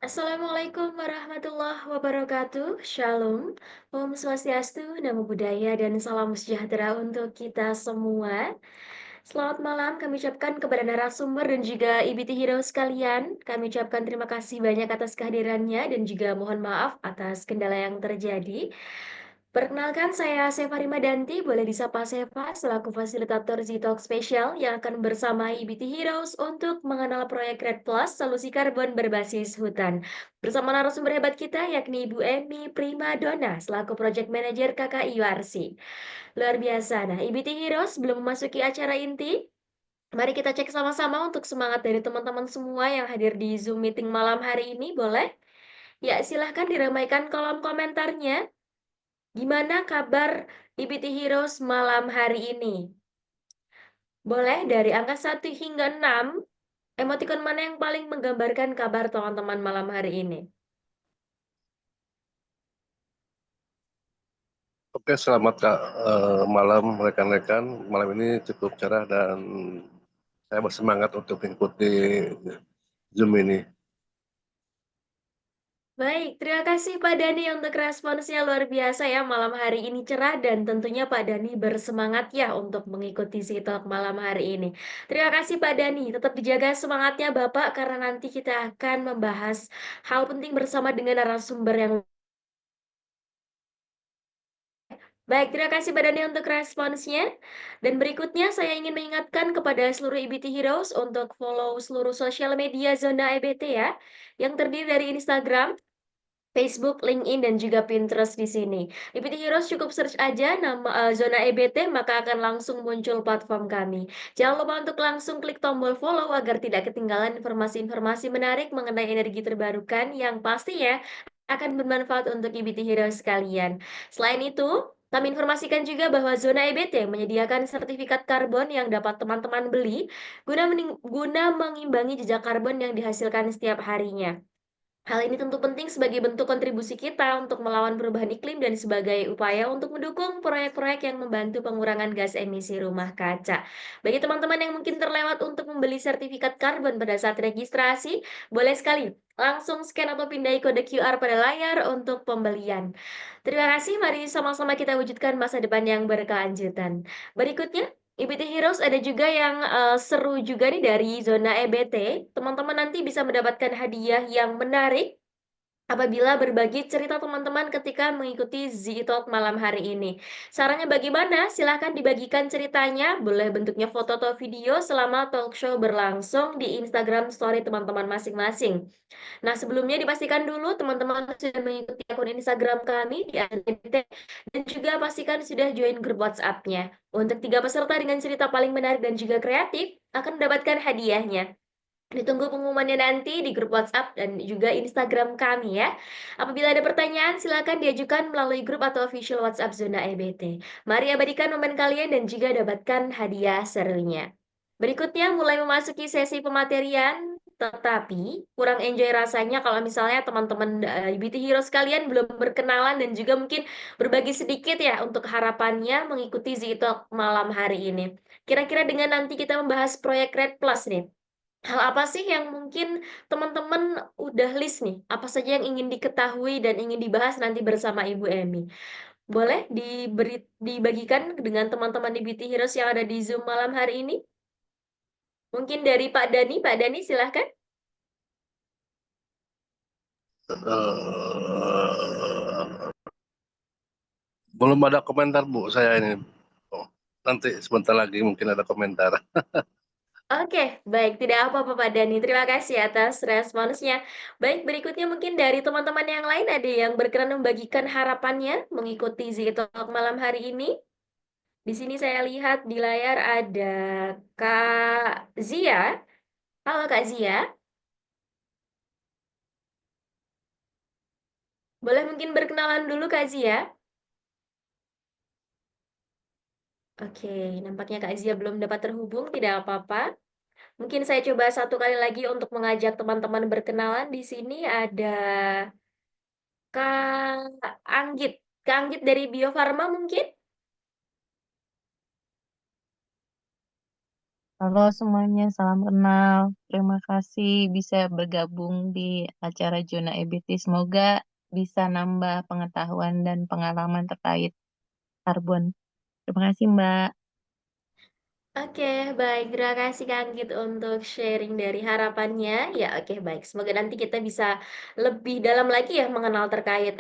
Assalamualaikum warahmatullahi wabarakatuh. Shalom, Om Swastiastu, Namo Buddhaya, dan salam sejahtera untuk kita semua. Selamat malam kami ucapkan kepada narasumber dan juga IBT Hero sekalian. Kami ucapkan terima kasih banyak atas kehadirannya dan juga mohon maaf atas kendala yang terjadi. Perkenalkan, saya Seva Rimadanti, boleh disapa Seva selaku fasilitator Z-Talk Special yang akan bersama IBT Heroes untuk mengenal proyek Red Plus solusi karbon berbasis hutan. Bersama narasumber hebat kita yakni Ibu Emi Primadona selaku Project Manager KKI URC. Luar biasa. Nah, IBT Heroes belum memasuki acara inti. Mari kita cek sama-sama untuk semangat dari teman-teman semua yang hadir di Zoom meeting malam hari ini, boleh? Ya, silahkan diramaikan kolom komentarnya. Gimana kabar IBT Heroes malam hari ini? Boleh dari angka 1 hingga 6, emotikon mana yang paling menggambarkan kabar teman-teman malam hari ini? Oke, selamat malam rekan-rekan. Malam ini cukup cerah dan saya bersemangat untuk mengikuti Zoom ini. Baik, terima kasih Pak Dani untuk responsnya luar biasa ya malam hari ini cerah dan tentunya Pak Dani bersemangat ya untuk mengikuti si talk malam hari ini. Terima kasih Pak Dani, tetap dijaga semangatnya Bapak karena nanti kita akan membahas hal penting bersama dengan narasumber yang baik. Terima kasih Mbak Dani untuk responsnya. Dan berikutnya saya ingin mengingatkan kepada seluruh IBT Heroes untuk follow seluruh sosial media Zona EBT ya, yang terdiri dari Instagram, Facebook, LinkedIn, dan juga Pinterest di sini. IBT Heroes cukup search aja nama Zona EBT, maka akan langsung muncul platform kami. Jangan lupa untuk langsung klik tombol follow agar tidak ketinggalan informasi-informasi menarik mengenai energi terbarukan yang pastinya akan bermanfaat untuk IBT Heroes sekalian. Selain itu, kami informasikan juga bahwa Zona EBT menyediakan sertifikat karbon yang dapat teman-teman beli guna mengimbangi jejak karbon yang dihasilkan setiap harinya. Hal ini tentu penting sebagai bentuk kontribusi kita untuk melawan perubahan iklim dan sebagai upaya untuk mendukung proyek-proyek yang membantu pengurangan gas emisi rumah kaca. Bagi teman-teman yang mungkin terlewat untuk membeli sertifikat karbon pada saat registrasi, boleh sekali langsung scan atau pindai kode QR pada layar untuk pembelian. Terima kasih, mari sama-sama kita wujudkan masa depan yang berkelanjutan. Berikutnya, IBT Heroes ada juga yang seru juga nih dari zona EBT. Teman-teman nanti bisa mendapatkan hadiah yang menarik apabila berbagi cerita teman-teman ketika mengikuti Z-Talk malam hari ini. Sarannya bagaimana? Silahkan dibagikan ceritanya, boleh bentuknya foto atau video selama talk show berlangsung di Instagram story teman-teman masing-masing. Nah, sebelumnya dipastikan dulu teman-teman sudah mengikuti akun Instagram kami di @ntt dan juga pastikan sudah join grup WhatsApp-nya. Untuk 3 peserta dengan cerita paling menarik dan juga kreatif akan mendapatkan hadiahnya. Ditunggu pengumumannya nanti di grup WhatsApp dan juga Instagram kami ya. Apabila ada pertanyaan, silakan diajukan melalui grup atau official WhatsApp Zona EBT. Mari abadikan momen kalian dan juga dapatkan hadiah serunya. Berikutnya mulai memasuki sesi pematerian, tetapi kurang enjoy rasanya kalau misalnya teman-teman IBT Hero sekalian belum berkenalan dan juga mungkin berbagi sedikit ya untuk harapannya mengikuti Z-Talk malam hari ini. Kira-kira dengan nanti kita membahas proyek Red Plus nih. Hal apa sih yang mungkin teman-teman udah list nih? Apa saja yang ingin diketahui dan ingin dibahas nanti bersama Ibu Emi? Boleh dibagikan dengan teman-teman di BT Heroes yang ada di Zoom malam hari ini? Mungkin dari Pak Dani silahkan. Eh, Belum ada komentar Bu, saya ini. Oh, nanti sebentar lagi mungkin ada komentar. Oke, baik. Tidak apa-apa Pak Dani. Terima kasih atas responsnya. Baik, berikutnya mungkin dari teman-teman yang lain ada yang berkenan membagikan harapannya mengikuti Z-Talk malam hari ini? Di sini saya lihat di layar ada Kak Zia. Halo Kak Zia, boleh mungkin berkenalan dulu Kak Zia? Oke, nampaknya Kak Zia belum dapat terhubung, tidak apa-apa. Mungkin saya coba satu kali lagi untuk mengajak teman-teman berkenalan. Di sini ada Kak Anggit. Kak Anggit dari Bio Farma mungkin? Halo semuanya, salam kenal. Terima kasih bisa bergabung di acara Zona EBT. Semoga bisa nambah pengetahuan dan pengalaman terkait karbon. Terima kasih, Mbak. Oke, baik. Terima kasih Kak Anggit untuk sharing dari harapannya. Ya, oke, baik. Semoga nanti kita bisa lebih dalam lagi ya mengenal terkait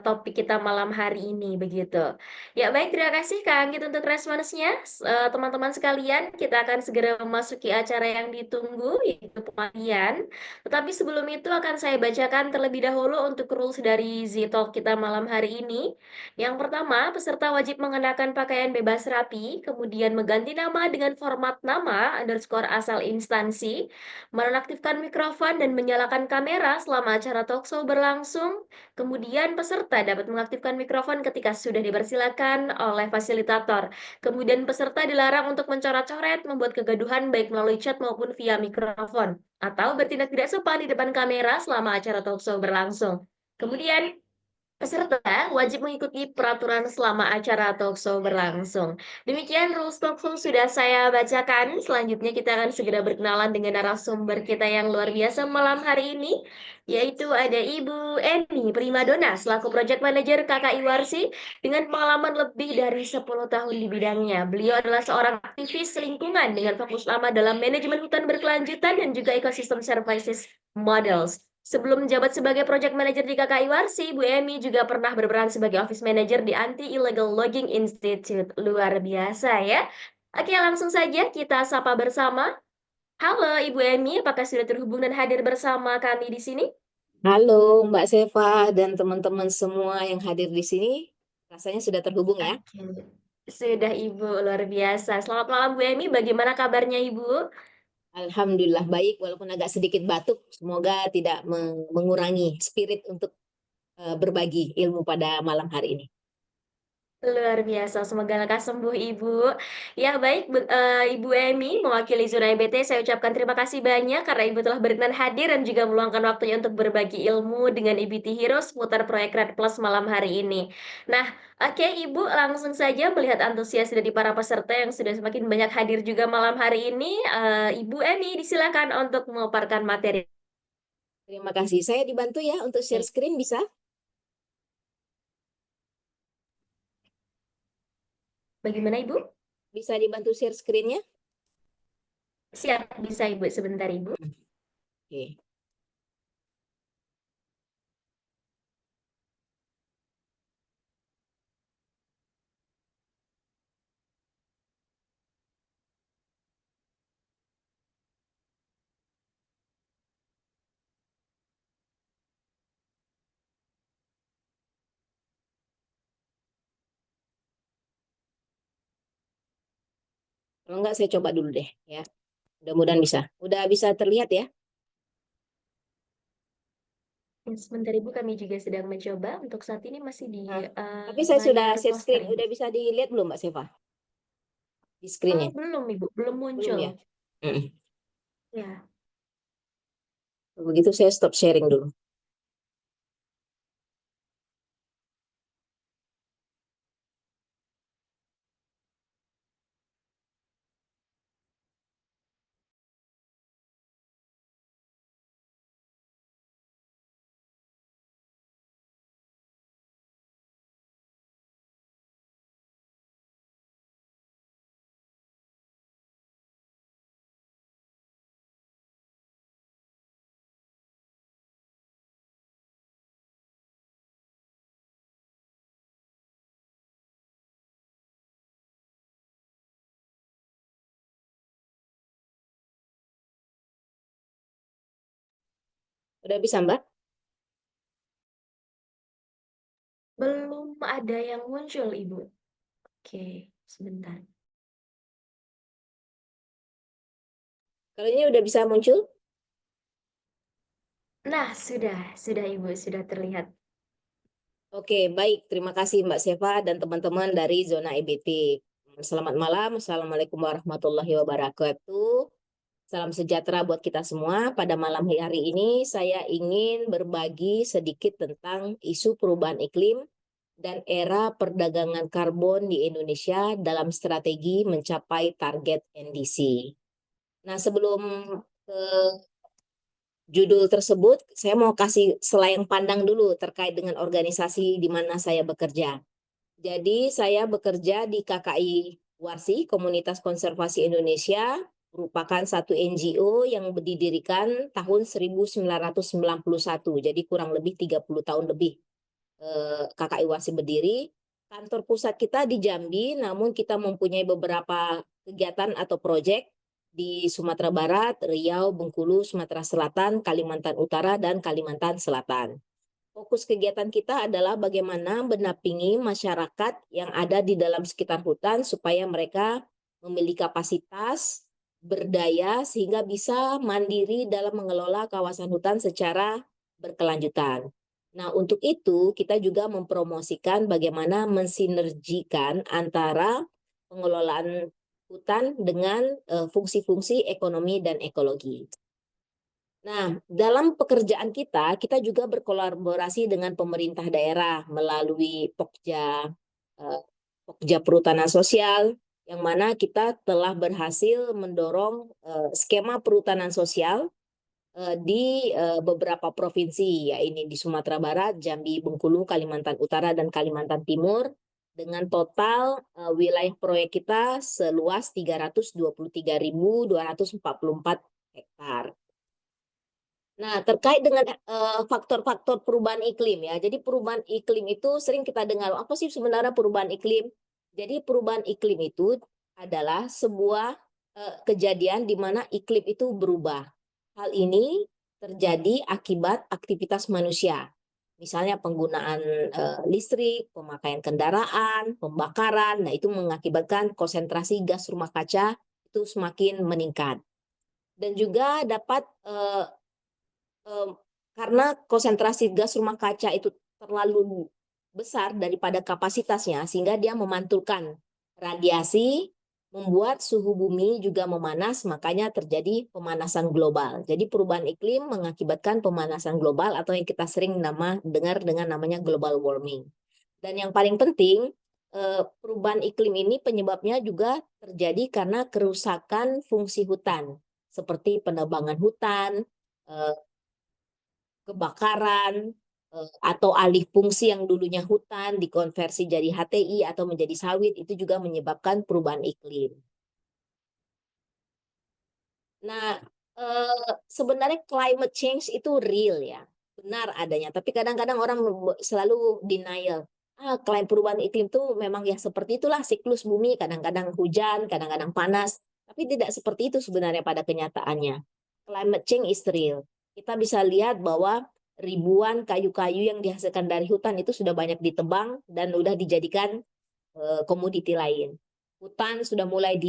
topik kita malam hari ini, begitu. Ya, baik. Terima kasih Kak Anggit untuk responsnya. Teman-teman sekalian, kita akan segera memasuki acara yang ditunggu, yaitu pengajian. Tetapi sebelum itu akan saya bacakan terlebih dahulu untuk rules dari Z-Talk kita malam hari ini. Yang pertama, peserta wajib mengenakan pakaian bebas rapi, kemudian mengganti nama dengan format nama underscore asal instansi, menonaktifkan mikrofon dan menyalakan kamera selama acara talkshow berlangsung. Kemudian peserta dapat mengaktifkan mikrofon ketika sudah dipersilakan oleh fasilitator. Kemudian peserta dilarang untuk mencoret-coret, membuat kegaduhan baik melalui chat maupun via mikrofon, atau bertindak tidak sopan di depan kamera selama acara talkshow berlangsung. Kemudian peserta wajib mengikuti peraturan selama acara talkshow berlangsung. Demikian rules talkshow sudah saya bacakan. Selanjutnya kita akan segera berkenalan dengan narasumber kita yang luar biasa malam hari ini, yaitu ada Ibu Eni Primadona selaku Project Manager KKI Warsi dengan pengalaman lebih dari 10 tahun di bidangnya. Beliau adalah seorang aktivis lingkungan dengan fokus lama dalam manajemen hutan berkelanjutan dan juga ecosystem services models. Sebelum menjabat sebagai project manager di KKI Warsi, Bu Emi juga pernah berperan sebagai office manager di Anti-Illegal Logging Institute. Luar biasa ya. Oke, langsung saja kita sapa bersama. Halo Ibu Emi, apakah sudah terhubung dan hadir bersama kami di sini? Halo Mbak Seva dan teman-teman semua yang hadir di sini, rasanya sudah terhubung ya. Oke, sudah Ibu, luar biasa. Selamat malam Bu Emi, bagaimana kabarnya Ibu? Alhamdulillah baik, walaupun agak sedikit batuk. Semoga tidak mengurangi spirit untuk berbagi ilmu pada malam hari ini. Luar biasa, semoga lekas sembuh Ibu. Ya baik, Ibu Emi mewakili Zona EBT, saya ucapkan terima kasih banyak karena Ibu telah berkenan hadir dan juga meluangkan waktunya untuk berbagi ilmu dengan IBT Heroes seputar proyek Red Plus malam hari ini. Nah, oke Ibu, langsung saja melihat antusias dari para peserta yang sudah semakin banyak hadir juga malam hari ini, Ibu Emi disilakan untuk memaparkan materi. Terima kasih. Saya dibantu ya untuk share screen bisa? Bagaimana Ibu? Bisa dibantu share screen-nya? Siap, bisa Ibu, sebentar Ibu. Oke. Kalau enggak saya coba dulu deh ya. Mudah-mudahan bisa. Udah bisa terlihat ya? Sebentar Ibu, kami juga sedang mencoba. Untuk saat ini masih di Nah, tapi saya sudah layar share poster screen. Ibu. Udah bisa dilihat belum Mbak Seva? Di screen-nya? Belum Ibu, belum Belum muncul. ya? Mm-mm. Ya, Begitu saya stop sharing dulu. Udah bisa Mbak? belum ada yang muncul Ibu. Oke, sebentar. Kalau ini udah bisa muncul? Nah, sudah Ibu, sudah terlihat. Oke, baik. Terima kasih Mbak Seva dan teman-teman dari Zona EBT. Selamat malam. Assalamualaikum warahmatullahi wabarakatuh. Salam sejahtera buat kita semua. Pada malam hari ini saya ingin berbagi sedikit tentang isu perubahan iklim dan era perdagangan karbon di Indonesia dalam strategi mencapai target NDC. Nah, sebelum ke judul tersebut, saya mau kasih selayang pandang dulu terkait dengan organisasi di mana saya bekerja. Jadi saya bekerja di KKI Warsi, Komunitas Konservasi Indonesia, merupakan satu NGO yang didirikan tahun 1991, jadi kurang lebih 30 tahun lebih KKI Warsi berdiri. Kantor pusat kita di Jambi, namun kita mempunyai beberapa kegiatan atau proyek di Sumatera Barat, Riau, Bengkulu, Sumatera Selatan, Kalimantan Utara, dan Kalimantan Selatan. Fokus kegiatan kita adalah bagaimana mendampingi masyarakat yang ada di dalam sekitar hutan supaya mereka memiliki kapasitas, berdaya, sehingga bisa mandiri dalam mengelola kawasan hutan secara berkelanjutan. Nah, untuk itu kita juga mempromosikan bagaimana mensinergikan antara pengelolaan hutan dengan fungsi-fungsi ekonomi dan ekologi. Nah, dalam pekerjaan kita juga berkolaborasi dengan pemerintah daerah melalui Pokja Perhutanan Sosial, yang mana kita telah berhasil mendorong skema perhutanan sosial di beberapa provinsi, yaitu di Sumatera Barat, Jambi, Bengkulu, Kalimantan Utara, dan Kalimantan Timur, dengan total wilayah proyek kita seluas 323.244 hektar. Nah, terkait dengan faktor-faktor perubahan iklim ya. Jadi perubahan iklim itu sering kita dengar, apa sih sebenarnya perubahan iklim? Jadi perubahan iklim itu adalah sebuah kejadian di mana iklim itu berubah. Hal ini terjadi akibat aktivitas manusia. Misalnya penggunaan listrik, pemakaian kendaraan, pembakaran, nah itu mengakibatkan konsentrasi gas rumah kaca itu semakin meningkat. Dan juga dapat karena konsentrasi gas rumah kaca itu terlalu besar daripada kapasitasnya, sehingga dia memantulkan radiasi, membuat suhu bumi juga memanas, makanya terjadi pemanasan global. Jadi perubahan iklim mengakibatkan pemanasan global atau yang kita sering dengar dengan namanya global warming. Dan yang paling penting, perubahan iklim ini penyebabnya juga terjadi karena kerusakan fungsi hutan, seperti penebangan hutan, kebakaran, atau alih fungsi yang dulunya hutan dikonversi jadi HTI atau menjadi sawit, itu juga menyebabkan perubahan iklim. Nah, sebenarnya climate change itu real ya, benar adanya. Tapi kadang-kadang orang selalu denial. Perubahan iklim itu memang ya seperti itulah siklus bumi, kadang-kadang hujan, kadang-kadang panas. Tapi tidak seperti itu sebenarnya pada kenyataannya. Climate change is real. Kita bisa lihat bahwa ribuan kayu-kayu yang dihasilkan dari hutan itu sudah banyak ditebang dan sudah dijadikan komoditi lain. Hutan sudah mulai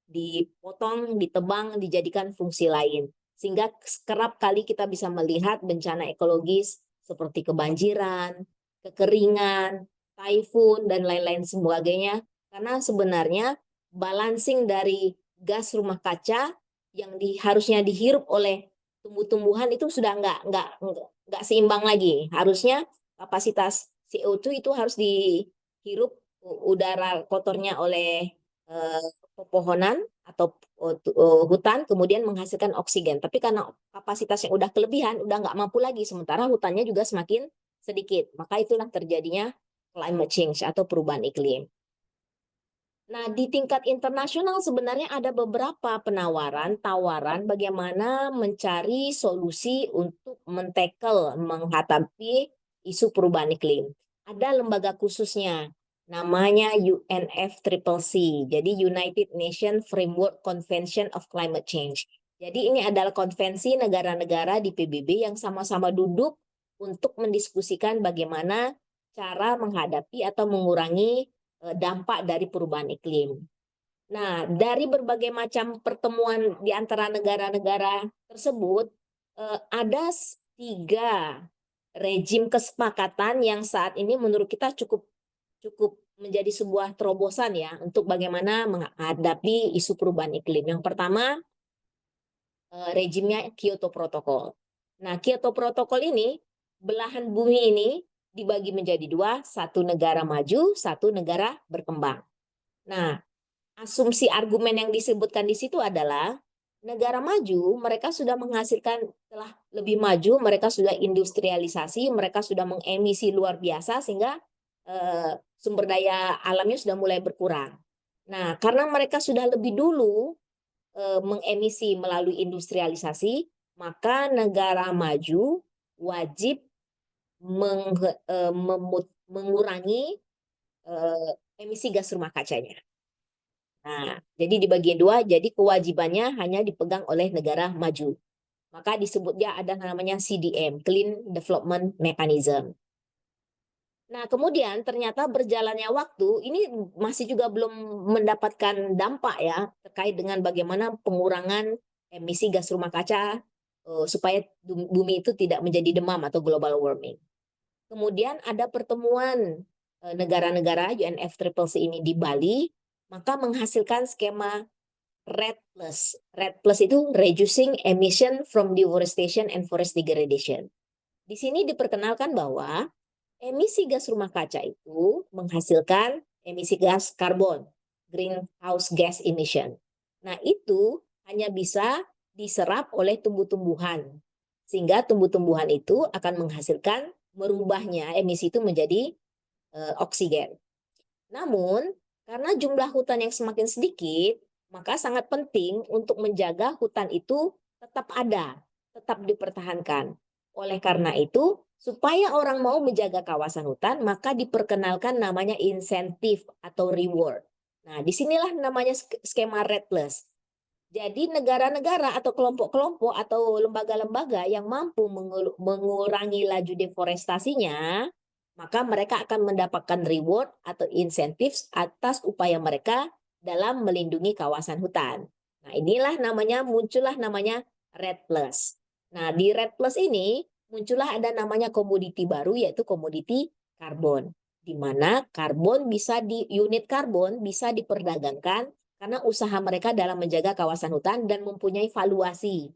dipotong, ditebang, dijadikan fungsi lain. Sehingga kerap kali kita bisa melihat bencana ekologis seperti kebanjiran, kekeringan, taifun, dan lain-lain sebagainya. Karena sebenarnya balancing dari gas rumah kaca yang harusnya dihirup oleh tumbuh-tumbuhan itu sudah nggak seimbang lagi. Harusnya kapasitas CO2 itu harus dihirup udara kotornya oleh pepohonan atau hutan, kemudian menghasilkan oksigen. Tapi karena kapasitas yang udah kelebihan, udah nggak mampu lagi, sementara hutannya juga semakin sedikit. Maka itulah terjadinya climate change atau perubahan iklim. Nah, di tingkat internasional sebenarnya ada beberapa tawaran bagaimana mencari solusi untuk menghadapi isu perubahan iklim. Ada lembaga khususnya, namanya UNFCCC, jadi United Nations Framework Convention of Climate Change. Jadi ini adalah konvensi negara-negara di PBB yang sama-sama duduk untuk mendiskusikan bagaimana cara menghadapi atau mengurangi dampak dari perubahan iklim. Nah, dari berbagai macam pertemuan di antara negara-negara tersebut, ada 3 rejim kesepakatan yang saat ini menurut kita cukup menjadi sebuah terobosan ya untuk bagaimana menghadapi isu perubahan iklim. Yang pertama, rejimnya Kyoto Protocol. Nah, Kyoto Protocol ini, belahan bumi ini dibagi menjadi 2, satu negara maju, satu negara berkembang. Nah, asumsi argumen yang disebutkan di situ adalah negara maju, mereka sudah menghasilkan, telah lebih maju, mereka sudah industrialisasi, mereka sudah mengemisi luar biasa sehingga sumber daya alamnya sudah mulai berkurang. Nah, karena mereka sudah lebih dulu mengemisi melalui industrialisasi, maka negara maju wajib mengurangi emisi gas rumah kacanya. Nah, jadi di bagian 2, jadi kewajibannya hanya dipegang oleh negara maju. Maka disebut dia ada namanya CDM, Clean Development Mechanism. Nah, kemudian ternyata berjalannya waktu, ini masih juga belum mendapatkan dampak ya, terkait dengan bagaimana pengurangan emisi gas rumah kaca supaya bumi itu tidak menjadi demam atau global warming. Kemudian ada pertemuan negara-negara UNFCCC ini di Bali, maka menghasilkan skema REDD+. REDD+ itu Reducing Emission from Deforestation and Forest Degradation. Di sini diperkenalkan bahwa emisi gas rumah kaca itu menghasilkan emisi gas karbon, greenhouse gas emission. Nah, itu hanya bisa diserap oleh tumbuh-tumbuhan. Sehingga tumbuh-tumbuhan itu akan menghasilkan, merubahnya emisi itu menjadi oksigen. Namun, karena jumlah hutan yang semakin sedikit, maka sangat penting untuk menjaga hutan itu tetap ada, tetap dipertahankan. Oleh karena itu, supaya orang mau menjaga kawasan hutan, maka diperkenalkan namanya insentif atau reward. Nah, disinilah namanya skema REDD+. Jadi negara-negara atau kelompok-kelompok atau lembaga-lembaga yang mampu mengurangi laju deforestasinya, maka mereka akan mendapatkan reward atau insentif atas upaya mereka dalam melindungi kawasan hutan. Nah, inilah namanya, muncullah namanya REDD+. Nah, di REDD+ ini muncullah ada namanya komoditi baru, yaitu komoditi karbon, di mana karbon bisa unit karbon bisa diperdagangkan karena usaha mereka dalam menjaga kawasan hutan dan mempunyai valuasi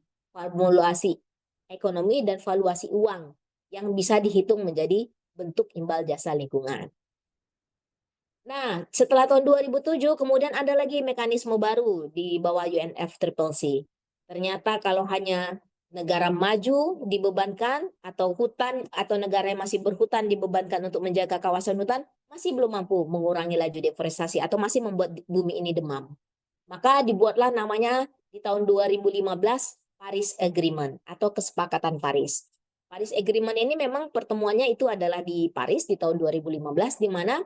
ekonomi dan valuasi uang yang bisa dihitung menjadi bentuk imbal jasa lingkungan. Nah, setelah tahun 2007 kemudian ada lagi mekanisme baru di bawah UNFCCC. Ternyata kalau hanya negara maju dibebankan atau hutan atau negara yang masih berhutan dibebankan untuk menjaga kawasan hutan, masih belum mampu mengurangi laju deforestasi atau masih membuat bumi ini demam. Maka dibuatlah namanya di tahun 2015 Paris Agreement atau Kesepakatan Paris. Paris Agreement ini memang pertemuannya itu adalah di Paris di tahun 2015, di mana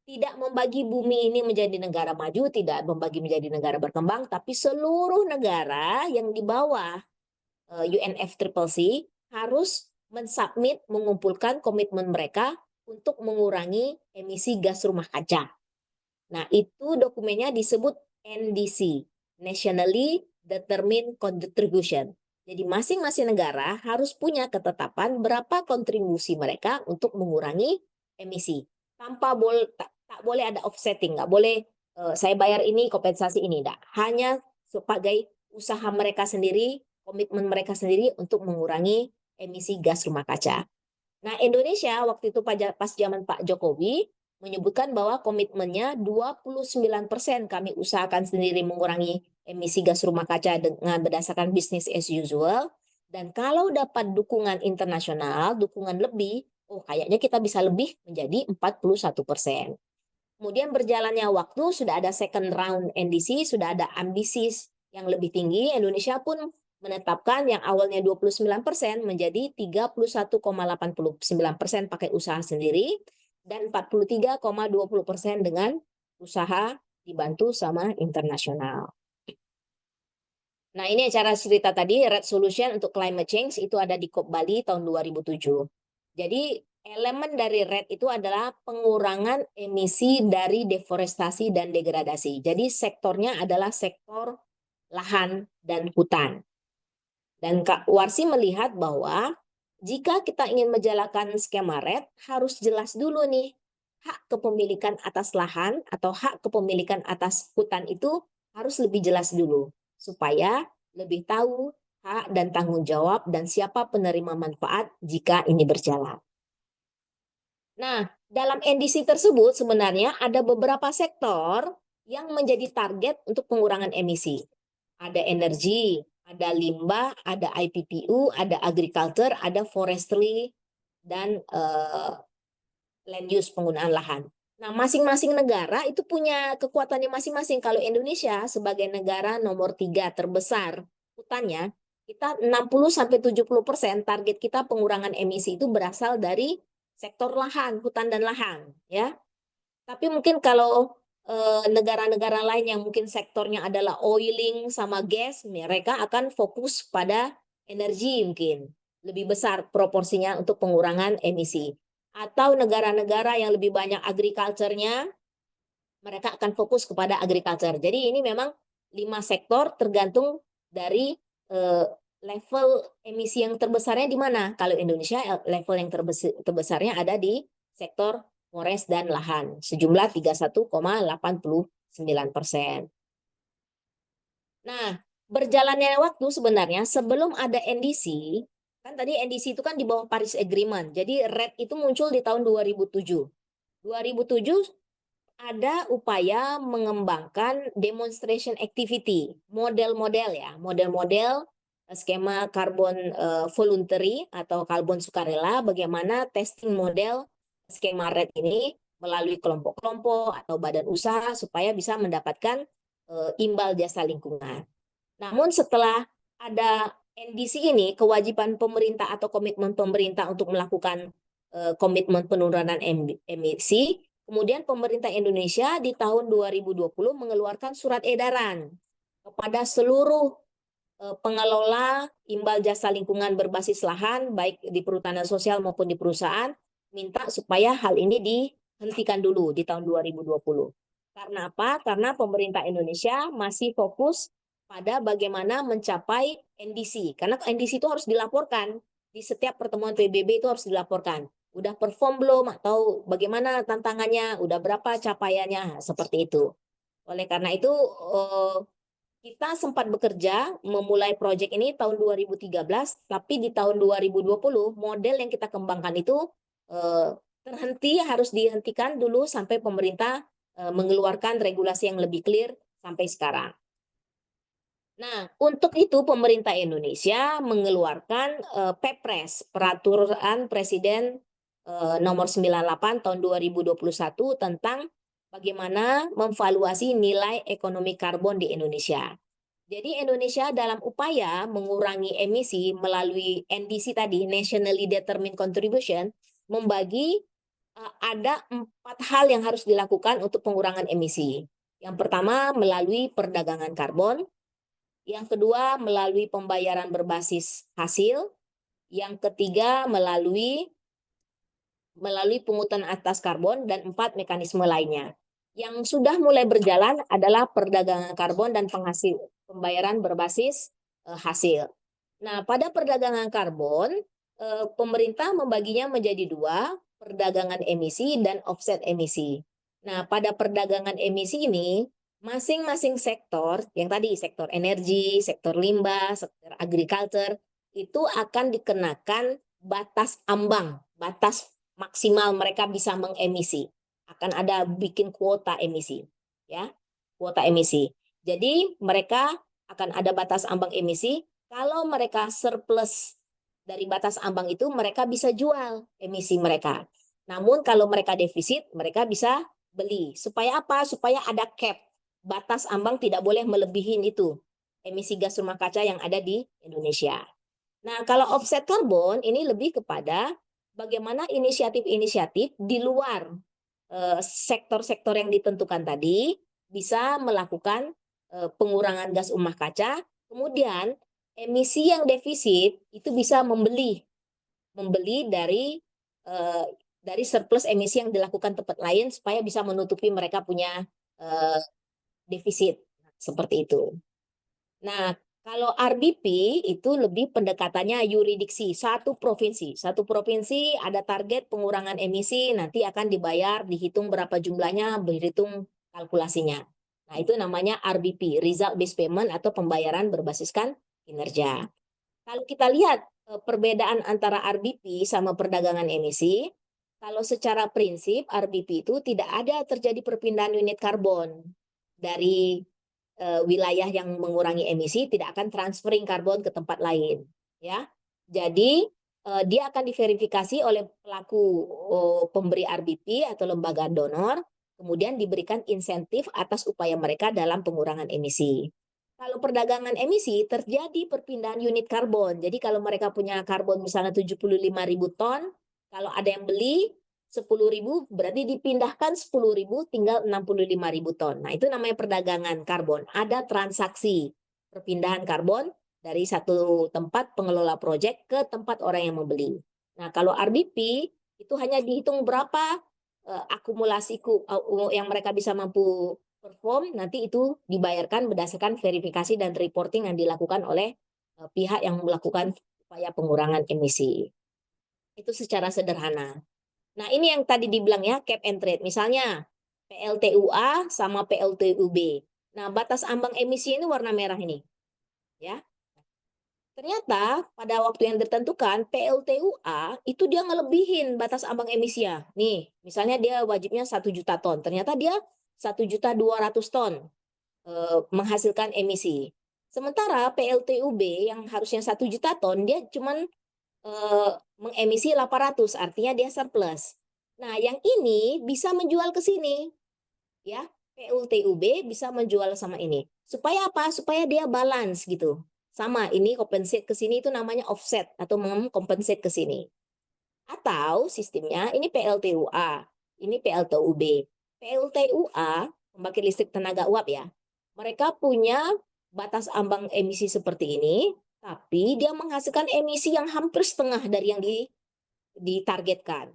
tidak membagi bumi ini menjadi negara maju, tidak membagi menjadi negara berkembang, tapi seluruh negara yang di bawah UNFCCC harus mensubmit, mengumpulkan komitmen mereka untuk mengurangi emisi gas rumah kaca. Nah, itu dokumennya disebut NDC, Nationally Determined Contribution. Jadi masing-masing negara harus punya ketetapan berapa kontribusi mereka untuk mengurangi emisi. Tak boleh ada offsetting, nggak boleh saya bayar ini kompensasi ini, enggak. Hanya sebagai usaha mereka sendiri, komitmen mereka sendiri untuk mengurangi emisi gas rumah kaca. Nah, Indonesia waktu itu pas zaman Pak Jokowi menyebutkan bahwa komitmennya 29% kami usahakan sendiri mengurangi emisi gas rumah kaca dengan berdasarkan business as usual. Dan kalau dapat dukungan internasional, dukungan lebih, kayaknya kita bisa lebih menjadi 41%. Kemudian berjalannya waktu, sudah ada second round NDC, sudah ada ambisi yang lebih tinggi. Indonesia pun menetapkan yang awalnya 29% menjadi 31,89% pakai usaha sendiri dan 43,20% dengan usaha dibantu sama internasional. Nah, ini acara cerita tadi, REDD Solution untuk Climate Change itu ada di COP Bali tahun 2007. Jadi elemen dari REDD itu adalah pengurangan emisi dari deforestasi dan degradasi. Jadi sektornya adalah sektor lahan dan hutan. Dan Kak Warsi melihat bahwa jika kita ingin menjalankan skema REDD, harus jelas dulu nih, hak kepemilikan atas lahan atau hak kepemilikan atas hutan itu harus lebih jelas dulu, supaya lebih tahu hak dan tanggung jawab dan siapa penerima manfaat jika ini berjalan. Nah, dalam NDC tersebut sebenarnya ada beberapa sektor yang menjadi target untuk pengurangan emisi. ada energi, ada limbah, ada IPPU, ada agriculture, ada forestry, dan land use, penggunaan lahan. Nah, masing-masing negara itu punya kekuatannya masing-masing. Kalau Indonesia sebagai negara nomor 3 terbesar hutannya, kita 60-70% target kita pengurangan emisi itu berasal dari sektor lahan, hutan dan lahan, ya. Tapi mungkin kalau negara-negara lain yang mungkin sektornya adalah oiling sama gas, mereka akan fokus pada energi mungkin lebih besar proporsinya untuk pengurangan emisi. Atau negara-negara yang lebih banyak agriculture-nya, mereka akan fokus kepada agriculture. Jadi ini memang 5 sektor tergantung dari level emisi yang terbesarnya di mana. Kalau Indonesia level yang terbesarnya ada di sektor forest dan lahan, sejumlah 31,89%. Nah, berjalannya waktu sebenarnya sebelum ada NDC, kan tadi NDC itu kan di bawah Paris Agreement, jadi RED itu muncul di tahun 2007. 2007 ada upaya mengembangkan demonstration activity, model-model ya, model-model skema karbon voluntary atau karbon sukarela, bagaimana testing model skema RED ini melalui kelompok-kelompok atau badan usaha supaya bisa mendapatkan imbal jasa lingkungan. Namun setelah ada NDC ini, kewajiban pemerintah atau komitmen pemerintah untuk melakukan komitmen penurunan emisi, kemudian pemerintah Indonesia di tahun 2020 mengeluarkan surat edaran kepada seluruh pengelola imbal jasa lingkungan berbasis lahan, baik di perhutanan sosial maupun di perusahaan, minta supaya hal ini dihentikan dulu di tahun 2020. Karena apa? Karena pemerintah Indonesia masih fokus pada bagaimana mencapai NDC. Karena NDC itu harus dilaporkan. Di setiap pertemuan PBB itu harus dilaporkan. Udah perform belum? Atau bagaimana tantangannya? Udah berapa capaiannya? Seperti itu. Oleh karena itu, kita sempat bekerja memulai proyek ini tahun 2013, tapi di tahun 2020 model yang kita kembangkan itu terhenti, harus dihentikan dulu sampai pemerintah mengeluarkan regulasi yang lebih clear sampai sekarang. Nah, untuk itu pemerintah Indonesia mengeluarkan Perpres, Peraturan Presiden nomor 98 tahun 2021 tentang bagaimana memvaluasi nilai ekonomi karbon di Indonesia. Jadi Indonesia dalam upaya mengurangi emisi melalui NDC tadi, Nationally Determined Contribution, membagi ada 4 hal yang harus dilakukan untuk pengurangan emisi. Yang pertama melalui perdagangan karbon, yang kedua melalui pembayaran berbasis hasil, yang ketiga melalui pungutan atas karbon, dan 4 mekanisme lainnya. Yang sudah mulai berjalan adalah perdagangan karbon dan pembayaran berbasis hasil. Nah, pada perdagangan karbon, pemerintah membaginya menjadi 2, perdagangan emisi dan offset emisi. Nah, pada perdagangan emisi ini, masing-masing sektor, yang tadi sektor energi, sektor limbah, sektor agriculture, itu akan dikenakan batas ambang, batas maksimal mereka bisa mengemisi. Akan ada bikin kuota emisi, ya, kuota emisi. Jadi mereka akan ada batas ambang emisi. Kalau mereka surplus dari batas ambang itu, mereka bisa jual emisi mereka. Namun kalau mereka defisit, mereka bisa beli. Supaya apa? Supaya ada cap. Batas ambang tidak boleh melebihi itu emisi gas rumah kaca yang ada di Indonesia. Nah, kalau offset karbon ini lebih kepada bagaimana inisiatif-inisiatif di luar sektor-sektor yang ditentukan tadi bisa melakukan pengurangan gas rumah kaca, kemudian emisi yang defisit itu bisa membeli dari surplus emisi yang dilakukan tempat lain supaya bisa menutupi mereka punya defisit seperti itu. Nah, kalau RBP itu lebih pendekatannya yuridiksi, satu provinsi ada target pengurangan emisi, nanti akan dibayar, dihitung berapa jumlahnya, berhitung kalkulasinya. Nah, itu namanya RBP, Result Based Payment atau pembayaran berbasiskan kinerja. Kalau kita lihat perbedaan antara RBP sama perdagangan emisi, kalau secara prinsip RBP itu tidak ada terjadi perpindahan unit karbon dari wilayah yang mengurangi emisi tidak akan transferring karbon ke tempat lain, ya. Jadi dia akan diverifikasi oleh pelaku pemberi RBP atau lembaga donor, kemudian diberikan insentif atas upaya mereka dalam pengurangan emisi. Kalau perdagangan emisi terjadi perpindahan unit karbon. Jadi kalau mereka punya karbon misalnya 75.000 ton, kalau ada yang beli 10.000 berarti dipindahkan 10.000 tinggal 65.000 ton. Nah, itu namanya perdagangan karbon. Ada transaksi perpindahan karbon dari satu tempat pengelola proyek ke tempat orang yang membeli. Nah, kalau RBP itu hanya dihitung berapa akumulasi yang mereka bisa mampu perform, nanti itu dibayarkan berdasarkan verifikasi dan reporting yang dilakukan oleh pihak yang melakukan upaya pengurangan emisi. Itu secara sederhana. Nah, ini yang tadi dibilang ya, cap and trade. Misalnya PLTUA sama PLTUB. Nah, batas ambang emisi ini warna merah ini. Ya. Ternyata pada waktu yang ditentukan PLTUA itu dia ngelebihin batas ambang emisinya. Nih, misalnya dia wajibnya 1 juta ton. Ternyata dia 1.200.000 ton menghasilkan emisi. Sementara PLTUB yang harusnya 1 juta ton dia cuman mengemisi 800, artinya dia surplus. Nah, yang ini bisa menjual ke sini. Ya, PLTUB bisa menjual sama ini. Supaya apa? Supaya dia balance gitu. Sama, ini compensate ke sini itu namanya offset atau mengcompensate ke sini. Atau sistemnya ini PLTUA, ini PLTUB. PLTUA, pembangkit listrik tenaga uap ya. Mereka punya batas ambang emisi seperti ini, tapi dia menghasilkan emisi yang hampir setengah dari yang ditargetkan.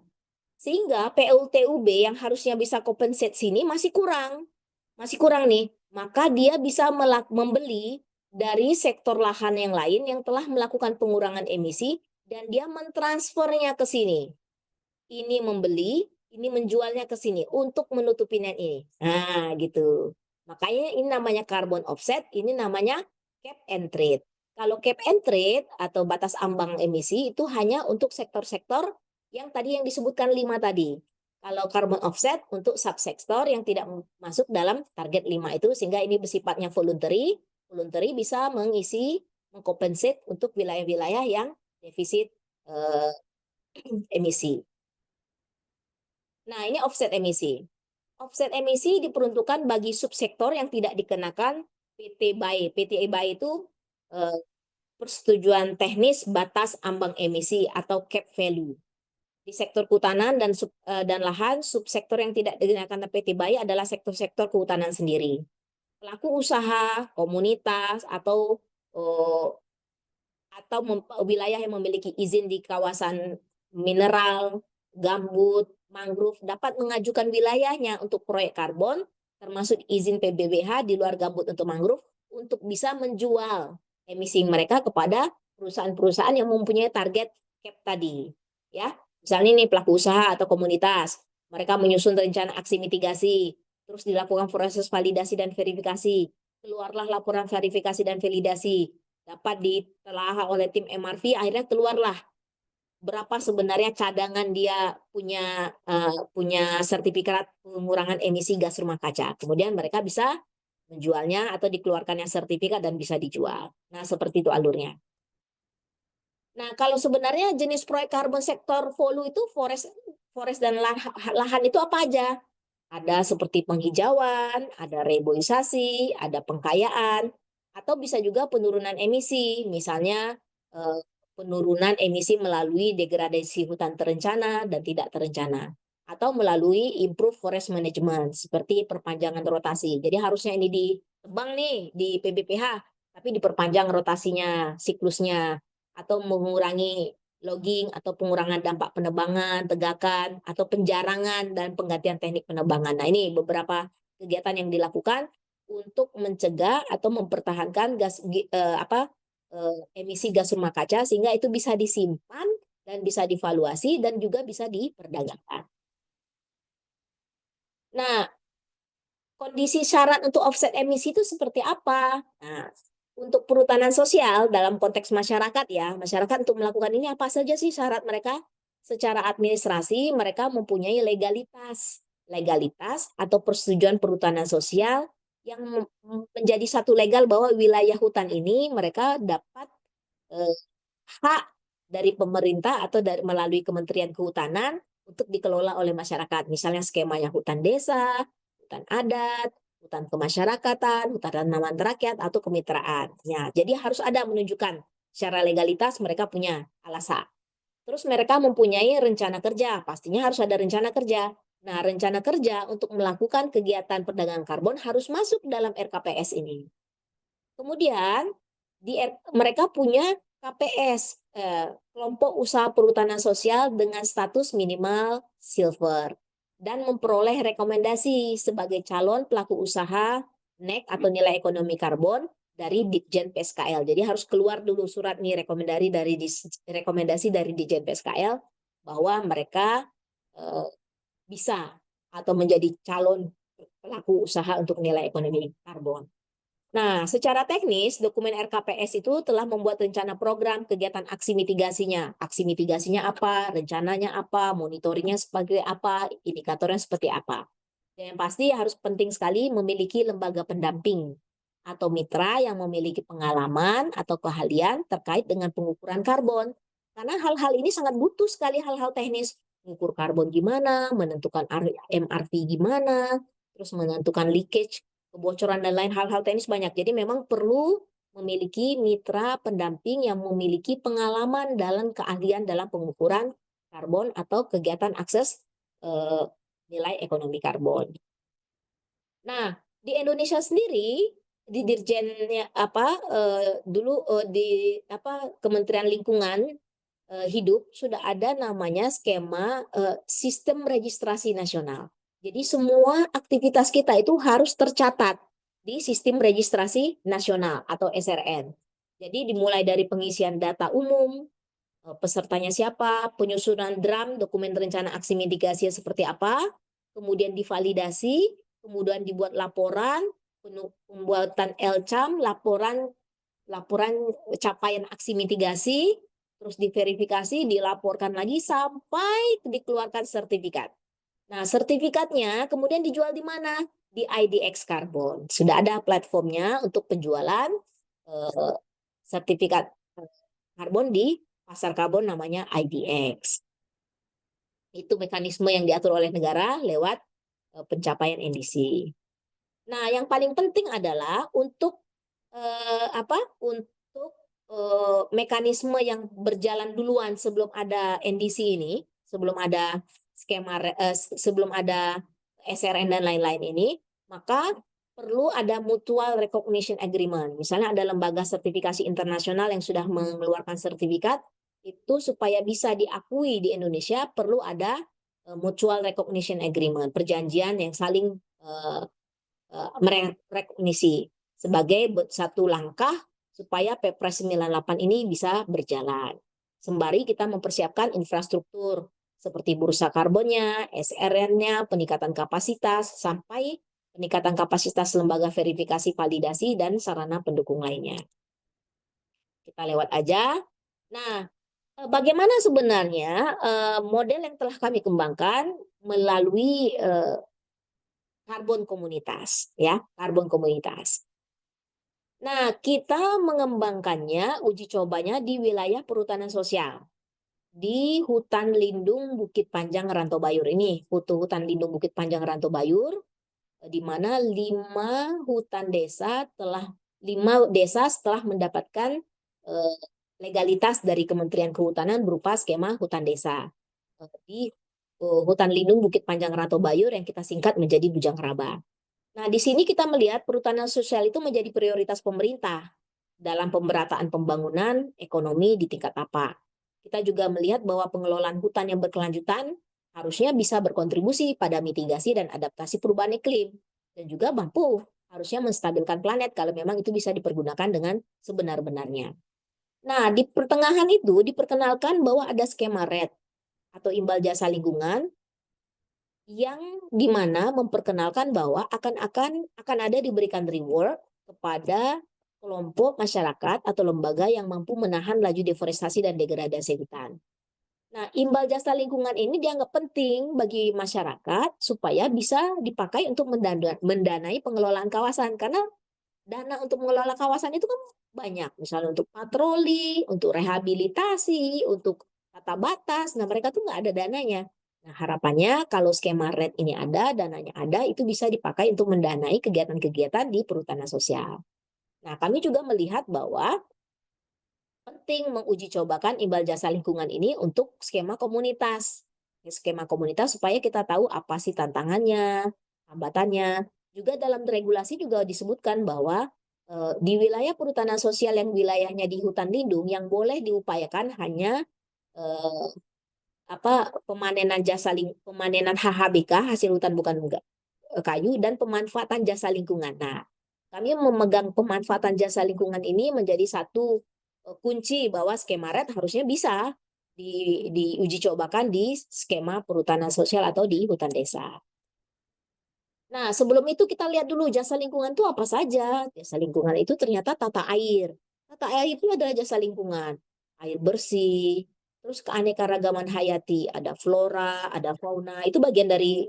Sehingga PLTUB yang harusnya bisa compensate sini masih kurang. Masih kurang nih. Maka dia bisa membeli dari sektor lahan yang lain yang telah melakukan pengurangan emisi dan dia mentransfernya ke sini. Ini membeli, ini menjualnya ke sini untuk menutupi net ini. Nah, gitu. Makanya ini namanya carbon offset, ini namanya cap and trade. Kalau cap and trade atau batas ambang emisi itu hanya untuk sektor-sektor yang tadi yang disebutkan 5 tadi. Kalau carbon offset untuk subsektor yang tidak masuk dalam target 5 itu, sehingga ini bersifatnya voluntary. Voluntary bisa mengkompensate untuk wilayah-wilayah yang defisit emisi. Nah, ini offset emisi. Offset emisi diperuntukkan bagi subsektor yang tidak dikenakan PT-BAI. PT-BAI itu persetujuan teknis batas ambang emisi atau cap value. Di sektor kehutanan dan lahan, subsektor yang tidak dikenakan PT-BAI adalah sektor-sektor kehutanan sendiri. Pelaku usaha, komunitas, atau wilayah yang memiliki izin di kawasan mineral, gambut, mangrove dapat mengajukan wilayahnya untuk proyek karbon, termasuk izin PBBH di luar gambut untuk mangrove, untuk bisa menjual emisi mereka kepada perusahaan-perusahaan yang mempunyai target cap tadi. Ya, misalnya ini pelaku usaha atau komunitas, mereka menyusun rencana aksi mitigasi, terus dilakukan proses validasi dan verifikasi, keluarlah laporan verifikasi dan validasi, dapat ditelaah oleh tim MRV, akhirnya keluarlah berapa sebenarnya cadangan dia punya sertifikat pengurangan emisi gas rumah kaca. Kemudian mereka bisa menjualnya atau dikeluarkannya sertifikat dan bisa dijual. Nah, seperti itu alurnya. Nah, kalau sebenarnya jenis proyek karbon sektor volume itu forest dan lahan itu apa aja? Ada seperti penghijauan, ada reboisasi, ada pengkayaan, atau bisa juga penurunan emisi, misalnya penurunan emisi melalui degradasi hutan terencana dan tidak terencana, atau melalui improve forest management seperti perpanjangan rotasi. Jadi harusnya ini ditebang nih di PBPH, tapi diperpanjang rotasinya, siklusnya, atau mengurangi logging atau pengurangan dampak penebangan, tegakan, atau penjarangan dan penggantian teknik penebangan. Nah, ini beberapa kegiatan yang dilakukan untuk mencegah atau mempertahankan emisi gas rumah kaca sehingga itu bisa disimpan dan bisa divaluasi dan juga bisa diperdagangkan. Nah, kondisi syarat untuk offset emisi itu seperti apa? Nah, untuk perhutanan sosial dalam konteks masyarakat ya, masyarakat untuk melakukan ini apa saja sih syarat mereka? Secara administrasi mereka mempunyai legalitas atau persetujuan perhutanan sosial yang menjadi satu legal bahwa wilayah hutan ini mereka dapat hak dari pemerintah atau melalui Kementerian Kehutanan untuk dikelola oleh masyarakat. Misalnya skemanya hutan desa, hutan adat, hutan kemasyarakatan, hutan tanaman rakyat, atau kemitraan. Ya, jadi harus ada menunjukkan secara legalitas mereka punya alasan. Terus mereka mempunyai rencana kerja, pastinya harus ada rencana kerja. Nah, rencana kerja untuk melakukan kegiatan perdagangan karbon harus masuk dalam RKPS ini. Kemudian mereka punya KPS, kelompok usaha perhutanan sosial dengan status minimal silver, dan memperoleh rekomendasi sebagai calon pelaku usaha NEK atau nilai ekonomi karbon dari Ditjen PSKL. Jadi harus keluar dulu surat nih rekomendasi dari Ditjen PSKL bahwa mereka bisa atau menjadi calon pelaku usaha untuk nilai ekonomi karbon. Nah, secara teknis, dokumen RKPS itu telah membuat rencana program kegiatan aksi mitigasinya. Aksi mitigasinya apa, rencananya apa, monitoringnya sebagai apa, indikatornya seperti apa. Dan yang pasti harus penting sekali memiliki lembaga pendamping atau mitra yang memiliki pengalaman atau keahlian terkait dengan pengukuran karbon. Karena hal-hal ini sangat butuh sekali hal-hal teknis. Mengukur karbon gimana, menentukan MRV gimana, terus menentukan leakage, kebocoran dan lain hal-hal teknis banyak. Jadi memang perlu memiliki mitra pendamping yang memiliki pengalaman dalam keahlian dalam pengukuran karbon atau kegiatan akses nilai ekonomi karbon. Nah, di Indonesia sendiri di Dirjennya Kementerian Lingkungan Hidup sudah ada namanya skema sistem registrasi nasional. Jadi semua aktivitas kita itu harus tercatat di sistem registrasi nasional atau SRN. Jadi dimulai dari pengisian data umum, pesertanya siapa, penyusunan draft dokumen rencana aksi mitigasi seperti apa, kemudian divalidasi, kemudian dibuat laporan, pembuatan LCAM, laporan capaian aksi mitigasi, terus diverifikasi, dilaporkan lagi sampai dikeluarkan sertifikat. Nah, sertifikatnya kemudian dijual di mana? Di IDX Carbon. Sudah ada platformnya untuk penjualan sertifikat karbon di pasar karbon namanya IDX. Itu mekanisme yang diatur oleh negara lewat pencapaian NDC. Nah, yang paling penting adalah untuk mekanisme yang berjalan duluan sebelum ada NDC ini, sebelum ada skema, sebelum ada SRN dan lain-lain ini, maka perlu ada mutual recognition agreement. Misalnya ada lembaga sertifikasi internasional yang sudah mengeluarkan sertifikat, itu supaya bisa diakui di Indonesia perlu ada mutual recognition agreement, perjanjian yang saling merekognisi sebagai satu langkah supaya Perpres 98 ini bisa berjalan. Sembari kita mempersiapkan infrastruktur seperti bursa karbonnya, SRN-nya, peningkatan kapasitas, sampai peningkatan kapasitas lembaga verifikasi validasi dan sarana pendukung lainnya. Kita lewat aja. Nah, bagaimana sebenarnya model yang telah kami kembangkan melalui karbon komunitas, ya, karbon komunitas. Nah, kita mengembangkannya, uji cobanya di wilayah perhutanan sosial. Di hutan lindung Bukit Panjang Rantau Bayur ini, hutan lindung Bukit Panjang Rantau Bayur, di mana 5 desa setelah mendapatkan legalitas dari Kementerian Kehutanan berupa skema hutan desa. Di hutan lindung Bukit Panjang Rantau Bayur yang kita singkat menjadi Bujang Raba. Nah, di sini kita melihat perhutanan sosial itu menjadi prioritas pemerintah dalam pemerataan pembangunan ekonomi di tingkat tapak. Kita juga melihat bahwa pengelolaan hutan yang berkelanjutan harusnya bisa berkontribusi pada mitigasi dan adaptasi perubahan iklim, dan juga mampu harusnya menstabilkan planet kalau memang itu bisa dipergunakan dengan sebenar-benarnya. Nah, di pertengahan itu diperkenalkan bahwa ada skema RED atau imbal jasa lingkungan yang dimana memperkenalkan bahwa akan ada diberikan reward kepada kelompok masyarakat atau lembaga yang mampu menahan laju deforestasi dan degradasi hutan. Nah, imbal jasa lingkungan ini dianggap penting bagi masyarakat supaya bisa dipakai untuk mendanai pengelolaan kawasan. Karena dana untuk mengelola kawasan itu kan banyak. Misalnya untuk patroli, untuk rehabilitasi, untuk tata batas. Nah, mereka tuh nggak ada dananya. Nah, harapannya kalau skema RED ini ada, dananya ada, itu bisa dipakai untuk mendanai kegiatan-kegiatan di perhutanan sosial. Nah, kami juga melihat bahwa penting menguji cobakan imbal jasa lingkungan ini untuk skema komunitas. Skema komunitas supaya kita tahu apa sih tantangannya, hambatannya. Juga dalam regulasi juga disebutkan bahwa di wilayah perhutanan sosial yang wilayahnya di hutan lindung yang boleh diupayakan hanya eh, pemanenan HHBK, hasil hutan bukan kayu, dan pemanfaatan jasa lingkungan. Nah, kami memegang pemanfaatan jasa lingkungan ini menjadi satu kunci bahwa skema RED harusnya bisa diuji cobakan di skema perhutanan sosial atau di hutan desa. Nah, sebelum itu kita lihat dulu jasa lingkungan itu apa saja. Jasa lingkungan itu ternyata tata air. Tata air itu adalah jasa lingkungan. Air bersih, terus keanekaragaman hayati, ada flora, ada fauna, itu bagian dari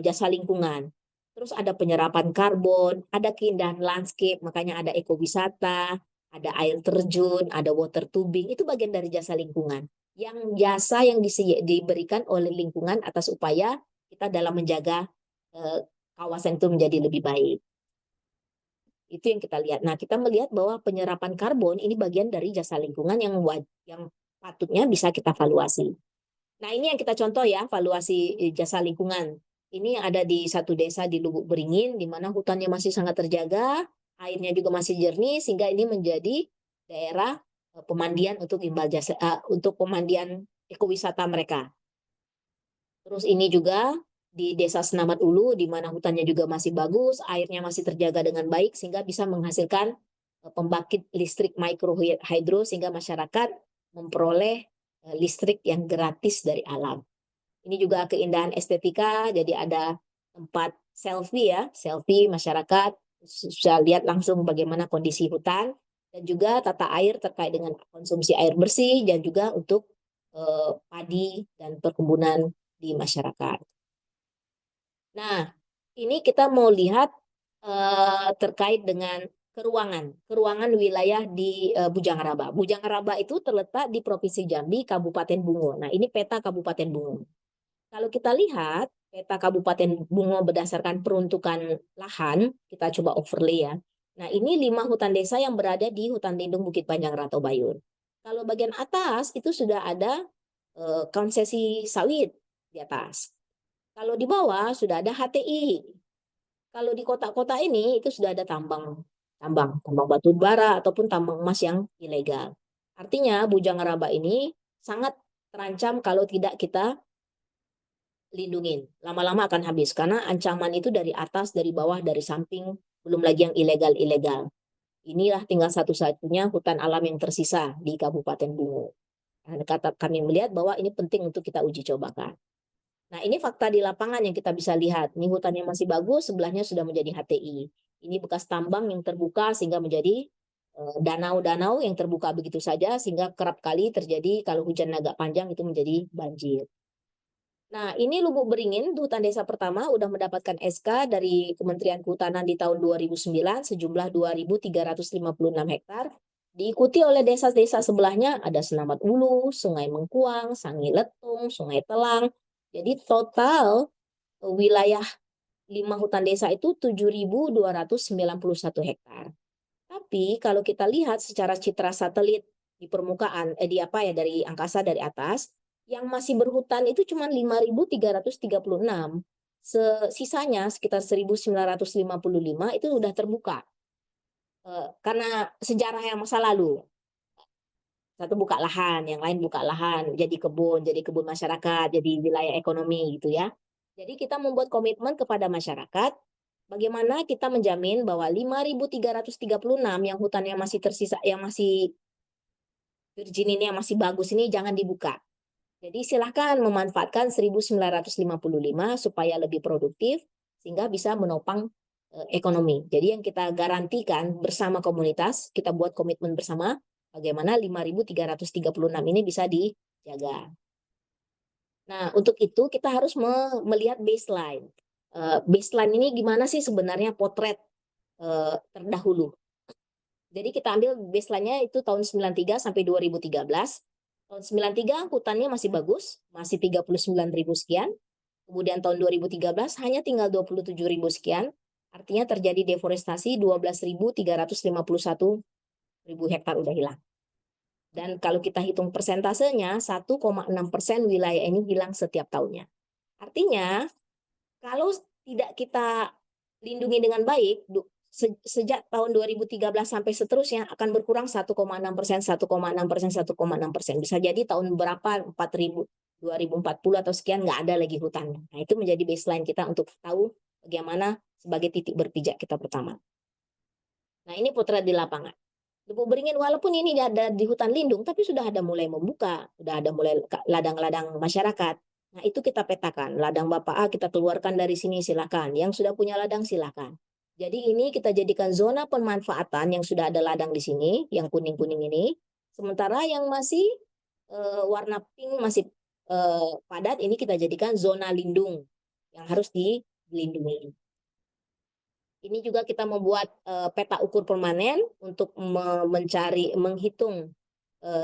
jasa lingkungan. Terus ada penyerapan karbon, ada keindahan landscape, makanya ada ekowisata, ada air terjun, ada water tubing, itu bagian dari jasa lingkungan. Yang jasa yang diberikan oleh lingkungan atas upaya kita dalam menjaga eh, kawasan itu menjadi lebih baik. Itu yang kita lihat. Nah, kita melihat bahwa penyerapan karbon ini bagian dari jasa lingkungan yang patutnya bisa kita valuasi. Nah, ini yang kita contoh ya, valuasi jasa lingkungan. Ini ada di satu desa di Lubuk Beringin, di mana hutannya masih sangat terjaga, airnya juga masih jernih, sehingga ini menjadi daerah pemandian untuk imbal jasa, untuk pemandian ekowisata mereka. Terus ini juga di Desa Senamat Ulu, di mana hutannya juga masih bagus, airnya masih terjaga dengan baik, sehingga bisa menghasilkan pembangkit listrik mikrohidro, sehingga masyarakat memperoleh listrik yang gratis dari alam. Ini juga keindahan estetika, jadi ada tempat selfie ya, selfie masyarakat, bisa lihat langsung bagaimana kondisi hutan, dan juga tata air terkait dengan konsumsi air bersih, dan juga untuk padi dan perkebunan di masyarakat. Nah, ini kita mau lihat terkait dengan keruangan wilayah di Bujang Raba. Bujang Raba itu terletak di Provinsi Jambi, Kabupaten Bungo. Nah, ini peta Kabupaten Bungo. Kalau kita lihat peta Kabupaten Bungo berdasarkan peruntukan lahan, kita coba overlay ya. Nah, ini 5 hutan desa yang berada di hutan lindung Bukit Panjang Rantau Bayur. Kalau bagian atas itu sudah ada konsesi sawit di atas. Kalau di bawah sudah ada HTI. Kalau di kota-kota ini itu sudah ada tambang batu bara ataupun tambang emas yang ilegal. Artinya Bujang Raba ini sangat terancam kalau tidak kita lindungin. Lama-lama akan habis karena ancaman itu dari atas, dari bawah, dari samping, belum lagi yang ilegal-ilegal. Inilah tinggal satu-satunya hutan alam yang tersisa di Kabupaten Bungo. Nah, kami melihat bahwa ini penting untuk kita uji cobakan. Nah, ini fakta di lapangan yang kita bisa lihat. Ini hutannya masih bagus, sebelahnya sudah menjadi HTI. Ini bekas tambang yang terbuka sehingga menjadi danau-danau yang terbuka begitu saja, sehingga kerap kali terjadi kalau hujan agak panjang itu menjadi banjir. Nah, ini Lubuk Beringin, hutan desa pertama, udah mendapatkan SK dari Kementerian Kehutanan di tahun 2009, sejumlah 2.356 hektar. Diikuti oleh desa-desa sebelahnya, ada Senamat Ulu, Sungai Mengkuang, Sangi Letung, Sungai Telang. Jadi total wilayah 5 hutan desa itu 7.291 hektar. Tapi kalau kita lihat secara citra satelit di permukaan, dari angkasa dari atas, yang masih berhutan itu cuma 5.336. Sisanya sekitar 1.955 itu sudah terbuka. Karena sejarah yang masa lalu. Satu buka lahan, yang lain buka lahan, jadi kebun masyarakat, jadi wilayah ekonomi gitu ya. Jadi kita membuat komitmen kepada masyarakat, bagaimana kita menjamin bahwa 5.336 yang hutannya masih tersisa, yang masih virgin ini, yang masih bagus ini jangan dibuka. Jadi silahkan memanfaatkan 1.955 supaya lebih produktif, sehingga bisa menopang ekonomi. Jadi yang kita garantikan bersama komunitas, kita buat komitmen bersama, bagaimana 5.336 ini bisa dijaga. Nah, untuk itu kita harus melihat baseline. Baseline ini gimana sih sebenarnya potret terdahulu. Jadi kita ambil baseline-nya itu tahun 93 sampai 2013. Tahun 93 hutannya masih bagus, masih 39.000 sekian. Kemudian tahun 2013 hanya tinggal 27.000 sekian. Artinya terjadi deforestasi 12.351 ribu hektar udah hilang. Dan kalau kita hitung persentasenya, 1,6% wilayah ini hilang setiap tahunnya. Artinya, kalau tidak kita lindungi dengan baik, sejak tahun 2013 sampai seterusnya akan berkurang 1,6%, 1,6%, 1,6%. Bisa jadi tahun berapa, 4.000, 2040 atau sekian, nggak ada lagi hutan. Nah, itu menjadi baseline kita untuk tahu bagaimana sebagai titik berpijak kita pertama. Nah, ini potret di lapangan. Lubuk Beringin walaupun ini ada di hutan lindung, tapi sudah ada mulai membuka, sudah ada mulai ladang-ladang masyarakat. Nah, itu kita petakan. Ladang Bapak A kita keluarkan dari sini, silakan. Yang sudah punya ladang silakan. Jadi ini kita jadikan zona pemanfaatan yang sudah ada ladang di sini, yang kuning-kuning ini. Sementara yang masih warna pink masih padat, ini kita jadikan zona lindung yang harus dilindungi. Ini juga kita membuat peta ukur permanen untuk menghitung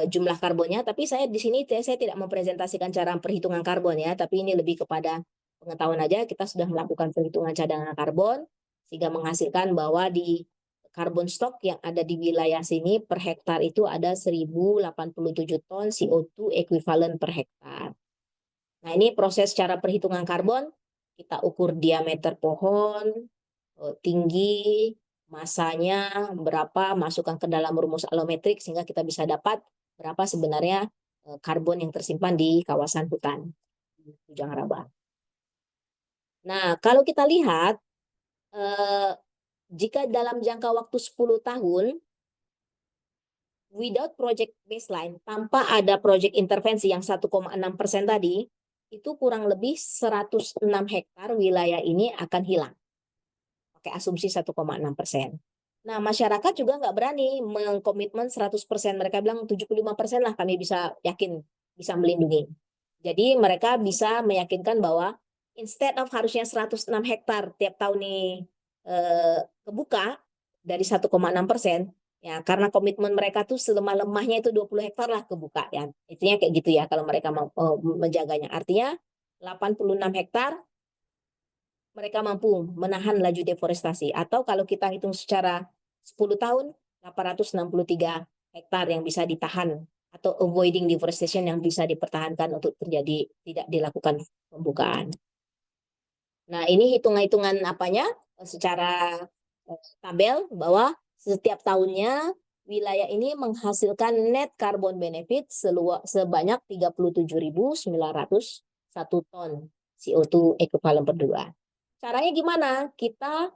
jumlah karbonnya. Tapi saya di sini saya tidak mempresentasikan cara perhitungan karbon ya, tapi ini lebih kepada pengetahuan aja. Kita sudah melakukan perhitungan cadangan karbon sehingga menghasilkan bahwa di karbon stok yang ada di wilayah sini per hektar itu ada 1.087 ton CO2 ekuivalen per hektar. Nah, ini proses cara perhitungan karbon. Kita ukur diameter pohon, tinggi, masanya berapa, masukkan ke dalam rumus alometrik sehingga kita bisa dapat berapa sebenarnya karbon yang tersimpan di kawasan hutan Bujang Raba. Nah, kalau kita lihat jika dalam jangka waktu 10 tahun without project baseline, tanpa ada project intervensi yang 1,6% tadi, itu kurang lebih 106 hektar wilayah ini akan hilang. Pakai asumsi 1,6%. Nah, masyarakat juga nggak berani mengkomitmen 100%. Mereka bilang 75% lah kami bisa yakin bisa melindungi. Jadi mereka bisa meyakinkan bahwa instead of harusnya 106 hektar tiap tahun ini kebuka dari 1,6%, ya karena komitmen mereka tuh selemah-lemahnya itu 20 hektar lah kebuka ya. Intinya kayak gitu ya kalau mereka mau menjaganya. Artinya 86 hektar mereka mampu menahan laju deforestasi. Atau kalau kita hitung secara 10 tahun, 863 hektar yang bisa ditahan atau avoiding deforestation yang bisa dipertahankan untuk terjadi tidak dilakukan pembukaan. Nah, ini hitung-hitungan apanya secara tabel bahwa setiap tahunnya wilayah ini menghasilkan net carbon benefit sebanyak 37.901 ton CO2 ekuivalen per 2. Caranya gimana? Kita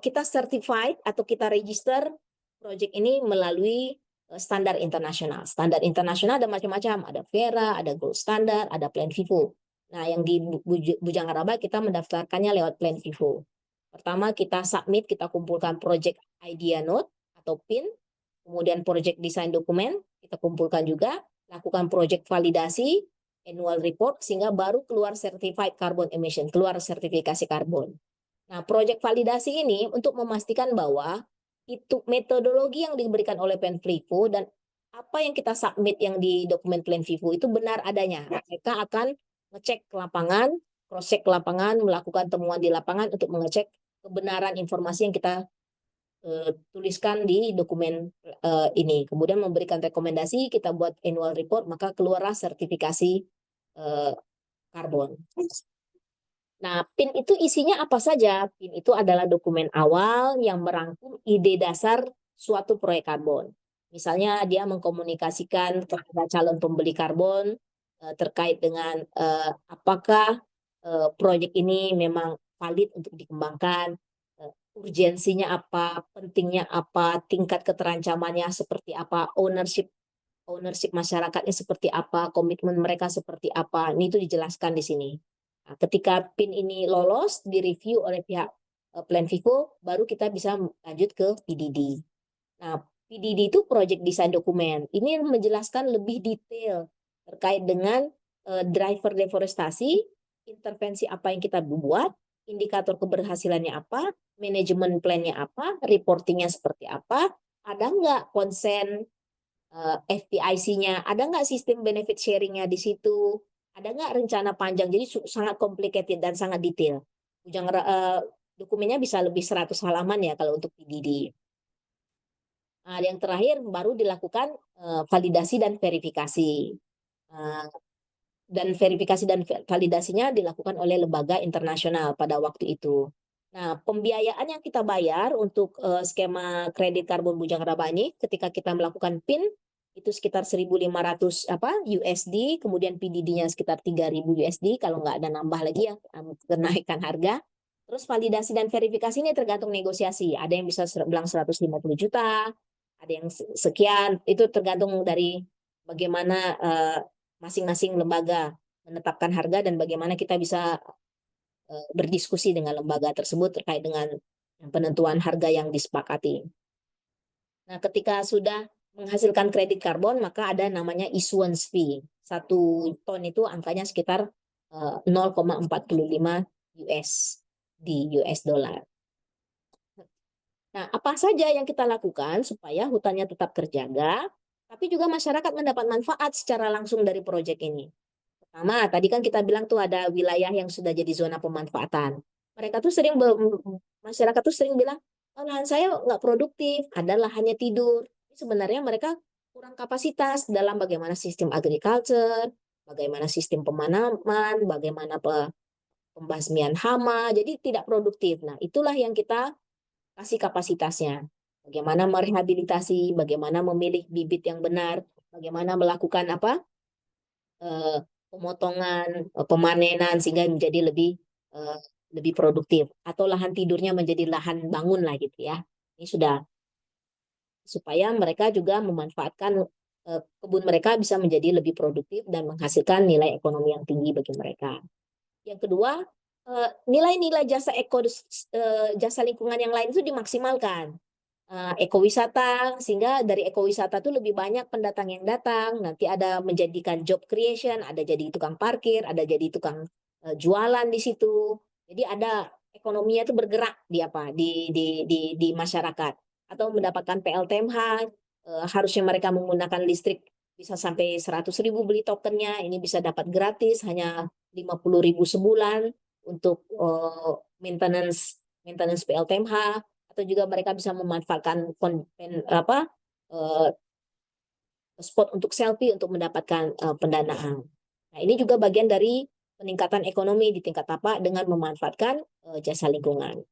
kita certified atau kita register project ini melalui standar internasional. Standar internasional ada macam-macam, ada Verra, ada Gold Standard, ada Plan Vivo. Nah, yang di Bujang Raba kita mendaftarkannya lewat Plan Vivo. Pertama kita submit, kita kumpulkan project idea note atau PIN, kemudian project design dokumen, kita kumpulkan juga, lakukan project validasi, annual report, sehingga baru keluar certified carbon emission, keluar sertifikasi karbon. Nah, proyek validasi ini untuk memastikan bahwa itu metodologi yang diberikan oleh Plan Vivo dan apa yang kita submit yang di dokumen Plan Vivo itu benar adanya. Mereka akan ngecek ke lapangan, cross-check ke lapangan, melakukan temuan di lapangan untuk mengecek kebenaran informasi yang kita tuliskan di dokumen ini. Kemudian memberikan rekomendasi, kita buat annual report, maka keluarlah sertifikasi karbon. Nah, PIN itu isinya apa saja? PIN itu adalah dokumen awal yang merangkum ide dasar suatu proyek karbon. Misalnya dia mengkomunikasikan kepada calon pembeli karbon terkait dengan apakah proyek ini memang valid untuk dikembangkan, urgensinya apa, pentingnya apa, tingkat keterancamannya seperti apa, ownership masyarakatnya seperti apa, komitmen mereka seperti apa. Ini itu dijelaskan di sini. Nah, ketika PIN ini lolos, direview oleh pihak Plan Vivo, baru kita bisa lanjut ke PDD. Nah, PDD itu Project Design Document. Ini menjelaskan lebih detail terkait dengan driver deforestasi, intervensi apa yang kita buat, indikator keberhasilannya apa, manajemen plan-nya apa, reportingnya seperti apa, ada nggak konsen FDIC-nya, ada nggak sistem benefit sharing-nya di situ, ada nggak rencana panjang, jadi sangat complicated dan sangat detail. Dokumennya bisa lebih 100 halaman ya kalau untuk PDD. Nah, yang terakhir baru dilakukan validasi dan verifikasi. Dan verifikasi dan validasinya dilakukan oleh lembaga internasional pada waktu itu. Nah, pembiayaan yang kita bayar untuk skema kredit karbon Bujang Rabani ketika kita melakukan PIN itu sekitar 1.500 USD, kemudian PDD-nya sekitar 3.000 USD kalau nggak ada nambah lagi ya kenaikan harga. Terus validasi dan verifikasi ini tergantung negosiasi. Ada yang bisa bilang 150 juta, ada yang sekian, itu tergantung dari bagaimana masing-masing lembaga menetapkan harga dan bagaimana kita bisa berdiskusi dengan lembaga tersebut terkait dengan penentuan harga yang disepakati. Nah, ketika sudah menghasilkan kredit karbon, maka ada namanya issuance fee. 1 ton itu angkanya sekitar 0,45 US dollar. Nah, apa saja yang kita lakukan supaya hutannya tetap terjaga, tapi juga masyarakat mendapat manfaat secara langsung dari proyek ini. Pertama, tadi kan kita bilang tuh ada wilayah yang sudah jadi zona pemanfaatan. Masyarakat tuh sering bilang, oh, lahan saya nggak produktif, ada lahannya tidur. Sebenarnya mereka kurang kapasitas dalam bagaimana sistem agriculture, bagaimana sistem pemanaman, bagaimana pembasmian hama, jadi tidak produktif. Nah, itulah yang kita kasih kapasitasnya. Bagaimana merehabilitasi, bagaimana memilih bibit yang benar, bagaimana melakukan pemotongan, pemanenan sehingga menjadi lebih produktif, atau lahan tidurnya menjadi lahan bangun lah gitu ya. Ini sudah supaya mereka juga memanfaatkan kebun mereka bisa menjadi lebih produktif dan menghasilkan nilai ekonomi yang tinggi bagi mereka. Yang kedua, nilai-nilai jasa lingkungan yang lain itu dimaksimalkan. Ekowisata, sehingga dari ekowisata itu lebih banyak pendatang yang datang, nanti ada menjadikan job creation, ada jadi tukang parkir, ada jadi tukang jualan di situ. Jadi ada ekonominya itu bergerak di masyarakat, atau mendapatkan PLTMH, harusnya mereka menggunakan listrik bisa sampai 100.000 beli tokennya, ini bisa dapat gratis hanya 50.000 sebulan untuk maintenance PLTMH, atau juga mereka bisa memanfaatkan spot untuk selfie untuk mendapatkan pendanaan. Nah, ini juga bagian dari peningkatan ekonomi di tingkat tapak dengan memanfaatkan jasa lingkungan.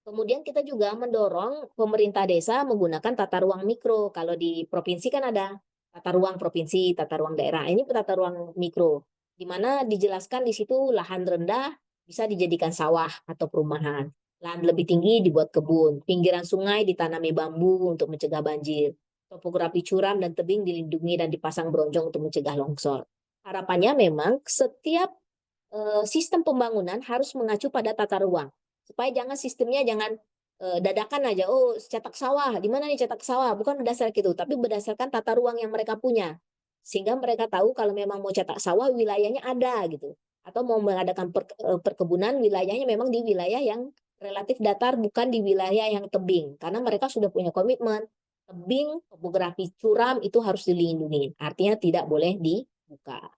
Kemudian kita juga mendorong pemerintah desa menggunakan tata ruang mikro. Kalau di provinsi kan ada tata ruang provinsi, tata ruang daerah. Ini tata ruang mikro, di mana dijelaskan di situ lahan rendah bisa dijadikan sawah atau perumahan. Lahan lebih tinggi dibuat kebun. Pinggiran sungai ditanami bambu untuk mencegah banjir. Topografi curam dan tebing dilindungi dan dipasang bronjong untuk mencegah longsor. Harapannya memang setiap sistem pembangunan harus mengacu pada tata ruang. Supaya sistemnya jangan dadakan aja, oh cetak sawah, di mana nih cetak sawah, bukan berdasarkan itu, tapi berdasarkan tata ruang yang mereka punya, sehingga mereka tahu kalau memang mau cetak sawah wilayahnya ada gitu, atau mau mengadakan perkebunan wilayahnya memang di wilayah yang relatif datar, bukan di wilayah yang tebing, karena mereka sudah punya komitmen tebing, topografi curam itu harus dilindungi, artinya tidak boleh dibuka.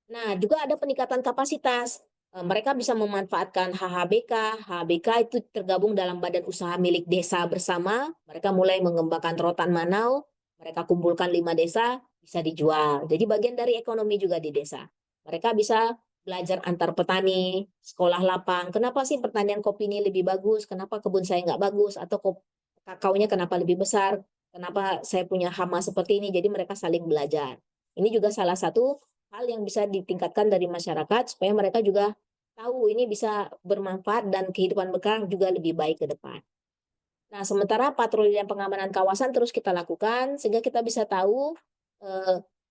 Nah, juga ada peningkatan kapasitas. Mereka bisa memanfaatkan HHBK. HHBK itu tergabung dalam badan usaha milik desa bersama. Mereka mulai mengembangkan rotan manau. Mereka kumpulkan 5 desa, bisa dijual. Jadi bagian dari ekonomi juga di desa. Mereka bisa belajar antar petani, sekolah lapang. Kenapa sih pertanian kopi ini lebih bagus? Kenapa kebun saya nggak bagus? Atau kakaonya kenapa lebih besar? Kenapa saya punya hama seperti ini? Jadi mereka saling belajar. Ini juga salah satu hal yang bisa ditingkatkan dari masyarakat supaya mereka juga tahu ini bisa bermanfaat dan kehidupan mereka juga lebih baik ke depan. Nah, sementara patroli dan pengamanan kawasan terus kita lakukan sehingga kita bisa tahu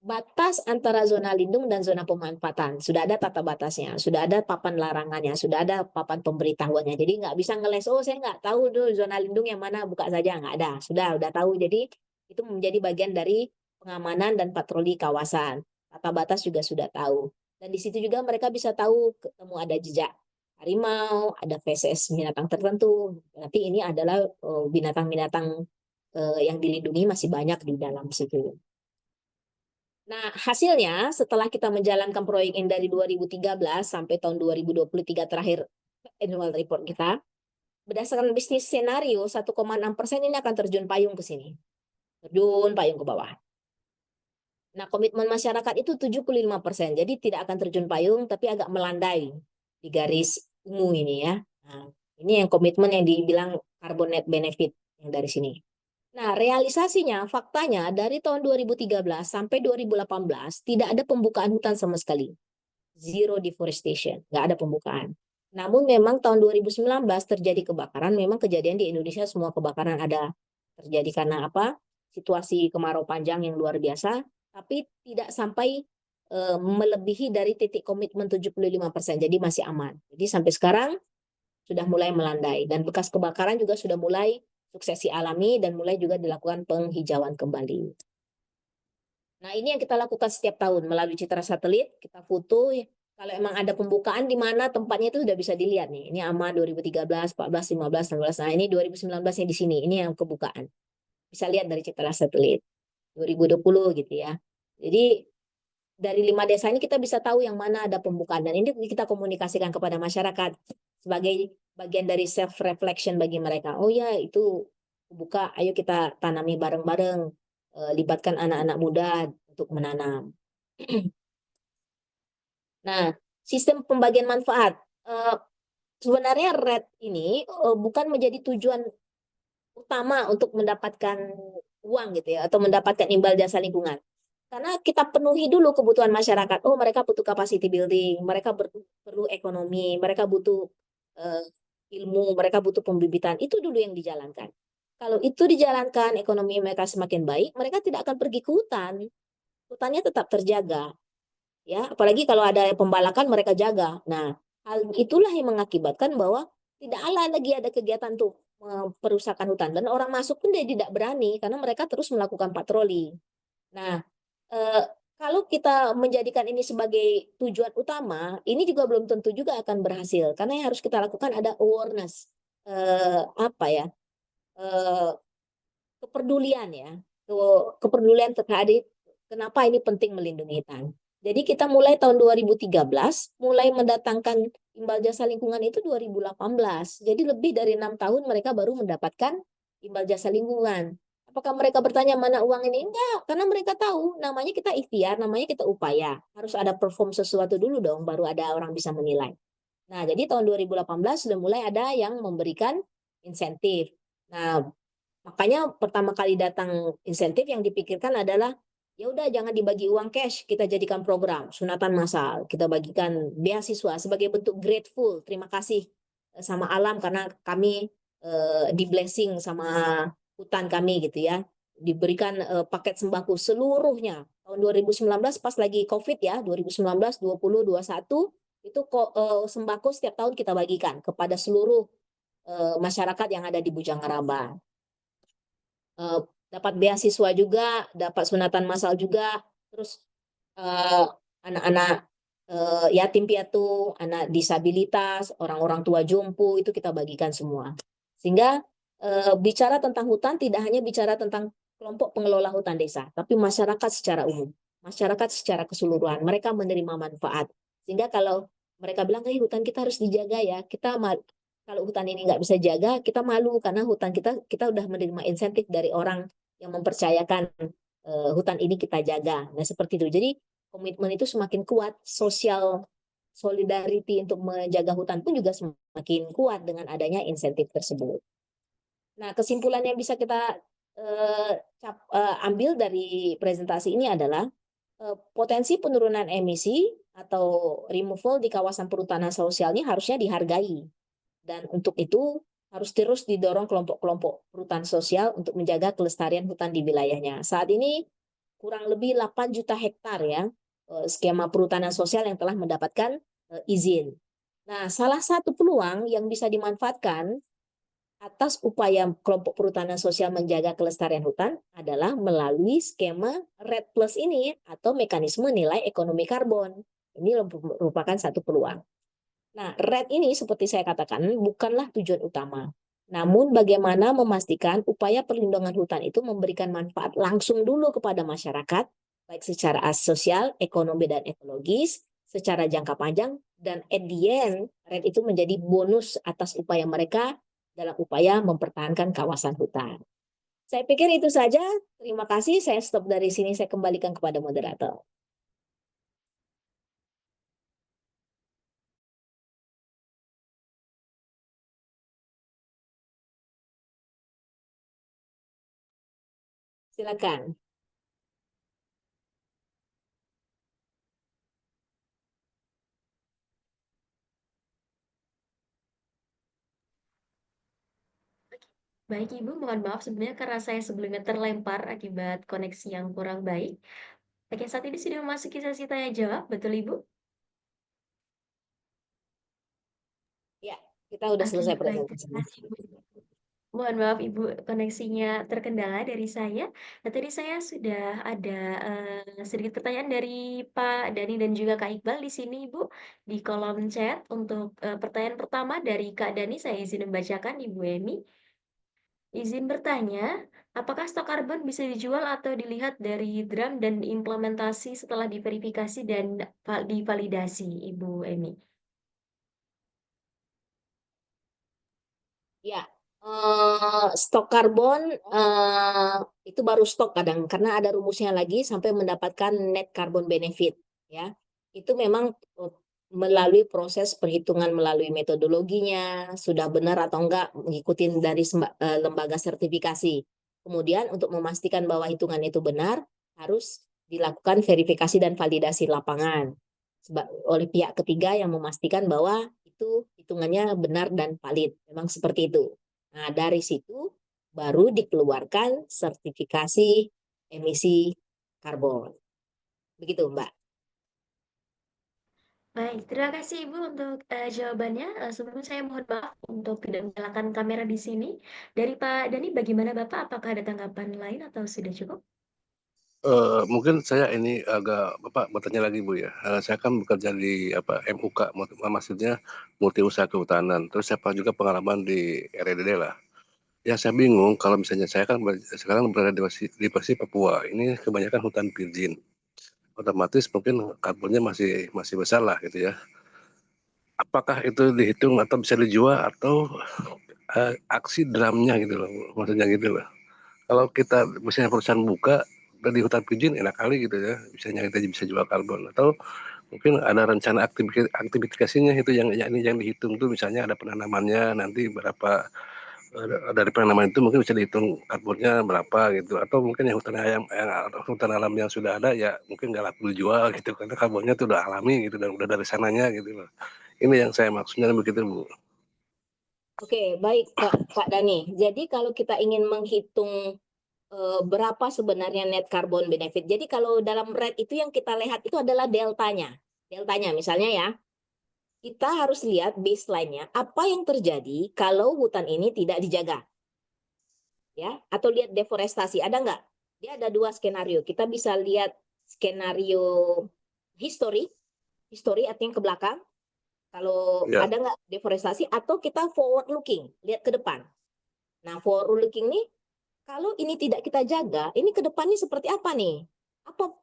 batas antara zona lindung dan zona pemanfaatan. Sudah ada tata batasnya, sudah ada papan larangannya, sudah ada papan pemberitahuannya. Jadi nggak bisa ngeles, oh saya nggak tahu tuh zona lindung yang mana, buka saja, nggak ada. Udah tahu. Jadi itu menjadi bagian dari pengamanan dan patroli kawasan. Tata batas juga sudah tahu. Dan di situ juga mereka bisa tahu ketemu ada jejak harimau, ada feses binatang tertentu. Tapi ini adalah binatang-binatang yang dilindungi masih banyak di dalam situ. Nah, hasilnya setelah kita menjalankan proyek ini dari 2013 sampai tahun 2023 terakhir annual report kita, berdasarkan bisnis senario 1,6% ini akan terjun payung ke sini. Terjun payung ke bawah. Nah, komitmen masyarakat itu 75%. Jadi tidak akan terjun payung tapi agak melandai di garis ungu ini ya. Nah, ini yang komitmen yang dibilang carbon net benefit yang dari sini. Nah, realisasinya, faktanya dari tahun 2013 sampai 2018 tidak ada pembukaan hutan sama sekali. Zero deforestation, nggak ada pembukaan. Namun memang tahun 2019 terjadi kebakaran, memang kejadian di Indonesia semua kebakaran ada terjadi karena apa? Situasi kemarau panjang yang luar biasa, tapi tidak sampai melebihi dari titik komitmen 75%, jadi masih aman. Jadi sampai sekarang sudah mulai melandai dan bekas kebakaran juga sudah mulai suksesi alami dan mulai juga dilakukan penghijauan kembali. Nah, ini yang kita lakukan setiap tahun melalui citra satelit, kita foto. Kalau emang ada pembukaan di mana tempatnya itu sudah bisa dilihat nih. Ini AMA 2013, 14, 15, 16. Nah, ini 2019 yang di sini. Ini yang kebukaan. Bisa lihat dari citra satelit 2020 gitu ya. Jadi dari 5 desa ini kita bisa tahu yang mana ada pembukaan dan ini kita komunikasikan kepada masyarakat sebagai bagian dari self reflection bagi mereka. Oh ya, itu buka, ayo kita tanami bareng-bareng, libatkan anak-anak muda untuk menanam. Nah, sistem pembagian manfaat. Sebenarnya RED ini bukan menjadi tujuan utama untuk mendapatkan uang gitu ya, atau mendapatkan imbal jasa lingkungan. Karena kita penuhi dulu kebutuhan masyarakat. Oh, mereka butuh capacity building, mereka perlu ekonomi, mereka butuh ilmu, mereka butuh pembibitan. Itu dulu yang dijalankan. Kalau itu dijalankan, ekonomi mereka semakin baik, mereka tidak akan pergi ke hutan. Hutannya tetap terjaga. Ya, apalagi kalau ada pembalakan mereka jaga. Nah, hal itulah yang mengakibatkan bahwa tidak lagi ada kegiatan untuk perusakan hutan dan orang masuk pun dia tidak berani karena mereka terus melakukan patroli. Nah, kalau kita menjadikan ini sebagai tujuan utama, ini juga belum tentu juga akan berhasil karena yang harus kita lakukan ada awareness, apa ya, kepedulian ya, kepedulian terhadap kenapa ini penting melindungi hutan. Jadi kita mulai tahun 2013 mulai mendatangkan imbal jasa lingkungan itu 2018. Jadi lebih dari 6 tahun mereka baru mendapatkan imbal jasa lingkungan. Apakah mereka bertanya mana uang ini? Enggak, karena mereka tahu namanya kita ikhtiar, namanya kita upaya. Harus ada perform sesuatu dulu dong, baru ada orang bisa menilai. Nah, jadi tahun 2018 sudah mulai ada yang memberikan insentif. Nah, makanya pertama kali datang insentif yang dipikirkan adalah ya udah jangan dibagi uang cash, kita jadikan program sunatan massal, kita bagikan beasiswa sebagai bentuk grateful, terima kasih sama alam karena kami di blessing sama hutan kami gitu ya. Diberikan paket sembako seluruhnya. Tahun 2019 pas lagi Covid ya, 2019, 20, 21 itu sembako setiap tahun kita bagikan kepada seluruh masyarakat yang ada di Bujang Araba. Dapat beasiswa juga, dapat sunatan massal juga, terus anak-anak yatim piatu, anak disabilitas, orang-orang tua jompo itu kita bagikan semua. Sehingga bicara tentang hutan tidak hanya bicara tentang kelompok pengelola hutan desa, tapi masyarakat secara umum, masyarakat secara keseluruhan, mereka menerima manfaat. Sehingga kalau mereka bilang, hutan kita harus dijaga ya, kalau hutan ini nggak bisa jaga, kita malu karena hutan kita udah menerima insentif dari orang yang mempercayakan hutan ini kita jaga. Nah, seperti itu. Jadi komitmen itu semakin kuat, sosial solidarity untuk menjaga hutan pun juga semakin kuat dengan adanya insentif tersebut. Nah, kesimpulan yang bisa kita ambil dari presentasi ini adalah potensi penurunan emisi atau removal di kawasan perhutanan sosialnya harusnya dihargai. Dan untuk itu harus terus didorong kelompok-kelompok perhutanan sosial untuk menjaga kelestarian hutan di wilayahnya. Saat ini kurang lebih 8 juta hektar ya skema perhutanan sosial yang telah mendapatkan izin. Nah, salah satu peluang yang bisa dimanfaatkan atas upaya kelompok perhutanan sosial menjaga kelestarian hutan adalah melalui skema REDD Plus ini atau mekanisme nilai ekonomi karbon. Ini merupakan satu peluang. Nah, REDD ini seperti saya katakan bukanlah tujuan utama. Namun bagaimana memastikan upaya perlindungan hutan itu memberikan manfaat langsung dulu kepada masyarakat, baik secara sosial, ekonomi, dan ekologis, secara jangka panjang, dan at the end, REDD itu menjadi bonus atas upaya mereka dalam upaya mempertahankan kawasan hutan. Saya pikir itu saja. Terima kasih. Saya stop dari sini. Saya kembalikan kepada moderator. Silakan. Baik Ibu, mohon maaf sebenarnya karena saya sebelumnya terlempar akibat koneksi yang kurang baik. Oke, saat ini sudah memasuki sesi tanya jawab, betul Ibu? Ya, kita udah Oke, selesai baik. presentasinya. Mohon maaf Ibu, koneksinya terkendala dari saya. Nah, tadi saya sudah ada sedikit pertanyaan dari Pak Dani dan juga Kak Iqbal di sini Ibu, di kolom chat. Untuk pertanyaan pertama dari Kak Dani, saya izin membacakan Ibu Emi. Izin bertanya, apakah stok karbon bisa dijual atau dilihat dari drum dan diimplementasi setelah diverifikasi dan divalidasi, Ibu Emi? Ya, stok karbon itu baru stok kadang karena ada rumusnya lagi sampai mendapatkan net carbon benefit ya. Itu memang melalui proses perhitungan melalui metodologinya sudah benar atau enggak mengikuti dari lembaga sertifikasi. Kemudian untuk memastikan bahwa hitungan itu benar harus dilakukan verifikasi dan validasi lapangan oleh pihak ketiga yang memastikan bahwa itu hitungannya benar dan valid. Memang seperti itu. Nah, dari situ baru dikeluarkan sertifikasi emisi karbon. Begitu, Mbak. Baik, terima kasih Ibu untuk jawabannya. Sebelumnya saya mohon maaf untuk tidak menyalakan kamera di sini. Dari Pak Dani, bagaimana Bapak? Apakah ada tanggapan lain atau sudah cukup? Mungkin saya ini agak Bapak bertanya lagi Bu ya. Saya kan bekerja di MUK, maksudnya Multi Usaha Kehutanan. Terus saya juga pengalaman di REDD lah. Ya saya bingung kalau misalnya saya kan sekarang berada di Persi Papua. Ini kebanyakan hutan virgin. Otomatis mungkin karbonnya masih besar lah gitu ya. Apakah itu dihitung atau bisa dijual atau aksi drumnya gitu loh, maksudnya gitu loh. Kalau kita misalnya perusahaan buka di hutan virgin enak kali gitu ya, misalnya kita bisa jual karbon atau mungkin ada rencana aktivitasnya itu yang dihitung tuh misalnya ada penanamannya nanti berapa dari penanaman itu mungkin bisa dihitung karbonnya berapa gitu atau mungkin hutan alam yang sudah ada ya mungkin nggak laku dijual gitu karena karbonnya itu udah alami gitu dan udah dari sananya gitu loh. Ini yang saya maksudnya begitu Bu. Oke, baik Pak Dani. Jadi kalau kita ingin menghitung berapa sebenarnya net carbon benefit. Jadi kalau dalam REDD itu yang kita lihat itu adalah deltanya. Deltanya misalnya ya, kita harus lihat baseline-nya. Apa yang terjadi kalau hutan ini tidak dijaga? Ya, atau lihat deforestasi. Ada nggak? Dia ada dua skenario. Kita bisa lihat skenario history artinya ke belakang. Kalau Ya, ada nggak deforestasi, atau kita forward looking, lihat ke depan. Nah, forward looking nih, kalau ini tidak kita jaga, ini ke depannya seperti apa nih? Apa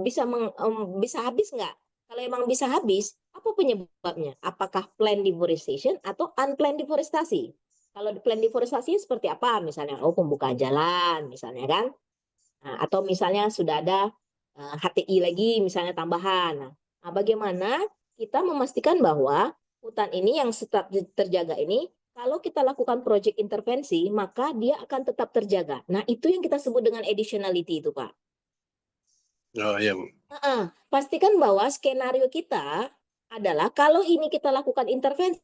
bisa habis nggak? Kalau emang bisa habis, apa penyebabnya? Apakah planned deforestation atau unplanned deforestasi? Kalau planned deforestasi seperti apa? Misalnya, pembukaan jalan, misalnya kan? Nah, atau misalnya sudah ada HTI lagi, misalnya tambahan. Nah, bagaimana kita memastikan bahwa hutan ini yang tetap terjaga ini, kalau kita lakukan proyek intervensi, maka dia akan tetap terjaga. Nah, itu yang kita sebut dengan additionality itu, Pak. oh iya Bu. Pastikan bahwa skenario kita adalah kalau ini kita lakukan intervensi,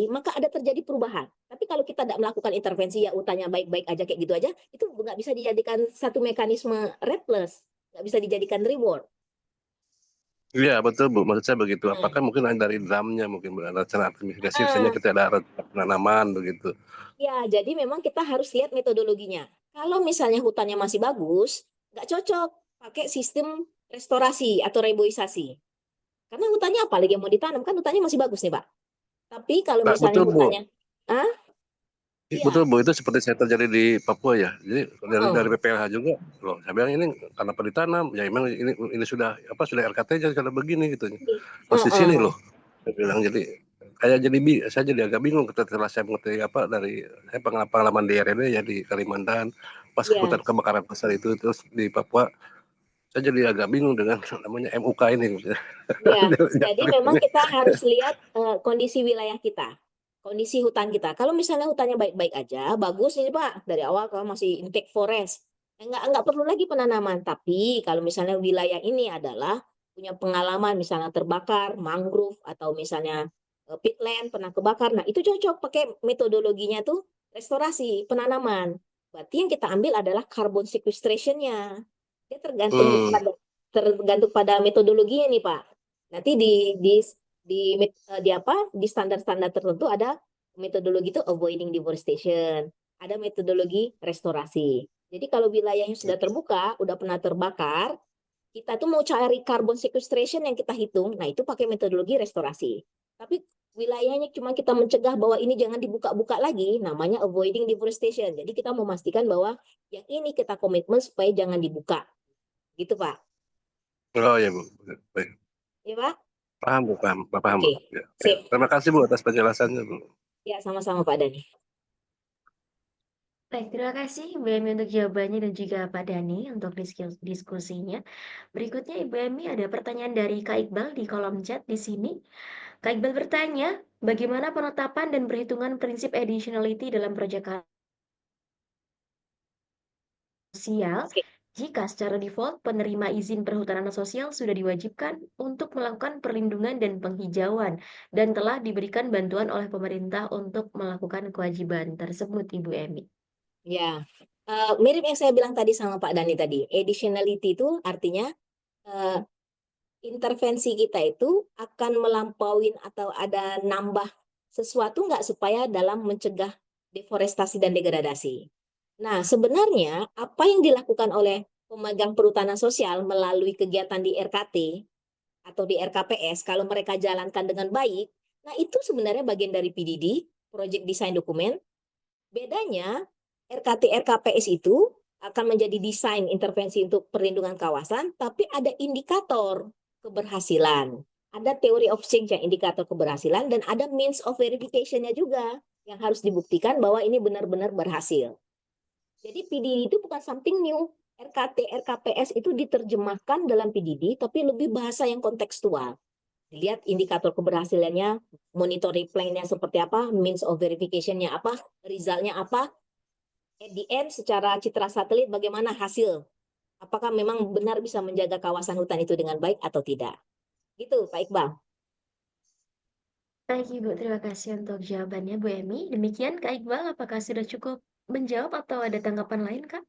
maka ada terjadi perubahan. Tapi kalau kita tidak melakukan intervensi, ya hutannya baik-baik aja kayak gitu aja, itu nggak bisa dijadikan satu mekanisme REDD+, nggak bisa dijadikan reward. Iya betul Bu, maksud saya begitu. Nah, Apakah mungkin dari drumnya mungkin rencana administrasi, misalnya ah, kita ada penanaman begitu. ya, jadi memang kita harus lihat metodologinya. Kalau misalnya hutannya masih bagus, nggak cocok pakai sistem restorasi atau reboisasi. Karena hutannya apa lagi yang mau ditanam? Kan hutannya masih bagus nih, Pak. Tapi kalau Nah, misalnya betul Bu. hutannya, ah, Betul iya, Bu, itu seperti saya terjadi di Papua ya. Jadi dari heeh, PPLH juga, loh saya bilang ini kenapa ditanam? Ya memang ini sudah sudah RKT jadi kalau begini gitu. Harus di sini heeh, loh. Saya bilang jadi saya jadi agak bingung setelah saya mengerti dari saya pengalaman di RRD ya di Kalimantan pas iya. hutan kebakaran besar itu terus di Papua saya jadi agak bingung dengan namanya MUK ini. Ya, jadi memang kita harus lihat kondisi wilayah kita, kondisi hutan kita. Kalau misalnya hutannya baik-baik aja, bagus ini Pak, dari awal kalau masih intake forest, enggak perlu lagi penanaman. Tapi kalau misalnya wilayah ini adalah punya pengalaman misalnya terbakar, mangrove atau misalnya peatland pernah kebakar, nah itu cocok pakai metodologinya tuh restorasi penanaman. Berarti yang kita ambil adalah carbon sequestration-nya. Dia Hmm, tergantung pada metodologinya nih Pak. Nanti di standar-standar tertentu ada metodologi itu avoiding deforestation, ada metodologi restorasi. Jadi kalau wilayahnya sudah terbuka, udah pernah terbakar, kita tuh mau cari carbon sequestration yang kita hitung, nah itu pakai metodologi restorasi. Tapi wilayahnya cuma kita mencegah bahwa ini jangan dibuka-buka lagi, namanya avoiding deforestation. Jadi kita memastikan bahwa yang ini kita komitmen supaya jangan dibuka. Gitu Pak. oh ya Bu, baik. Ya Pak? Paham Bu, paham Bu. Oke, Ya, ya. sip. Terima kasih Bu atas penjelasannya Bu. Ya, sama-sama Pak Dani. Baik, terima kasih Ibu Emi untuk jawabannya dan juga Pak Dani untuk diskusinya. Berikutnya Ibu Emi ada pertanyaan dari Kak Iqbal di kolom chat di sini. Kak Iqbal bertanya, bagaimana penetapan dan perhitungan prinsip additionality dalam proyek sosial Oke. jika secara default penerima izin perhutanan sosial sudah diwajibkan untuk melakukan perlindungan dan penghijauan dan telah diberikan bantuan oleh pemerintah untuk melakukan kewajiban tersebut, Ibu Emi. Ya, mirip yang saya bilang tadi sama Pak Dani tadi. Additionality itu artinya eh, intervensi kita itu akan melampauin atau ada nambah sesuatu nggak supaya dalam mencegah deforestasi dan degradasi. Nah, sebenarnya apa yang dilakukan oleh pemegang perhutanan sosial melalui kegiatan di RKT atau di RKPS, kalau mereka jalankan dengan baik, nah itu sebenarnya bagian dari PDD, Project Design Document. Bedanya RKT RKPS itu akan menjadi desain intervensi untuk perlindungan kawasan, tapi ada indikator keberhasilan. Ada teori of change yang indikator keberhasilan dan ada means of verification-nya juga yang harus dibuktikan bahwa ini benar-benar berhasil. Jadi PDD itu bukan something new. RKT RKPS itu diterjemahkan dalam PDD tapi lebih bahasa yang kontekstual. Dilihat indikator keberhasilannya, monitoring plan-nya seperti apa, means of verification-nya apa, result-nya apa, at the end secara citra satelit bagaimana hasil. Apakah memang benar bisa menjaga kawasan hutan itu dengan baik atau tidak. Gitu Pak Iqbal. Baik Ibu, terima kasih untuk jawabannya Bu Emi. Demikian Kak Iqbal, apakah sudah cukup menjawab atau ada tanggapan lain Kak?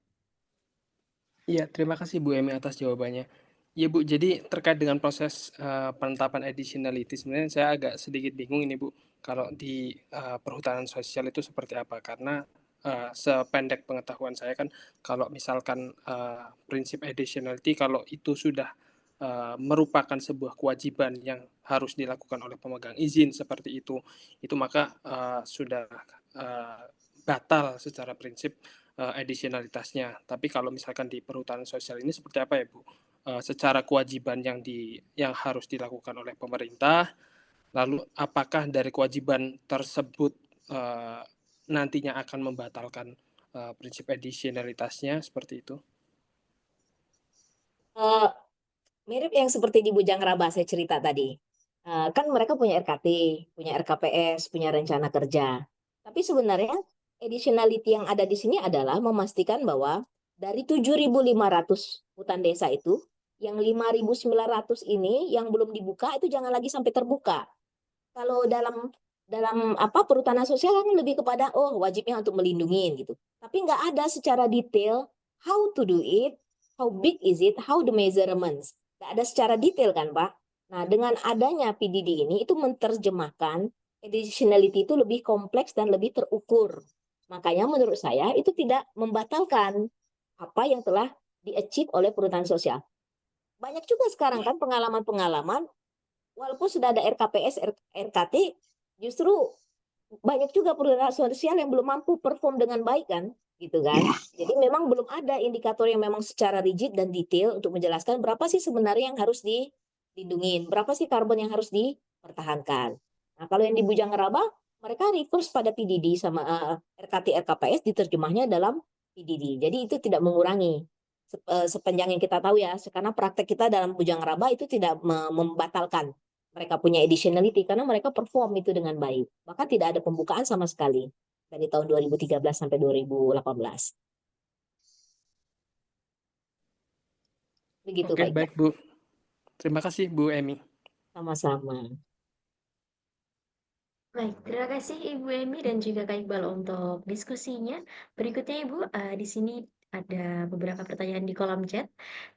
Iya, terima kasih Bu Emi atas jawabannya. Ya Bu, jadi terkait dengan proses penetapan additionality, sebenarnya saya agak sedikit bingung ini Bu, kalau di perhutanan sosial itu seperti apa, karena sependek pengetahuan saya kan, kalau misalkan prinsip additionality, kalau itu sudah merupakan sebuah kewajiban yang harus dilakukan oleh pemegang izin seperti itu maka sudah uh, batal secara prinsip additionalitasnya. Tapi kalau misalkan di perhutanan sosial ini seperti apa ya Bu? Secara kewajiban yang harus dilakukan oleh pemerintah, lalu apakah dari kewajiban tersebut nantinya akan membatalkan prinsip additionalitasnya seperti itu? Uh, Mirip yang seperti di Bujang Raba saya cerita tadi. Kan mereka punya RKT, punya RKPS, punya rencana kerja. Tapi sebenarnya additionality yang ada di sini adalah memastikan bahwa dari 7.500 hutan desa itu, yang 5.900 ini yang belum dibuka itu jangan lagi sampai terbuka. Kalau dalam dalam apa perhutanan sosial kan lebih kepada wajibnya untuk melindungi gitu. Tapi nggak ada secara detail how to do it, how big is it, how the measurements. Nggak ada secara detail kan Pak. Nah, dengan adanya PDD ini itu menerjemahkan additionality itu lebih kompleks dan lebih terukur. Makanya menurut saya itu tidak membatalkan apa yang telah di-achieve oleh perhutanan sosial. Banyak juga sekarang kan pengalaman-pengalaman, walaupun sudah ada RKPS, RKT, justru banyak juga perhutanan sosial yang belum mampu perform dengan baik kan, gitu kan. Jadi memang belum ada indikator yang memang secara rigid dan detail untuk menjelaskan berapa sih sebenarnya yang harus dilindungin, berapa sih karbon yang harus dipertahankan. Nah, kalau yang di Bujang Raba, mereka reverse pada PDD sama RKT RKPS diterjemahnya dalam PDD. Jadi itu tidak mengurangi sepanjang yang kita tahu ya, karena praktek kita dalam Bujang Raba itu tidak membatalkan mereka punya additionality karena mereka perform itu dengan baik. Bahkan tidak ada pembukaan sama sekali dari tahun 2013 sampai 2018. Begitu Oke, Pak Iqbal. baik Bu. Terima kasih Bu Emi. Sama-sama. Baik, terima kasih Ibu Emi dan juga Kak Iqbal untuk diskusinya. Berikutnya Ibu, di sini ada beberapa pertanyaan di kolom chat.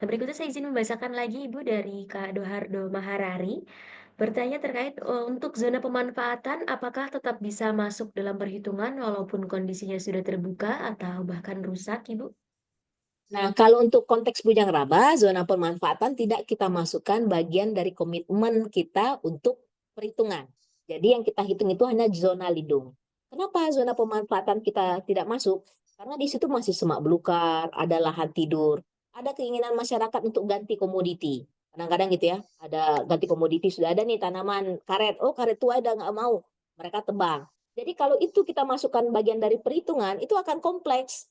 Nah, berikutnya saya izin membacakan lagi Ibu dari Kak Dohardo Maharari. Bertanya terkait untuk zona pemanfaatan, apakah tetap bisa masuk dalam perhitungan walaupun kondisinya sudah terbuka atau bahkan rusak, Ibu? Nah, kalau untuk konteks Bujang Raba, zona pemanfaatan tidak kita masukkan bagian dari komitmen kita untuk perhitungan. Jadi yang kita hitung itu hanya zona lindung. Kenapa zona pemanfaatan kita tidak masuk? Karena di situ masih semak belukar, ada lahan tidur, ada keinginan masyarakat untuk ganti komoditi. Kadang-kadang gitu ya, ada ganti komoditi, sudah ada nih tanaman karet, oh karet tua udah nggak mau, mereka tebang. Jadi kalau itu kita masukkan bagian dari perhitungan, itu akan kompleks.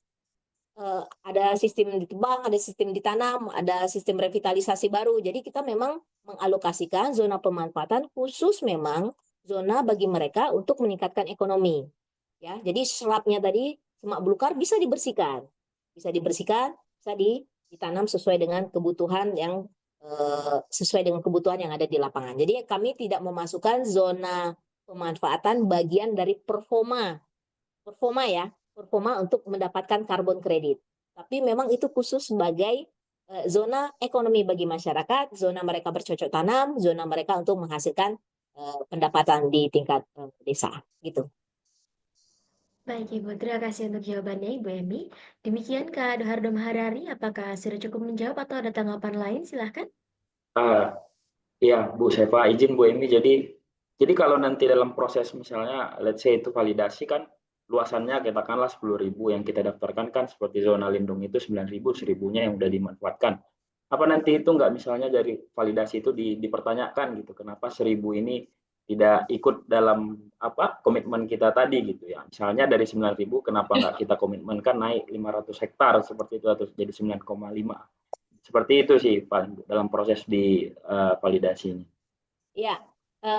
Ada sistem ditebang, ada sistem ditanam, ada sistem revitalisasi baru. Jadi kita memang mengalokasikan zona pemanfaatan khusus memang zona bagi mereka untuk meningkatkan ekonomi. Ya, jadi serapnya tadi semak belukar bisa dibersihkan, bisa ditanam sesuai dengan kebutuhan yang sesuai dengan kebutuhan yang ada di lapangan. Jadi kami tidak memasukkan zona pemanfaatan bagian dari performa ya, performa untuk mendapatkan karbon kredit. Tapi memang itu khusus sebagai zona ekonomi bagi masyarakat, zona mereka bercocok tanam, zona mereka untuk menghasilkan pendapatan di tingkat desa, gitu. Baik Ibu, terima kasih untuk jawabannya Ibu Emi. Demikian Kak Dohardo Maharari, apakah sudah cukup menjawab atau ada tanggapan lain? Silahkan. Ya, Bu Seva, izin Bu Emi. Jadi kalau nanti dalam proses misalnya, let's say itu validasi kan, luasannya katakanlah 10.000 yang kita daftarkan kan seperti zona lindung itu 9.000, 1.000-nya yang udah dimanfaatkan. Apa nanti itu nggak misalnya dari validasi itu dipertanyakan gitu, kenapa 1.000 ini tidak ikut dalam komitmen kita tadi gitu ya. Misalnya dari 9.000 kenapa nggak kita komitmenkan naik 500 hektar seperti itu atau jadi 9,5. Seperti itu sih Pak dalam proses di validasi ini. Ya,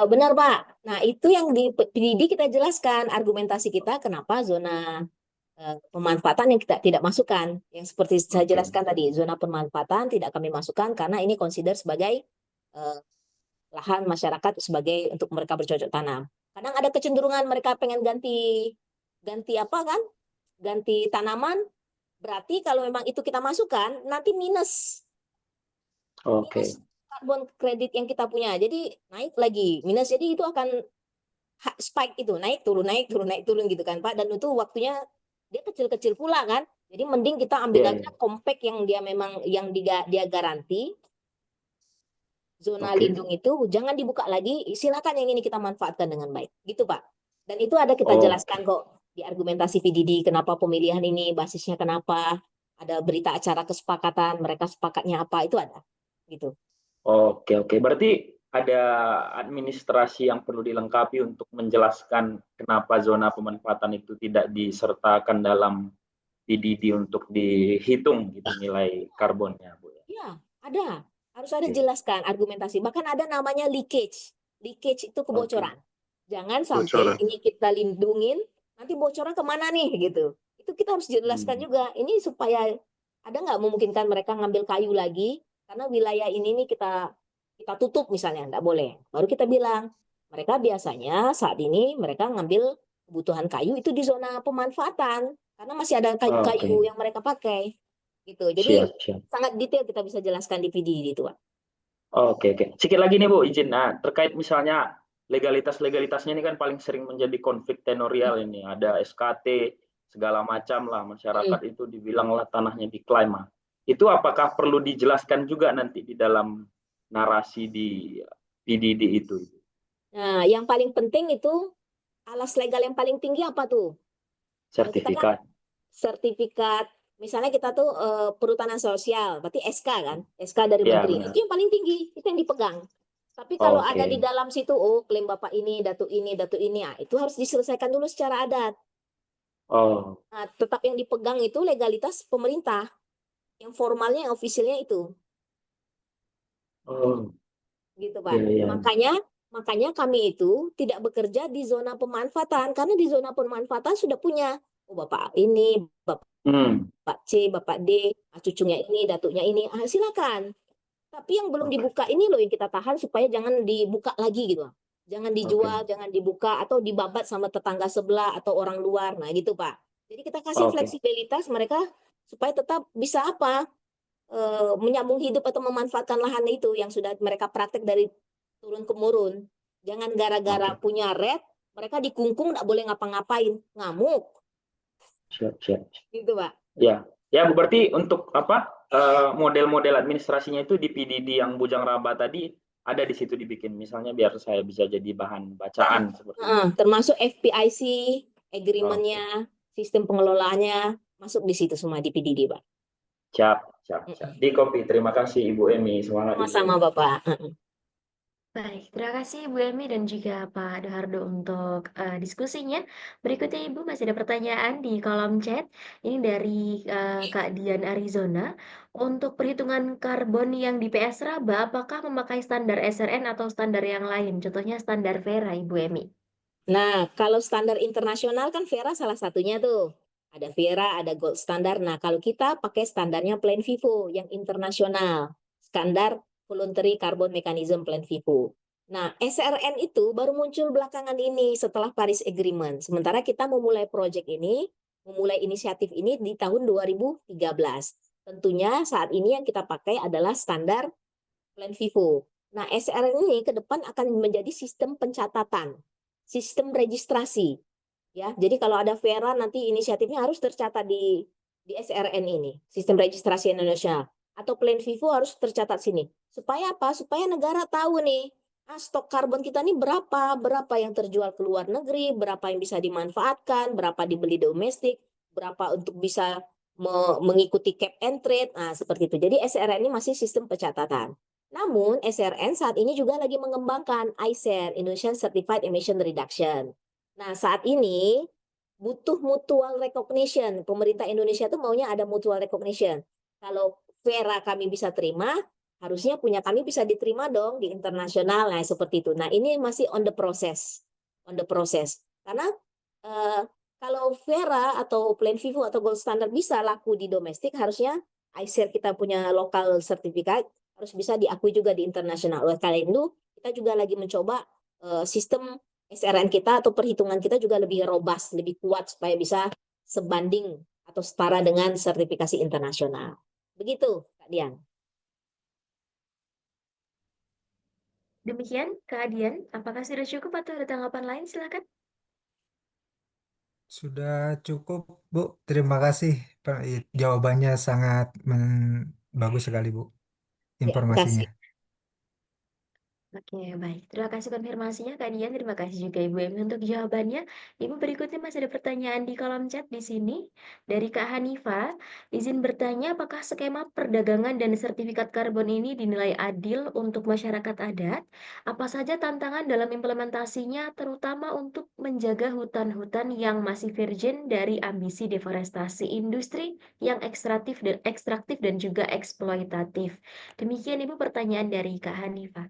benar Pak. Nah itu yang di PDD kita jelaskan argumentasi kita kenapa zona pemanfaatan yang kita tidak masukkan. Yang seperti saya jelaskan tadi, zona pemanfaatan tidak kami masukkan karena ini consider sebagai lahan masyarakat sebagai untuk mereka bercocok tanam. Kadang ada kecenderungan mereka pengen ganti apa kan? Ganti tanaman. Berarti kalau memang itu kita masukkan, nanti minus. Oke. Minus karbon kredit yang kita punya. Jadi naik lagi minus. Jadi itu akan spike itu naik turun gitu kan Pak. Dan itu waktunya dia kecil-kecil pula kan. Jadi mending kita ambil aja compact yang dia memang yang dia garanti. Zona lindung itu jangan dibuka lagi, silakan yang ini kita manfaatkan dengan baik. Gitu Pak. Dan itu ada kita jelaskan kok di argumentasi PDD kenapa pemilihan ini, basisnya kenapa, ada berita acara kesepakatan, mereka sepakatnya apa, itu ada. Gitu. Oke. Berarti ada administrasi yang perlu dilengkapi untuk menjelaskan kenapa zona pemanfaatan itu tidak disertakan dalam PDD untuk dihitung gitu nilai karbonnya, Bu. Iya, ada. Harus ada jelaskan argumentasi. Bahkan ada namanya leakage. Leakage itu kebocoran. Jangan sampai ini kita lindungin, nanti bocoran kemana nih gitu. Itu kita harus jelaskan juga. Ini supaya ada nggak memungkinkan mereka ngambil kayu lagi, karena wilayah ini nih kita tutup misalnya, nggak boleh. Baru kita bilang, mereka biasanya saat ini mereka ngambil kebutuhan kayu itu di zona pemanfaatan, karena masih ada kayu-kayu yang mereka pakai. Gitu. Jadi siap. sangat detail kita bisa jelaskan di video itu, Pak. Oke, oke. Sedikit lagi nih Bu, izin. Nah, terkait misalnya legalitasnya ini kan paling sering menjadi konflik tenorial ini. Ada SKT, segala macam lah. Masyarakat itu dibilang lah tanahnya diklaim. Itu apakah perlu dijelaskan juga nanti di dalam narasi di PDD itu? Nah, yang paling penting itu alas legal yang paling tinggi apa tuh? Kalau kita kan Sertifikat. sertifikat, misalnya kita tuh perhutanan sosial, berarti SK kan, SK dari Ya, menteri. benar. Itu yang paling tinggi, itu yang dipegang. Tapi kalau ada di Oke. dalam situ, oh klaim bapak ini, datu ini, itu harus diselesaikan dulu secara adat. Oh, Nah, tetap yang dipegang itu legalitas pemerintah, yang formalnya, yang ofisialnya itu, oh, gitu iya, Pak. iya. Makanya kami itu tidak bekerja di zona pemanfaatan, karena di zona pemanfaatan sudah punya, oh bapak ini, Hmm, Bapak C, Bapak D, cucunya ini, datuknya ini, silakan. Tapi yang belum oke, dibuka ini loh yang kita tahan supaya jangan dibuka lagi gitu. Jangan oke, dijual, jangan dibuka atau dibabat sama tetangga sebelah atau orang luar. Nah, gitu, Pak. Jadi kita kasih oke, fleksibilitas mereka supaya tetap bisa apa? Menyambung hidup atau memanfaatkan lahan itu yang sudah mereka praktek dari turun temurun. Jangan gara-gara oke. punya red, mereka dikungkung nggak boleh ngapa-ngapain, ngamuk, Siap, siap. gitu, Pak. Ya, ya Bu, berarti untuk apa model-model administrasinya itu di PDD yang Bujang Raba tadi ada di situ dibikin, misalnya biar saya bisa jadi bahan bacaan seperti itu. Termasuk FPIC, Oke, agreement-nya, sistem pengelolaannya, masuk di situ semua di PDD, Pak. siap, siap, siap. Di copy. Terima kasih Ibu Emi, semangat Ibu Sama-sama, Emi. Bapak. Baik, terima kasih Bu Emi dan juga Pak Dohardo untuk diskusinya. Berikutnya Ibu masih ada pertanyaan di kolom chat. Ini dari Kak Dian Arizona. Untuk perhitungan karbon yang di PS Raba, apakah memakai standar SRN atau standar yang lain? Contohnya standar Vera, Ibu Emi. Nah, kalau standar internasional kan Vera salah satunya tuh. Ada Vera, ada Gold Standard. Nah, kalau kita pakai standarnya Plan Vivo yang internasional. Standar Voluntary Carbon Mechanism Plan Vivo. Nah, SRN itu baru muncul belakangan ini setelah Paris Agreement. Sementara kita memulai proyek ini, memulai inisiatif ini di tahun 2013. Tentunya saat ini yang kita pakai adalah standar Plan Vivo. Nah, SRN ini ke depan akan menjadi sistem pencatatan, sistem registrasi. Ya, jadi kalau ada Vera nanti inisiatifnya harus tercatat di SRN ini, sistem registrasi Indonesia. Atau Plan Vivo harus tercatat sini. Supaya apa? Supaya negara tahu nih, stok karbon kita ini berapa yang terjual ke luar negeri, berapa yang bisa dimanfaatkan, berapa dibeli domestik, berapa untuk bisa mengikuti cap and trade. Nah, seperti itu. Jadi SRN ini masih sistem pencatatan. Namun, SRN saat ini juga lagi mengembangkan ICER, Indonesian Certified Emission Reduction. Nah, saat ini butuh mutual recognition. Pemerintah Indonesia tuh maunya ada mutual recognition. Kalau Vera kami bisa terima, harusnya punya kami bisa diterima dong di internasional. Nah, seperti itu. Nah, ini masih on the process. On the process. Karena eh, kalau Vera atau Plan Vivo atau Gold Standard bisa laku di domestik, harusnya ICER kita punya lokal sertifikat harus bisa diakui juga di internasional. Oleh karena itu, kita juga lagi mencoba sistem SRN kita atau perhitungan kita juga lebih robust, lebih kuat supaya bisa sebanding atau setara dengan sertifikasi internasional. Begitu, Kak Dian. Demikian, Kak Dian. Apakah sudah cukup atau ada tanggapan lain? Silakan. Sudah cukup, Bu. Terima kasih. Jawabannya sangat bagus sekali, Bu. Ya, terima Informasinya. kasih. Oke, baik. Terima kasih konfirmasinya, Kak Dian. Terima kasih juga Ibu Emi untuk jawabannya. Ibu, berikutnya masih ada pertanyaan di kolom chat di sini. Dari Kak Hanifa, izin bertanya apakah skema perdagangan dan sertifikat karbon ini dinilai adil untuk masyarakat adat? Apa saja tantangan dalam implementasinya, terutama untuk menjaga hutan-hutan yang masih virgin dari ambisi deforestasi industri yang ekstraktif dan juga eksploitatif? Demikian Ibu pertanyaan dari Kak Hanifa.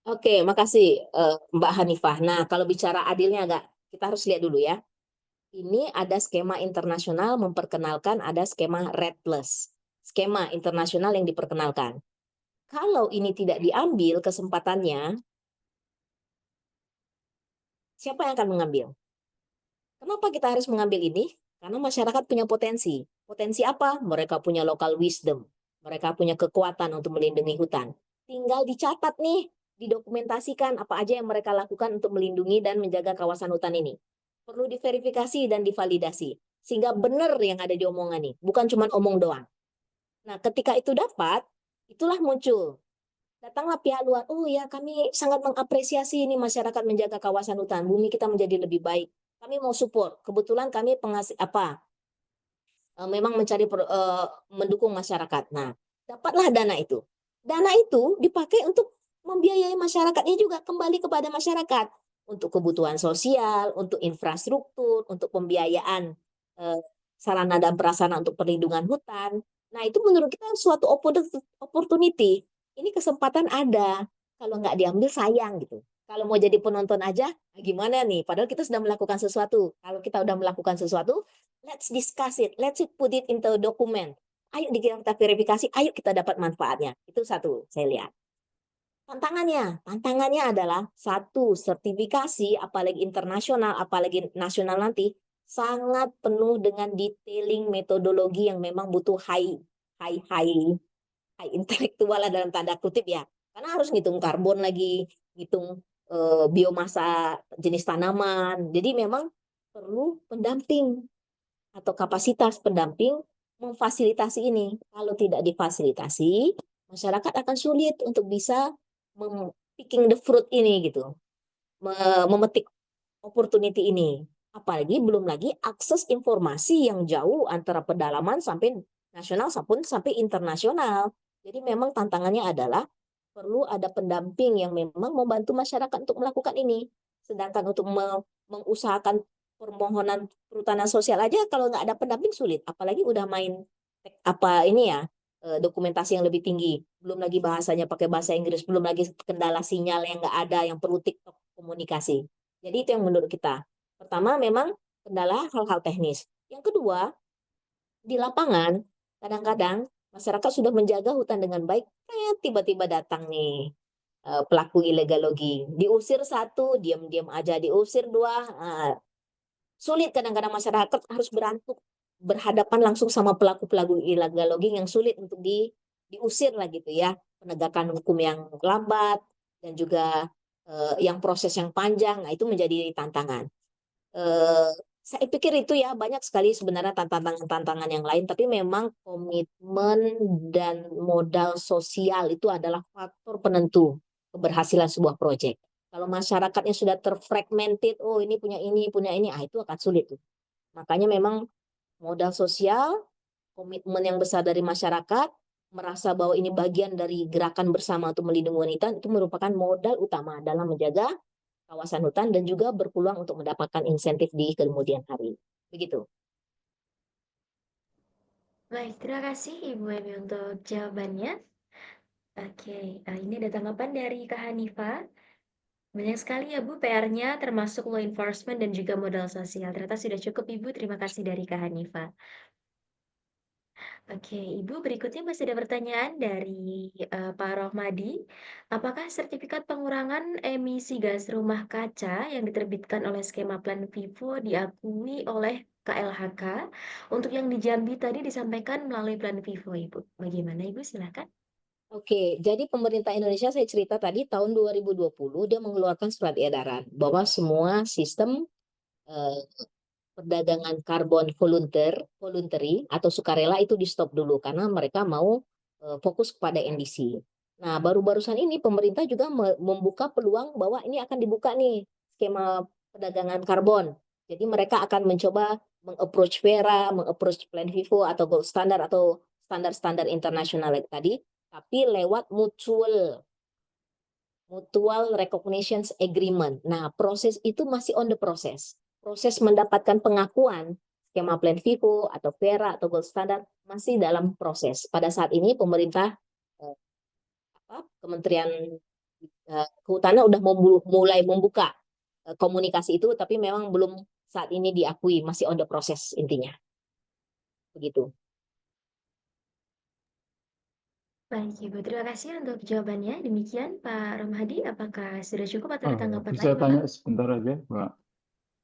Oke, makasih Mbak Hanifah. Nah, kalau bicara adilnya agak, kita harus lihat dulu ya. Ini ada skema internasional memperkenalkan ada skema REDD+. Skema internasional yang diperkenalkan. Kalau ini tidak diambil kesempatannya, siapa yang akan mengambil? Kenapa kita harus mengambil ini? Karena masyarakat punya potensi. Potensi apa? Mereka punya local wisdom. Mereka punya kekuatan untuk melindungi hutan. Tinggal dicatat nih, didokumentasikan apa aja yang mereka lakukan untuk melindungi dan menjaga kawasan hutan ini. Perlu diverifikasi dan divalidasi. Sehingga benar yang ada di omongan nih, bukan cuma omong doang. Nah, ketika itu dapat, itulah muncul. Datanglah pihak luar, oh ya kami sangat mengapresiasi ini masyarakat menjaga kawasan hutan, bumi kita menjadi lebih baik. Kami mau support. Kebetulan kami memang mendukung masyarakat. Nah, dapatlah dana itu. Dana itu dipakai untuk membiayai masyarakatnya juga kembali kepada masyarakat untuk kebutuhan sosial, untuk infrastruktur, untuk pembiayaan sarana dan prasarana untuk perlindungan hutan. Nah, itu menurut kita suatu opportunity. Ini kesempatan ada. Kalau nggak diambil sayang gitu. Kalau mau jadi penonton aja, gimana nih? Padahal kita sudah melakukan sesuatu. Kalau kita sudah melakukan sesuatu, let's discuss it. Let's put it into a document. Ayo kita verifikasi, ayo kita dapat manfaatnya. Itu satu, saya lihat. Tantangannya adalah satu, sertifikasi, apalagi internasional, apalagi nasional nanti, sangat penuh dengan detailing metodologi yang memang butuh high intelektual lah dalam tanda kutip ya. Karena harus ngitung karbon lagi, ngitung biomasa jenis tanaman. Jadi memang perlu pendamping atau kapasitas pendamping memfasilitasi ini. Kalau tidak difasilitasi, masyarakat akan sulit untuk bisa picking the fruit ini gitu, memetik opportunity ini. Apalagi belum lagi akses informasi yang jauh antara pedalaman sampai nasional sampai internasional. Jadi memang tantangannya adalah perlu ada pendamping yang memang membantu masyarakat untuk melakukan ini. Sedangkan untuk mengusahakan permohonan perhutanan sosial aja kalau nggak ada pendamping sulit. Apalagi udah main dokumentasi yang lebih tinggi. Belum lagi bahasanya pakai bahasa Inggris, belum lagi kendala sinyal yang nggak ada, yang perlu TikTok komunikasi. Jadi itu yang menurut kita. Pertama memang kendala hal-hal teknis. Yang kedua, di lapangan kadang-kadang masyarakat sudah menjaga hutan dengan baik, tiba-tiba datang nih pelaku illegal logging. Diusir satu, diam-diam aja. Diusir dua, sulit kadang-kadang masyarakat harus berhadapan langsung sama pelaku-pelaku illegal logging yang sulit untuk diusir lah gitu ya. Penegakan hukum yang lambat dan juga yang proses yang panjang, nah itu menjadi tantangan. Saya pikir itu ya banyak sekali sebenarnya tantangan-tantangan yang lain, tapi memang komitmen dan modal sosial itu adalah faktor penentu keberhasilan sebuah proyek. Kalau masyarakatnya sudah terfragmented, oh ini, itu akan sulit tuh. Makanya memang modal sosial, komitmen yang besar dari masyarakat, merasa bahwa ini bagian dari gerakan bersama untuk melindungi hutan, itu merupakan modal utama dalam menjaga kawasan hutan dan juga berpeluang untuk mendapatkan insentif di kemudian hari. Begitu. Baik, terima kasih Ibu Emi untuk jawabannya. Oke, ini ada tanggapan dari Kak Hanifa. Banyak sekali ya Bu PR-nya termasuk law enforcement dan juga modal sosial. Ternyata sudah cukup Ibu, terima kasih dari Kak Hanifa. Oke, Ibu berikutnya masih ada pertanyaan dari Pak Rohmadi. Apakah sertifikat pengurangan emisi gas rumah kaca yang diterbitkan oleh skema Plan Vivo diakui oleh KLHK untuk yang di Jambi tadi disampaikan melalui Plan Vivo, Ibu? Bagaimana Ibu? Silakan. Oke, jadi pemerintah Indonesia saya cerita tadi tahun 2020 dia mengeluarkan surat edaran bahwa semua sistem perdagangan karbon voluntary atau sukarela itu di stop dulu karena mereka mau fokus kepada NDC. Nah, baru-barusan ini pemerintah juga membuka peluang bahwa ini akan dibuka nih skema perdagangan karbon. Jadi mereka akan mencoba meng-approach Vera, meng-approach Plan Vivo atau Gold Standard atau standar-standar internasional tadi, tapi lewat mutual recognition agreement. Nah, proses itu masih on the process. Proses mendapatkan pengakuan skema Plan Vivo atau Vera atau Gold Standard masih dalam proses. Pada saat ini pemerintah Kementerian Kehutanan udah mulai membuka komunikasi itu, tapi memang belum saat ini diakui, masih on the process intinya. Begitu. Baik Ibu, terima kasih untuk jawabannya. Demikian Pak Rohmadi, apakah sudah cukup atau ada tanggapan lain Bisa Bapak? tanya sebentar aja, Mbak.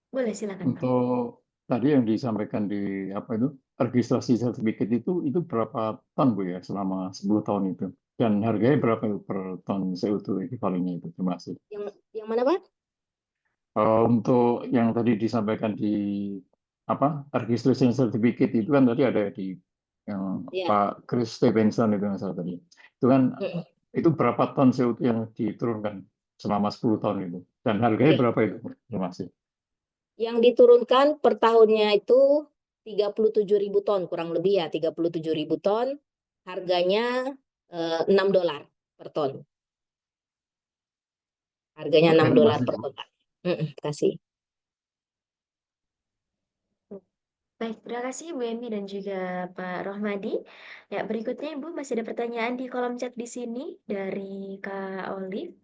Boleh silakan Pak. Untuk tadi yang disampaikan di apa itu registrasi sertifikat itu berapa ton Bu ya selama 10 tahun itu? Dan harganya berapa itu per ton CO2 equivalennya itu? Terima kasih. Yang mana, Pak? Untuk yang tadi disampaikan di apa registration certificate itu kan tadi ada di yang Ya. Pak Chris Stevenson itu yang salah tadi. Itu kan Mm-mm. itu berapa ton CO2 yang diturunkan selama 10 tahun itu? Dan harganya Oke. berapa itu? Terima kasih. Yang diturunkan per tahunnya itu 37.000 ton, kurang lebih ya 37.000 ton. Harganya $6 per ton. Harganya Oke, terima $6 kasih per Bu. ton, Pak. Kasih. Baik, terima kasih Bu Emi dan juga Pak Rohmadi. Ya, berikutnya Ibu masih ada pertanyaan di kolom chat di sini dari Kak Olive.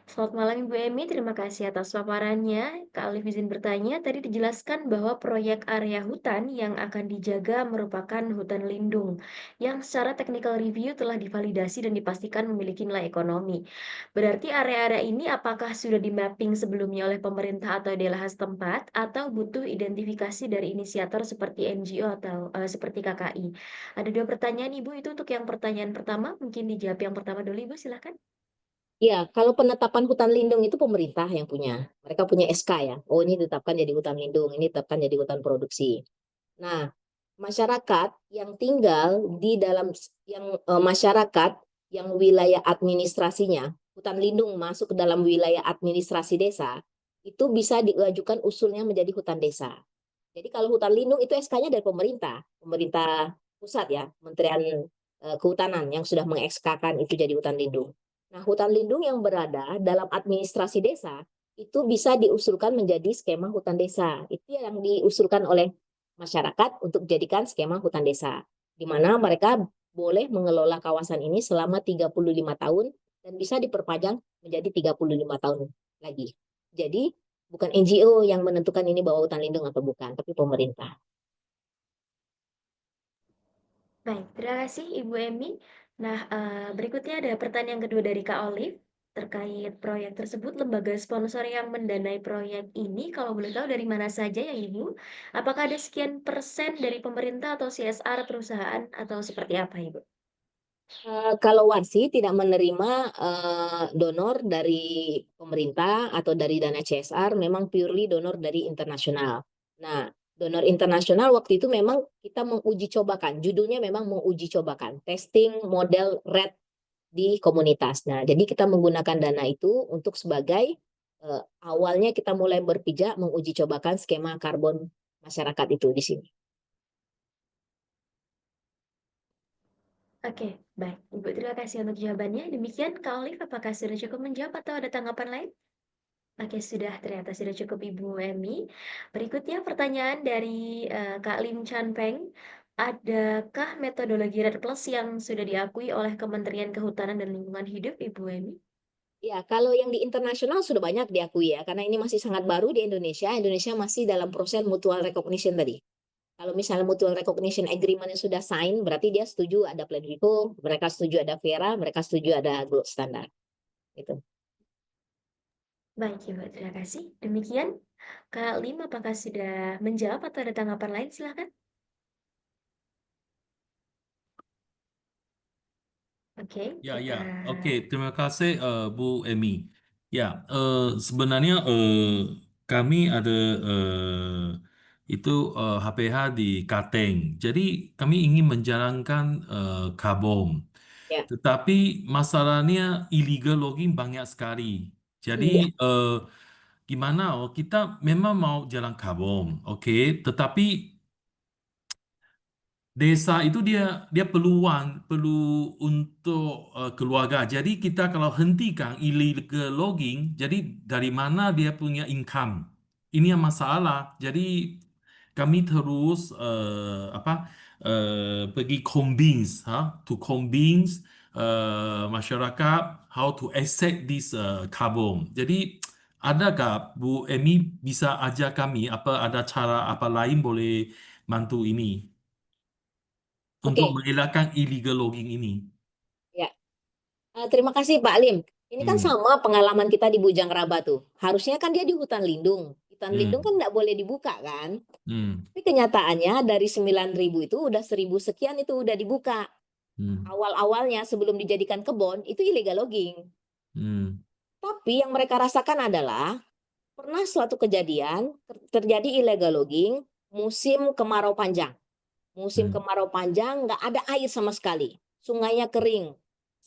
Selamat malam Ibu Emi, terima kasih atas paparannya. Kak Olive izin bertanya, tadi dijelaskan bahwa proyek area hutan yang akan dijaga merupakan hutan lindung yang secara technical review telah divalidasi dan dipastikan memiliki nilai ekonomi. Berarti area-area ini apakah sudah di-mapping sebelumnya oleh pemerintah atau DLH setempat atau butuh identifikasi dari inisiator seperti NGO atau seperti KKI? Ada dua pertanyaan Ibu, itu untuk yang pertanyaan pertama, mungkin dijawab yang pertama dulu Ibu, silakan. Ya, kalau penetapan hutan lindung itu pemerintah yang punya. Mereka punya SK ya. Oh, ini ditetapkan jadi hutan lindung, ini ditetapkan jadi hutan produksi. Nah, masyarakat yang tinggal di dalam masyarakat yang wilayah administrasinya hutan lindung masuk ke dalam wilayah administrasi desa, itu bisa diajukan usulnya menjadi hutan desa. Jadi kalau hutan lindung itu SK-nya dari pemerintah pusat ya, Kementerian Kehutanan yang sudah meng-SK-kan itu jadi hutan lindung. Nah, hutan lindung yang berada dalam administrasi desa itu bisa diusulkan menjadi skema hutan desa. Itu yang diusulkan oleh masyarakat untuk dijadikan skema hutan desa, di mana mereka boleh mengelola kawasan ini selama 35 tahun dan bisa diperpanjang menjadi 35 tahun lagi. Jadi bukan NGO yang menentukan ini bahwa hutan lindung atau bukan, tapi pemerintah. Baik, terima kasih Ibu Emi. Nah, berikutnya ada pertanyaan kedua dari Kak Olive terkait proyek tersebut. Lembaga sponsor yang mendanai proyek ini, kalau boleh tahu dari mana saja ya Ibu? Apakah ada sekian persen dari pemerintah atau CSR perusahaan atau seperti apa Ibu? Kalau Warsi tidak menerima donor dari pemerintah atau dari dana CSR, memang purely donor dari internasional. Nah, donor internasional waktu itu memang kita menguji cobakan, judulnya memang menguji cobakan, testing model RED di komunitas. Nah, jadi kita menggunakan dana itu untuk sebagai awalnya kita mulai berpijak menguji cobakan skema karbon masyarakat itu di sini. Oke, baik. Ibu, terima kasih untuk jawabannya. Demikian, Kak Olive, apakah sudah cukup menjawab atau ada tanggapan lain? Oke, sudah. Ternyata sudah cukup Ibu Emi. Berikutnya pertanyaan dari Kak Lim Chan Peng. Adakah metodologi RED Plus yang sudah diakui oleh Kementerian Kehutanan dan Lingkungan Hidup, Ibu Emi? Ya, kalau yang di internasional sudah banyak diakui ya, karena ini masih sangat baru di Indonesia. Indonesia masih dalam proses mutual recognition tadi. Kalau misalnya mutual recognition agreement yang sudah sign, berarti dia setuju ada Plan Vivo, mereka setuju ada Vera, mereka setuju ada gold standard. Itu. Baik, Ibu. Terima kasih. Demikian, Kak Lim, apakah sudah menjawab atau ada tanggapan lain? Silakan. Oke, Ya, kita... ya. Oke, terima kasih Bu Emi. Ya, sebenarnya kami ada itu HPH di Kateng. Jadi kami ingin menjalankan karbon. Ya. Tetapi masalahnya illegal logging banyak sekali. Jadi Ya. gimana? Oh, kita memang mau jalan karbon, oke. Tetapi desa itu dia perlu untuk keluarga. Jadi kita kalau hentikan illegal logging, jadi dari mana dia punya income? Ini yang masalah. Jadi kami terus pergi convince, to convince masyarakat how to accept this carbon. Jadi adakah Bu Emi bisa ajar kami apa ada cara apa lain boleh bantu ini? Untuk Oke. mengelakkan illegal logging ini. Ya. Terima kasih Pak Lim. Ini kan Hmm. sama pengalaman kita di Bujang Raba tuh. Harusnya kan dia di hutan lindung. Hutan lindung Hmm. kan nggak boleh dibuka kan. Hmm. Tapi kenyataannya dari 9.000 itu udah 1.000 sekian itu udah dibuka. Hmm. Awal-awalnya sebelum dijadikan kebun itu illegal logging. Hmm. Tapi yang mereka rasakan adalah pernah suatu kejadian terjadi illegal logging musim kemarau panjang. Musim Hmm. kemarau panjang nggak ada air sama sekali. Sungainya kering,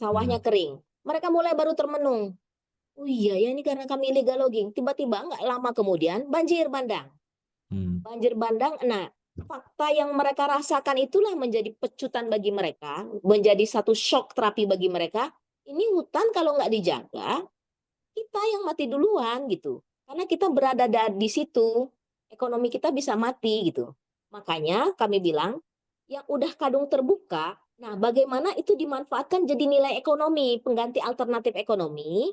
sawahnya Hmm. kering. Mereka mulai baru termenung. Oh iya ya, ini karena kami illegal logging. Tiba-tiba nggak lama kemudian banjir bandang. Hmm. Banjir bandang. Nah, fakta yang mereka rasakan itulah menjadi pecutan bagi mereka, menjadi satu shock terapi bagi mereka. Ini hutan kalau nggak dijaga, kita yang mati duluan gitu. Karena kita berada di situ, ekonomi kita bisa mati gitu. Makanya kami bilang, yang udah kadung terbuka, nah bagaimana itu dimanfaatkan jadi nilai ekonomi, pengganti alternatif ekonomi,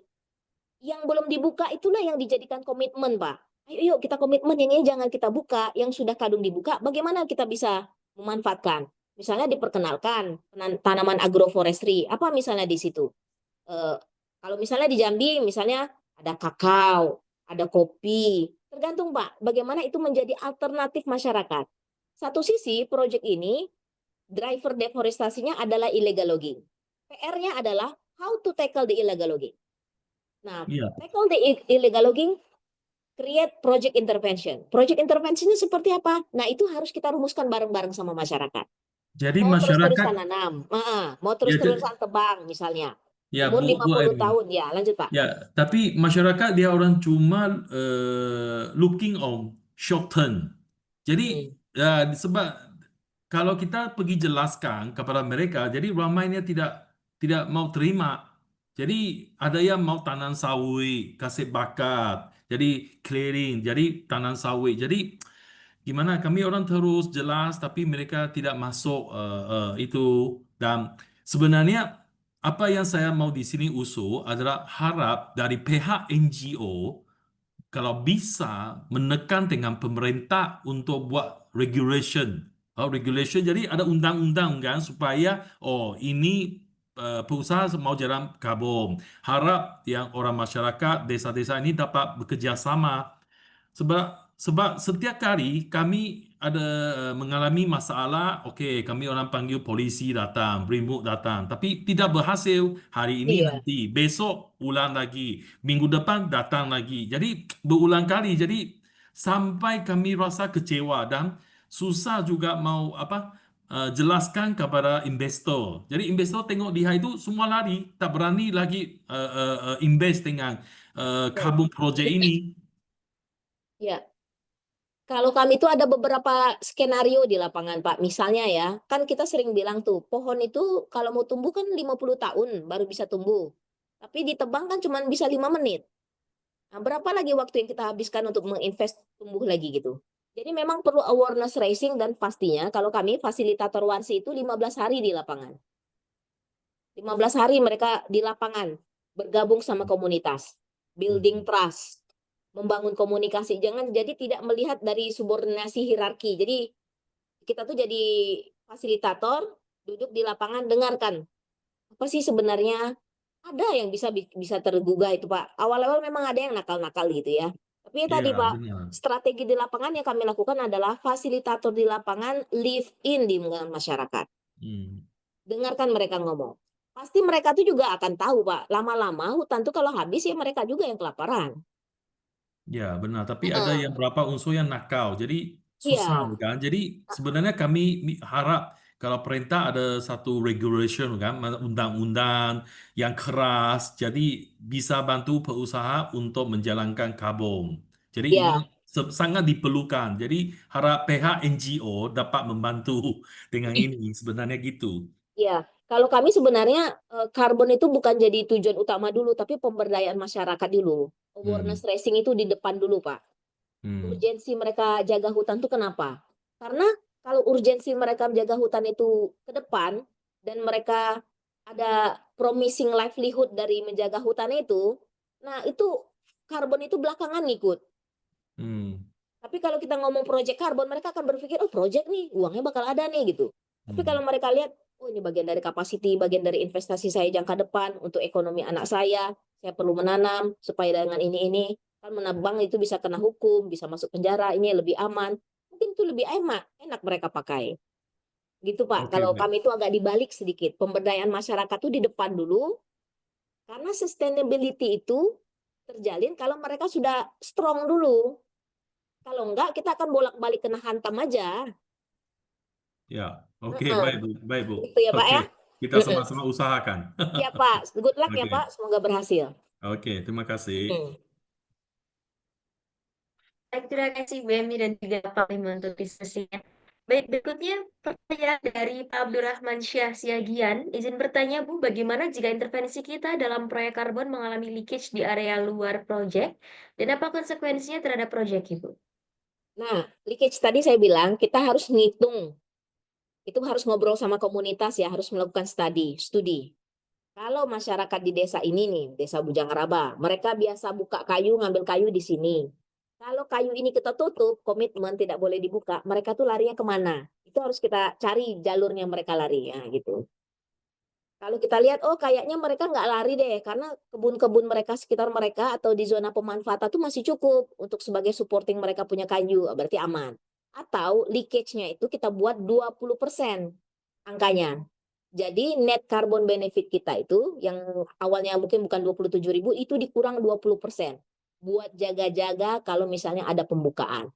yang belum dibuka itulah yang dijadikan komitmen, Pak. Ayo yuk kita komitmen, yang ini jangan kita buka, yang sudah kadung dibuka, bagaimana kita bisa memanfaatkan? Misalnya diperkenalkan tanaman agroforestry, apa misalnya di situ? Kalau misalnya di Jambi, misalnya ada kakao, ada kopi, tergantung Pak, bagaimana itu menjadi alternatif masyarakat. Satu sisi, proyek ini, driver deforestasinya adalah illegal logging. PR-nya adalah how to tackle the illegal logging. Nah, Iya. tackle the illegal logging, create project intervention. Project interventionnya seperti apa? Nah, itu harus kita rumuskan bareng-bareng sama masyarakat. Jadi Mau masyarakat terus-terusan nanam, mau ya, terus-terusan tebang misalnya. ya Umur Bu 50 Emi. tahun, ya lanjut Pak. Ya, tapi masyarakat dia orang cuma looking on short term. Jadi sebab kalau kita pergi jelaskan kepada mereka, jadi ramainya tidak mau terima. Jadi ada yang mau tanam sawit, kasih bakat, jadi clearing, jadi tanam sawit. Jadi gimana kami orang terus jelas tapi mereka tidak masuk itu, dan sebenarnya apa yang saya mau di sini usul adalah harap dari pihak NGO kalau bisa menekan dengan pemerintah untuk buat regulation. Regulation jadi ada undang-undang kan supaya ini perusahaan mau jalan karbon. Harap yang orang masyarakat desa-desa ini dapat bekerja sama. Sebab setiap kali kami ada mengalami masalah, okey, kami orang panggil polisi datang, Brimob datang, tapi tidak berhasil. Hari ini Iya. nanti, besok ulang lagi, minggu depan datang lagi. Jadi berulang kali. Jadi sampai kami rasa kecewa dan susah juga mau jelaskan kepada investor. Jadi investor tengok dia itu semua lari, tak berani lagi invest dengan carbon project ini. Ya, kalau kami itu ada beberapa skenario di lapangan, Pak. Misalnya ya, kan kita sering bilang tuh, pohon itu kalau mau tumbuh kan 50 tahun baru bisa tumbuh. Tapi ditebang kan cuma bisa 5 menit. Nah, berapa lagi waktu yang kita habiskan untuk menginvest tumbuh lagi gitu. Jadi memang perlu awareness raising dan pastinya kalau kami fasilitator warsi itu 15 hari di lapangan. 15 hari mereka di lapangan bergabung sama komunitas, building trust, membangun komunikasi. Jangan jadi tidak melihat dari subordinasi hierarki. Jadi kita tuh jadi fasilitator, duduk di lapangan, dengarkan. Apa sih sebenarnya? Ada yang bisa tergugah itu, Pak. Awal-awal memang ada yang nakal-nakal gitu ya. Tapi ya tadi, Ya, Pak, benar. strategi di lapangan yang kami lakukan adalah fasilitator di lapangan live in di masyarakat. Dengarkan mereka ngomong. Pasti mereka tuh juga akan tahu, Pak. Lama-lama hutan tuh kalau habis ya mereka juga yang kelaparan. Ya, benar. Tapi ada yang berapa unsur yang nakal. Jadi susah Iya, kan. Jadi sebenarnya kami harap kalau perintah ada satu regulation kan, undang-undang yang keras. Jadi bisa bantu perusahaan untuk menjalankan karbon. Jadi ini iya. sangat diperlukan. Jadi harap pihak NGO dapat membantu dengan ini. Sebenarnya gitu. Iya, kalau kami sebenarnya karbon itu bukan jadi tujuan utama dulu, tapi pemberdayaan masyarakat dulu. Hmm. Awareness raising itu di depan dulu, Pak. Hmm. Urgensi mereka jaga hutan itu kenapa? Karena kalau urgensi mereka menjaga hutan itu ke depan dan mereka ada promising livelihood dari menjaga hutan itu, nah itu karbon itu belakangan ngikut. Hmm. Tapi kalau kita ngomong proyek karbon, mereka akan berpikir, oh proyek nih, uangnya bakal ada nih gitu. Tapi kalau mereka lihat, oh ini bagian dari capacity, bagian dari investasi saya jangka depan untuk ekonomi anak saya perlu menanam supaya dengan ini. Kan menambang itu bisa kena hukum, bisa masuk penjara, ini lebih aman. Mungkin itu lebih enak mereka pakai. Gitu Pak, Oke, kalau baik. kami itu agak dibalik sedikit. Pemberdayaan masyarakat itu di depan dulu, karena sustainability itu terjalin kalau mereka sudah strong dulu. Kalau enggak, kita akan bolak-balik kena hantam aja. Ya, oke, Heeh. baik Bu. Gitu ya Pak Oke, ya. kita Mm-mm. sama-sama usahakan. Siap Pak, good luck ya Oke, Pak, semoga berhasil. oke, terima kasih. Mm. Baik, terima kasih Bu Emi dan juga Pak Lim untuk diskusinya. Baik, berikutnya pertanyaan dari Pak Abdurrahman Syah Siagian. Izin bertanya Bu, bagaimana jika intervensi kita dalam proyek karbon mengalami leakage di area luar proyek dan apa konsekuensinya terhadap proyek Ibu? Nah, leakage tadi saya bilang kita harus ngitung. Itu harus ngobrol sama komunitas ya, harus melakukan studi. Kalau masyarakat di desa ini nih, Desa Bujang Raba, mereka biasa buka kayu, ngambil kayu di sini. Kalau kayu ini kita tutup, komitmen tidak boleh dibuka, mereka tuh larinya kemana? Itu harus kita cari jalurnya mereka lari ya gitu. Kalau kita lihat, oh kayaknya mereka nggak lari deh, karena kebun-kebun mereka sekitar mereka atau di zona pemanfaatan tuh masih cukup untuk sebagai supporting mereka punya kayu, berarti aman. Atau leakage-nya itu kita buat 20% angkanya. Jadi net carbon benefit kita itu yang awalnya mungkin bukan 27.000 itu dikurang 20%. Buat jaga-jaga kalau misalnya ada pembukaan.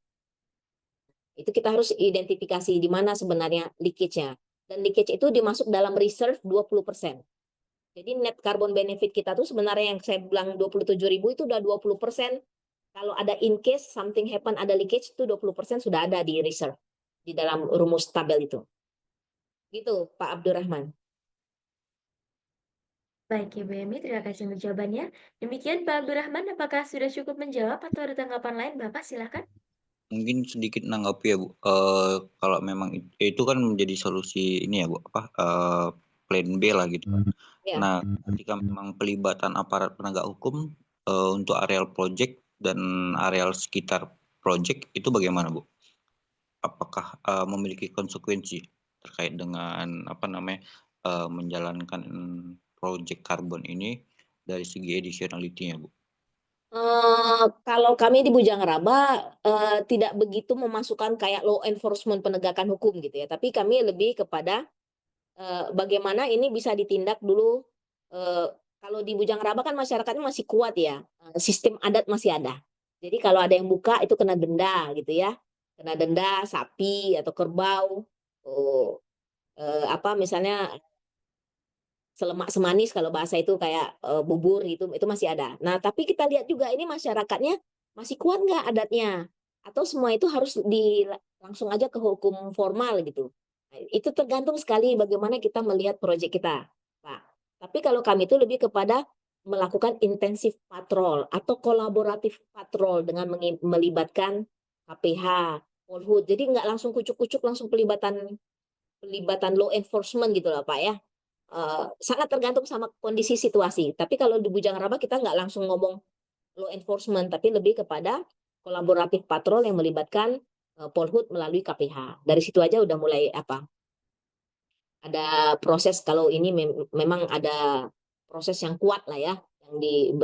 Itu kita harus identifikasi di mana sebenarnya leakage-nya. Dan leakage itu dimasuk dalam reserve 20%. Jadi net carbon benefit kita tuh sebenarnya yang saya bilang 27.000 itu udah 20%. Kalau ada in case something happen ada leakage itu 20% sudah ada di reserve. Di dalam rumus tabel itu. Gitu Pak Abdurrahman. Baik Ibu Emi, terima kasih untuk jawabannya. Demikian Pak Abdurrahman, apakah sudah cukup menjawab atau ada tanggapan lain Bapak? Silakan. Mungkin sedikit nanggapi ya Bu, kalau memang itu kan menjadi solusi ini ya Bu, plan B lah gitu kan. Ya. Nah, ketika memang pelibatan aparat penegak hukum untuk areal project dan areal sekitar project itu bagaimana Bu? Apakah memiliki konsekuensi terkait dengan menjalankan project karbon ini dari segi additionality-nya Bu? Kalau kami di Bujang Raba tidak begitu memasukkan kayak law enforcement penegakan hukum gitu ya, tapi kami lebih kepada bagaimana ini bisa ditindak dulu. Kalau di Bujang Raba kan masyarakatnya masih kuat ya, sistem adat masih ada. Jadi kalau ada yang buka itu kena denda gitu ya, kena denda sapi atau kerbau, misalnya selemak semanis kalau bahasa itu kayak bubur gitu, itu masih ada. Nah, tapi kita lihat juga ini masyarakatnya masih kuat nggak adatnya? Atau semua itu harus langsung aja ke hukum formal gitu. Nah, itu tergantung sekali bagaimana kita melihat proyek kita, Pak. Tapi kalau kami itu lebih kepada melakukan intensif patrol atau kolaboratif patrol dengan melibatkan KPH, Polhut. Jadi nggak langsung kucuk-kucuk langsung pelibatan law enforcement gitu lah Pak ya. Sangat tergantung sama kondisi situasi. Tapi kalau di Bujang Raba kita nggak langsung ngomong law enforcement, tapi lebih kepada kolaboratif patrol yang melibatkan Polhut melalui KPH. Dari situ aja udah mulai ada proses. Kalau ini memang ada proses yang kuat lah ya, yang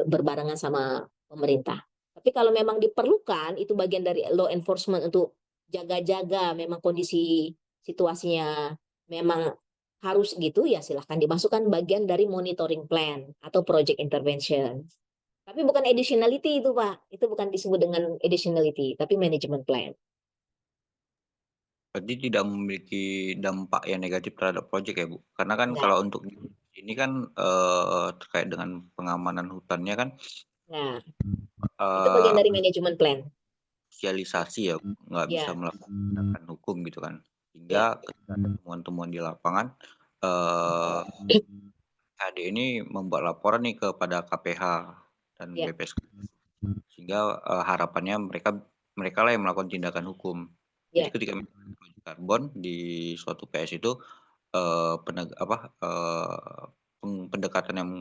berbarengan sama pemerintah. Tapi kalau memang diperlukan, itu bagian dari law enforcement untuk jaga-jaga memang kondisi situasinya memang harus gitu ya silahkan dimasukkan bagian dari monitoring plan atau project intervention. Tapi bukan additionality itu Pak, itu bukan disebut dengan additionality, tapi management plan. Berarti tidak memiliki dampak yang negatif terhadap proyek ya Bu? Karena kan Enggak. kalau untuk ini kan terkait dengan pengamanan hutannya kan Nah, itu bagian dari management plan. sosialisasi ya, nggak bisa Ya, melakukan tindakan hukum gitu kan. Sehingga ketika ada temuan-temuan di lapangan, HD ini membuat laporan nih kepada KPH dan ya. BPSK. Sehingga harapannya mereka lah yang melakukan tindakan hukum. Jadi Ya. ketika proyek karbon di suatu PS itu pendekatan yang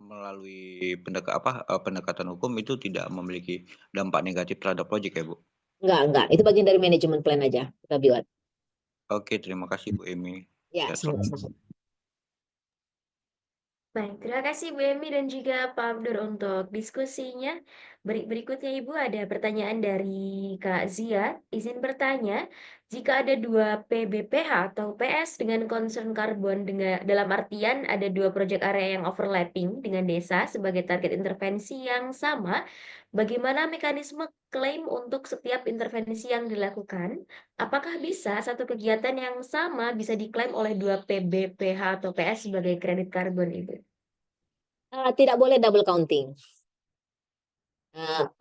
melalui pendekatan hukum itu tidak memiliki dampak negatif terhadap proyek ya Bu? Enggak. Itu bagian dari management plan aja kita buat. Oke, terima kasih Bu Emi. Ya, Sehat selalu. sama-sama. Baik, terima kasih Bu Emi dan juga Pak Abdur untuk diskusinya. Berikutnya Ibu ada pertanyaan dari Kak Zia. Izin bertanya, jika ada dua PBPH atau PS dengan concern karbon dalam artian ada dua proyek area yang overlapping dengan desa sebagai target intervensi yang sama, bagaimana mekanisme klaim untuk setiap intervensi yang dilakukan? Apakah bisa satu kegiatan yang sama bisa diklaim oleh dua PBPH atau PS sebagai kredit karbon, Ibu? Tidak boleh double counting.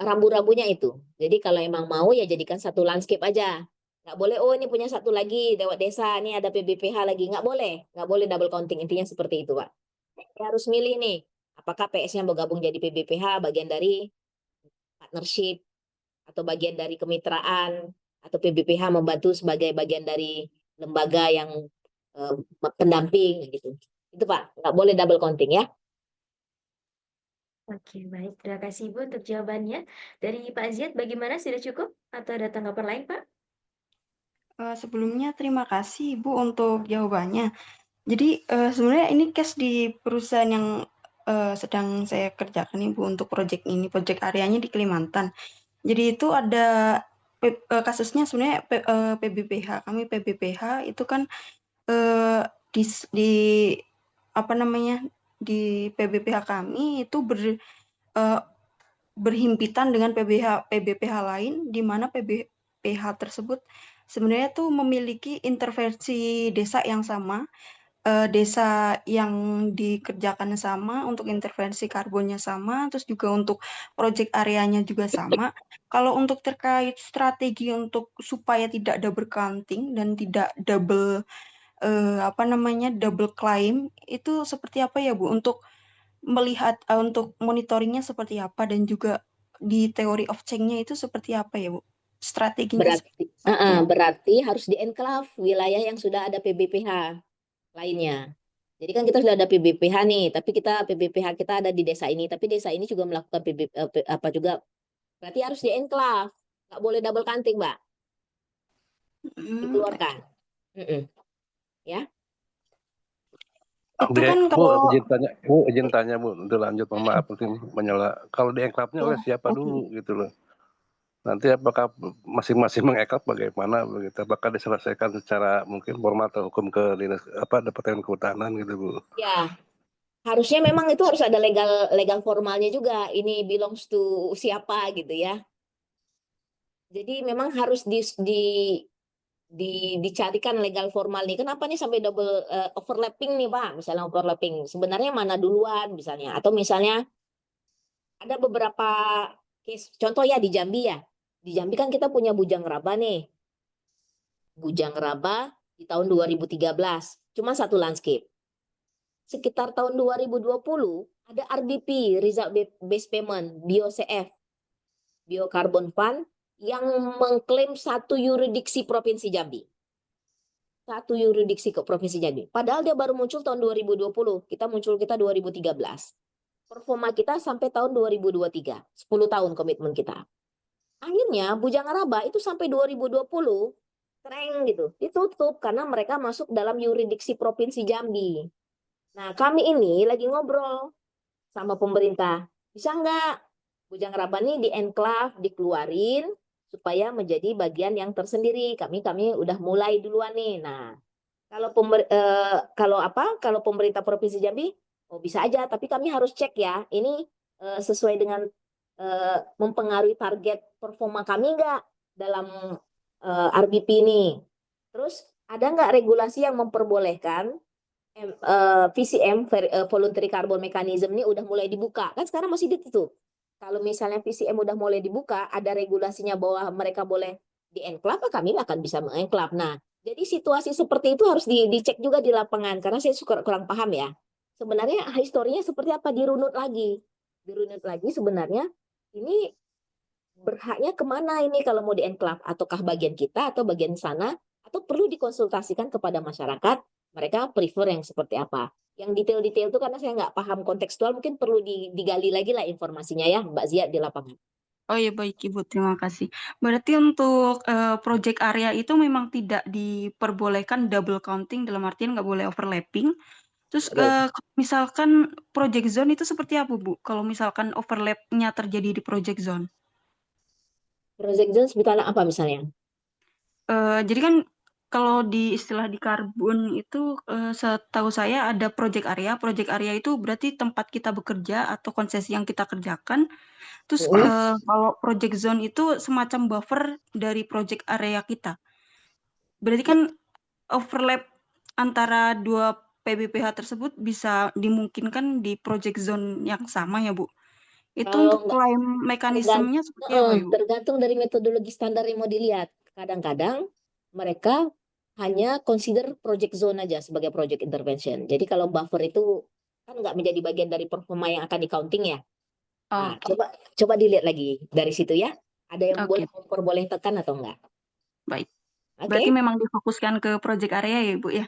Rambu-rambunya itu. Jadi kalau emang mau ya jadikan satu landscape aja. Nggak boleh, oh ini punya satu lagi lewat desa, ini ada PBPH lagi. Nggak boleh double counting. Intinya seperti itu, Pak. Ya, harus milih nih, apakah PS-nya bergabung jadi PBPH, bagian dari partnership, atau bagian dari kemitraan, atau PBPH membantu sebagai bagian dari lembaga yang pendamping gitu. Itu Pak, nggak boleh double counting ya. Oke, baik. Terima kasih Ibu untuk jawabannya. Dari Pak Ziad, bagaimana? Sudah cukup? Atau ada tanggapan lain, Pak? Sebelumnya terima kasih Ibu untuk jawabannya. Jadi sebenarnya ini case di perusahaan yang sedang saya kerjakan Ibu untuk proyek ini, proyek areanya di Kalimantan. Jadi itu ada kasusnya sebenarnya PBPH. Kami PBPH itu kan di apa namanya, di PBPH kami itu berhimpitan dengan PBPH lain, di mana PBPH tersebut sebenarnya tuh memiliki intervensi desa yang sama, desa yang dikerjakan sama, untuk intervensi karbonnya sama, terus juga untuk proyek areanya juga sama. Kalau untuk terkait strategi untuk supaya tidak double counting dan tidak double double claim, itu seperti apa ya Bu? Untuk melihat untuk monitoringnya seperti apa, dan juga di theory of change-nya itu seperti apa ya Bu? Strateginya Berarti harus di enclave wilayah yang sudah ada PBPH lainnya. Jadi kan kita sudah ada PBPH nih, tapi PBPH kita ada di desa ini, tapi desa ini juga melakukan berarti harus di enclave, nggak boleh double counting, Mbak, dikeluarkan. Ya. Itu kan kalau izin tanya Bu, untuk lanjut, maaf mungkin menyela. Kalau di enclave-nya oleh siapa dulu gitu loh. Nanti apakah masing-masing mengeklap bagaimana begitu? Apakah diselesaikan secara mungkin formal atau hukum ke dinas Departemen Kehutanan gitu Bu? Ya, harusnya memang itu harus ada legal formalnya juga. Ini belongs to siapa gitu ya. Jadi memang harus dicarikan legal formal nih. Kenapa nih sampai double overlapping nih Pak? Misalnya overlapping. Sebenarnya mana duluan misalnya? Atau misalnya ada beberapa case. Contoh ya di Jambi ya. Di Jambi kan kita punya Bujang Raba nih. Bujang Raba di tahun 2013. Cuma satu landscape. Sekitar tahun 2020 ada RBP, Result Based Payment, BOCF, Biocarbon Fund, yang mengklaim satu yurisdiksi Provinsi Jambi. Satu yurisdiksi ke Provinsi Jambi. Padahal dia baru muncul tahun 2020, kita 2013. Performa kita sampai tahun 2023, 10 tahun komitmen kita. Akhirnya Bujang Raba itu sampai 2020 keren gitu, ditutup karena mereka masuk dalam yurisdiksi Provinsi Jambi. Nah, kami ini lagi ngobrol sama pemerintah, bisa nggak Bujang Raba ini di enclave dikeluarin supaya menjadi bagian yang tersendiri. Kami udah mulai duluan nih. Nah, kalau pemerintah Provinsi Jambi, oh bisa aja, tapi kami harus cek ya, ini sesuai dengan mempengaruhi target performa kami nggak dalam RBP ini. Terus ada nggak regulasi yang memperbolehkan VCM, Voluntary Carbon Mechanism, ini udah mulai dibuka. Kan sekarang masih ditutup. Kalau misalnya VCM udah mulai dibuka, ada regulasinya bahwa mereka boleh di-enclave, kami akan bisa meng-enclave. Nah, jadi situasi seperti itu harus dicek juga di lapangan, karena saya kurang paham ya. Sebenarnya historinya seperti apa, dirunut lagi. Dirunut lagi sebenarnya ini berhaknya kemana ini kalau mau di-enclave, ataukah bagian kita atau bagian sana, atau perlu dikonsultasikan kepada masyarakat, mereka prefer yang seperti apa. Yang detail-detail itu karena saya nggak paham kontekstual, mungkin perlu digali lagi lah informasinya ya Mbak Zia di lapangan. Oh ya, baik Ibu, terima kasih. Berarti untuk project area itu memang tidak diperbolehkan double counting, dalam artian nggak boleh overlapping. Terus Baik. kalau misalkan project zone itu seperti apa, Bu? Kalau misalkan overlap-nya terjadi di project zone? Project zone misalnya apa misalnya? Jadi kan kalau di istilah di karbon itu setahu saya ada project area. Project area itu berarti tempat kita bekerja atau konsesi yang kita kerjakan. Terus kalau project zone itu semacam buffer dari project area kita. Berarti kan overlap antara dua PBPH tersebut bisa dimungkinkan di project zone yang sama ya, Bu? Itu Kalau untuk nggak klaim mekanismenya seperti apa ya, Bu? tergantung dari metodologi standar yang mau dilihat. Kadang-kadang mereka hanya consider project zone aja sebagai project intervention. Jadi kalau buffer itu kan nggak menjadi bagian dari performa yang akan di-counting ya. Nah, Oke, coba dilihat lagi dari situ ya. Ada yang oke, boleh tekan atau enggak? baik. Oke? Berarti memang difokuskan ke project area ya, Bu ya?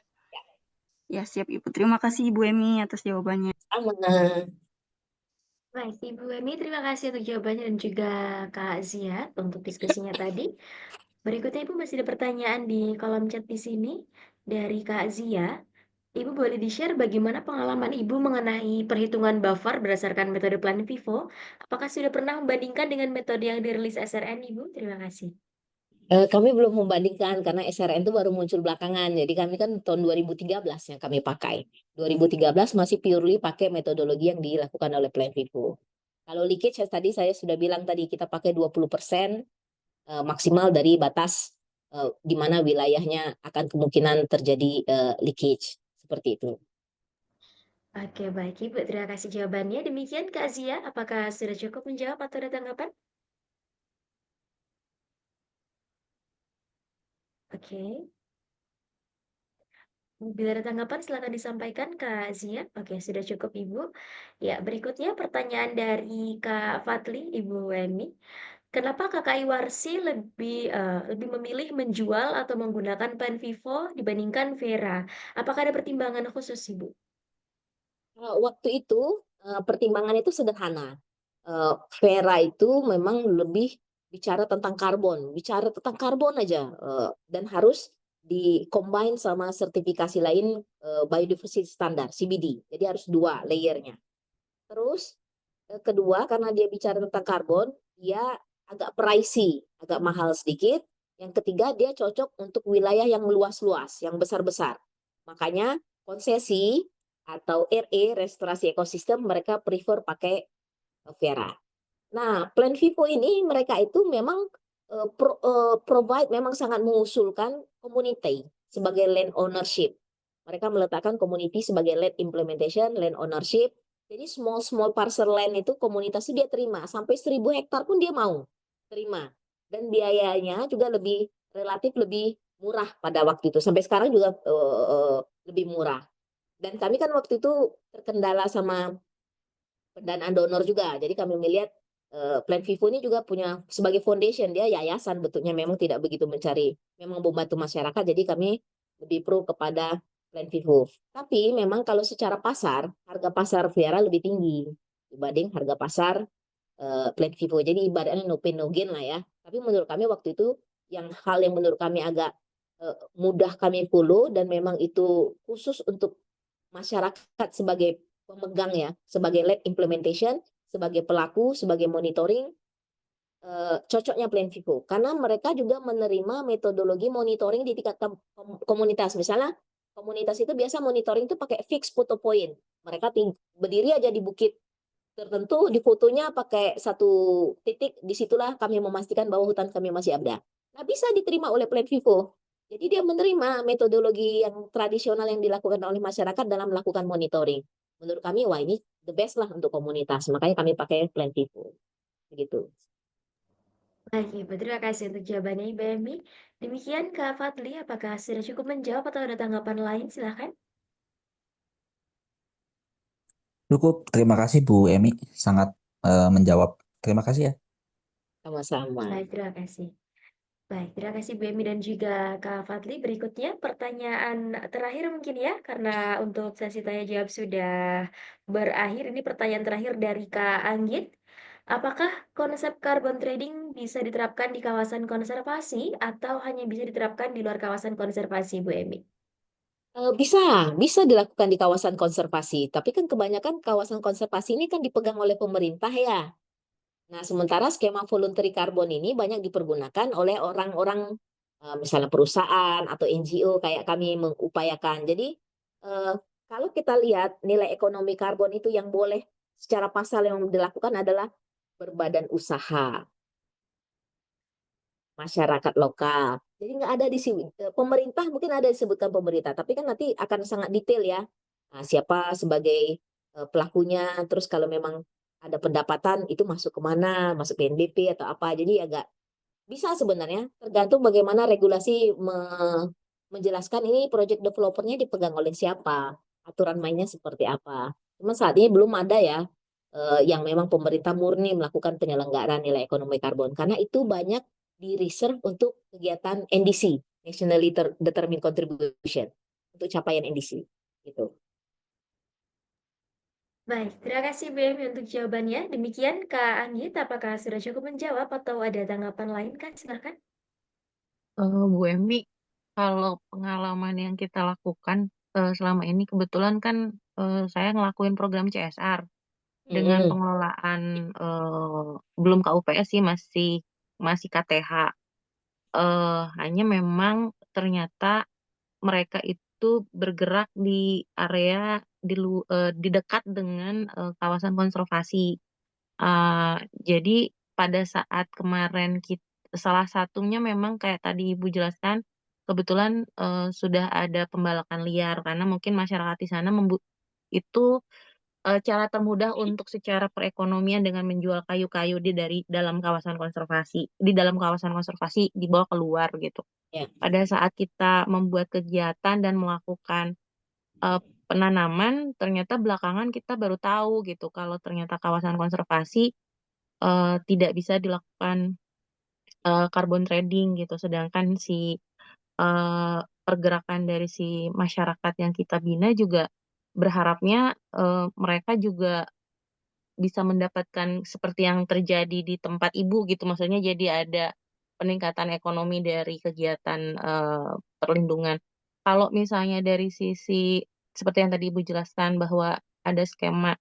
Ya, siap Ibu. Terima kasih Ibu Emi atas jawabannya. Sama. Baik, Ibu Emi, terima kasih untuk jawabannya dan juga Kak Zia untuk diskusinya tadi. Berikutnya Ibu masih ada pertanyaan di kolom chat di sini dari Kak Zia. Ibu boleh di-share bagaimana pengalaman Ibu mengenai perhitungan buffer berdasarkan metode Plan Vivo? Apakah sudah pernah membandingkan dengan metode yang dirilis SRN, Ibu? Terima kasih. Kami belum membandingkan karena SRN itu baru muncul belakangan. Jadi kami kan tahun 2013 yang kami pakai. 2013 masih purely pakai metodologi yang dilakukan oleh Plan Vivo. Kalau leakage tadi saya sudah bilang tadi kita pakai 20% maksimal dari batas di mana wilayahnya akan kemungkinan terjadi leakage. Seperti itu. Oke, baik Ibu. Terima kasih jawabannya. Demikian Kak Zia, apakah sudah cukup menjawab atau ada tanggapan? Oke. Bila ada tanggapan silakan disampaikan Kak Zia. Oke, sudah cukup Ibu. Ya, berikutnya pertanyaan dari Kak Fadli, Ibu Emi. Kenapa Kakak Iwarsi lebih memilih menjual atau menggunakan Plan Vivo dibandingkan Vera? Apakah ada pertimbangan khusus, Ibu? Waktu itu pertimbangan itu sederhana. Vera itu memang lebih bicara tentang karbon aja dan harus di-combine sama sertifikasi lain biodiversity standard CBD. Jadi harus 2 layernya. Terus kedua karena dia bicara tentang karbon, dia agak pricey, agak mahal sedikit. Yang ketiga dia cocok untuk wilayah yang luas-luas, yang besar-besar. Makanya konsesi atau RE restorasi ekosistem mereka prefer pakai Vera. Nah, Plan Vivo ini mereka itu memang provide memang sangat mengusulkan community sebagai land ownership. Mereka meletakkan community sebagai land implementation, land ownership. Jadi small parcel land itu komunitas itu dia terima sampai 1000 hektar pun dia mau terima. Dan biayanya juga relatif lebih murah pada waktu itu. Sampai sekarang juga lebih murah. Dan kami kan waktu itu terkendala sama pendanaan donor juga. Jadi kami melihat Plan Vivo ini juga punya sebagai foundation, dia yayasan bentuknya memang tidak begitu mencari, memang membantu masyarakat. Jadi kami lebih pro kepada Plan Vivo. Tapi memang kalau secara pasar, harga pasar Viara lebih tinggi dibanding harga pasar Plan Vivo. Jadi ibaratnya no pain no gain lah ya. Tapi menurut kami waktu itu hal yang menurut kami agak mudah kami follow dan memang itu khusus untuk masyarakat sebagai pemegang ya, sebagai lab implementation, sebagai pelaku, sebagai monitoring, cocoknya Plan Vivo. Karena mereka juga menerima metodologi monitoring di tingkat komunitas. Misalnya komunitas itu biasa monitoring itu pakai fix photo point. Mereka berdiri aja di bukit tertentu, di fotonya pakai satu titik, disitulah kami memastikan bahwa hutan kami masih ada. Nah, bisa diterima oleh Plan Vivo. Jadi dia menerima metodologi yang tradisional yang dilakukan oleh masyarakat dalam melakukan monitoring. Menurut kami, wah ini the best lah untuk komunitas. Makanya kami pakai Plan Vivo. Begitu. Baik, Ibu. Terima kasih untuk jawabannya, Ibu Emi. Demikian Kak Fadli, apakah sudah cukup menjawab atau ada tanggapan lain? Silakan. Cukup, terima kasih Bu Emi, sangat menjawab. Terima kasih ya. Sama-sama. Baik, terima kasih. Baik, terima kasih Bu Emi dan juga Kak Fadli. Berikutnya pertanyaan terakhir mungkin ya, karena untuk sesi tanya jawab sudah berakhir. Ini pertanyaan terakhir dari Kak Anggit. Apakah konsep carbon trading bisa diterapkan di kawasan konservasi atau hanya bisa diterapkan di luar kawasan konservasi, Bu Emi? Bisa dilakukan di kawasan konservasi, tapi kan kebanyakan kawasan konservasi ini kan dipegang oleh pemerintah ya. Nah, sementara skema voluntary carbon ini banyak dipergunakan oleh orang-orang, misalnya perusahaan atau NGO kayak kami mengupayakan. Jadi, kalau kita lihat nilai ekonomi karbon itu yang boleh secara pasal yang dilakukan adalah berbadan usaha, masyarakat lokal. Jadi nggak ada pemerintah mungkin ada disebutkan pemerintah, tapi kan nanti akan sangat detail ya. Nah, siapa sebagai pelakunya, terus kalau memang ada pendapatan itu masuk ke mana, masuk ke NBP atau apa. Jadi agak bisa sebenarnya tergantung bagaimana regulasi menjelaskan ini project developernya dipegang oleh siapa, aturan mainnya seperti apa. Cuma saat ini belum ada ya yang memang pemerintah murni melakukan penyelenggaraan nilai ekonomi karbon karena itu banyak di reserve untuk kegiatan NDC, Nationally Determined Contribution, untuk capaian NDC gitu. Baik, terima kasih Bu Emi untuk jawabannya. Demikian Kak Anggit, apakah sudah cukup menjawab atau ada tanggapan lain Kak? Silahkan. Bu Emi, kalau pengalaman yang kita lakukan selama ini kebetulan kan saya ngelakuin program CSR dengan pengelolaan belum KUPS sih, masih KTH. Hanya memang ternyata mereka itu bergerak di area di dekat dengan kawasan konservasi. Jadi pada saat kemarin salah satunya memang kayak tadi Ibu jelaskan, kebetulan sudah ada pembalakan liar karena mungkin masyarakat di sana itu cara termudah untuk secara perekonomian dengan menjual kayu-kayu dari dalam kawasan konservasi, dibawa keluar gitu. Ya. Pada saat kita membuat kegiatan dan melakukan penanaman, ternyata belakangan kita baru tahu gitu kalau ternyata kawasan konservasi tidak bisa dilakukan carbon trading gitu. Sedangkan si pergerakan dari si masyarakat yang kita bina juga berharapnya mereka juga bisa mendapatkan seperti yang terjadi di tempat Ibu gitu. Maksudnya jadi ada peningkatan ekonomi dari kegiatan perlindungan. Kalau misalnya dari sisi seperti yang tadi Ibu jelaskan bahwa ada skema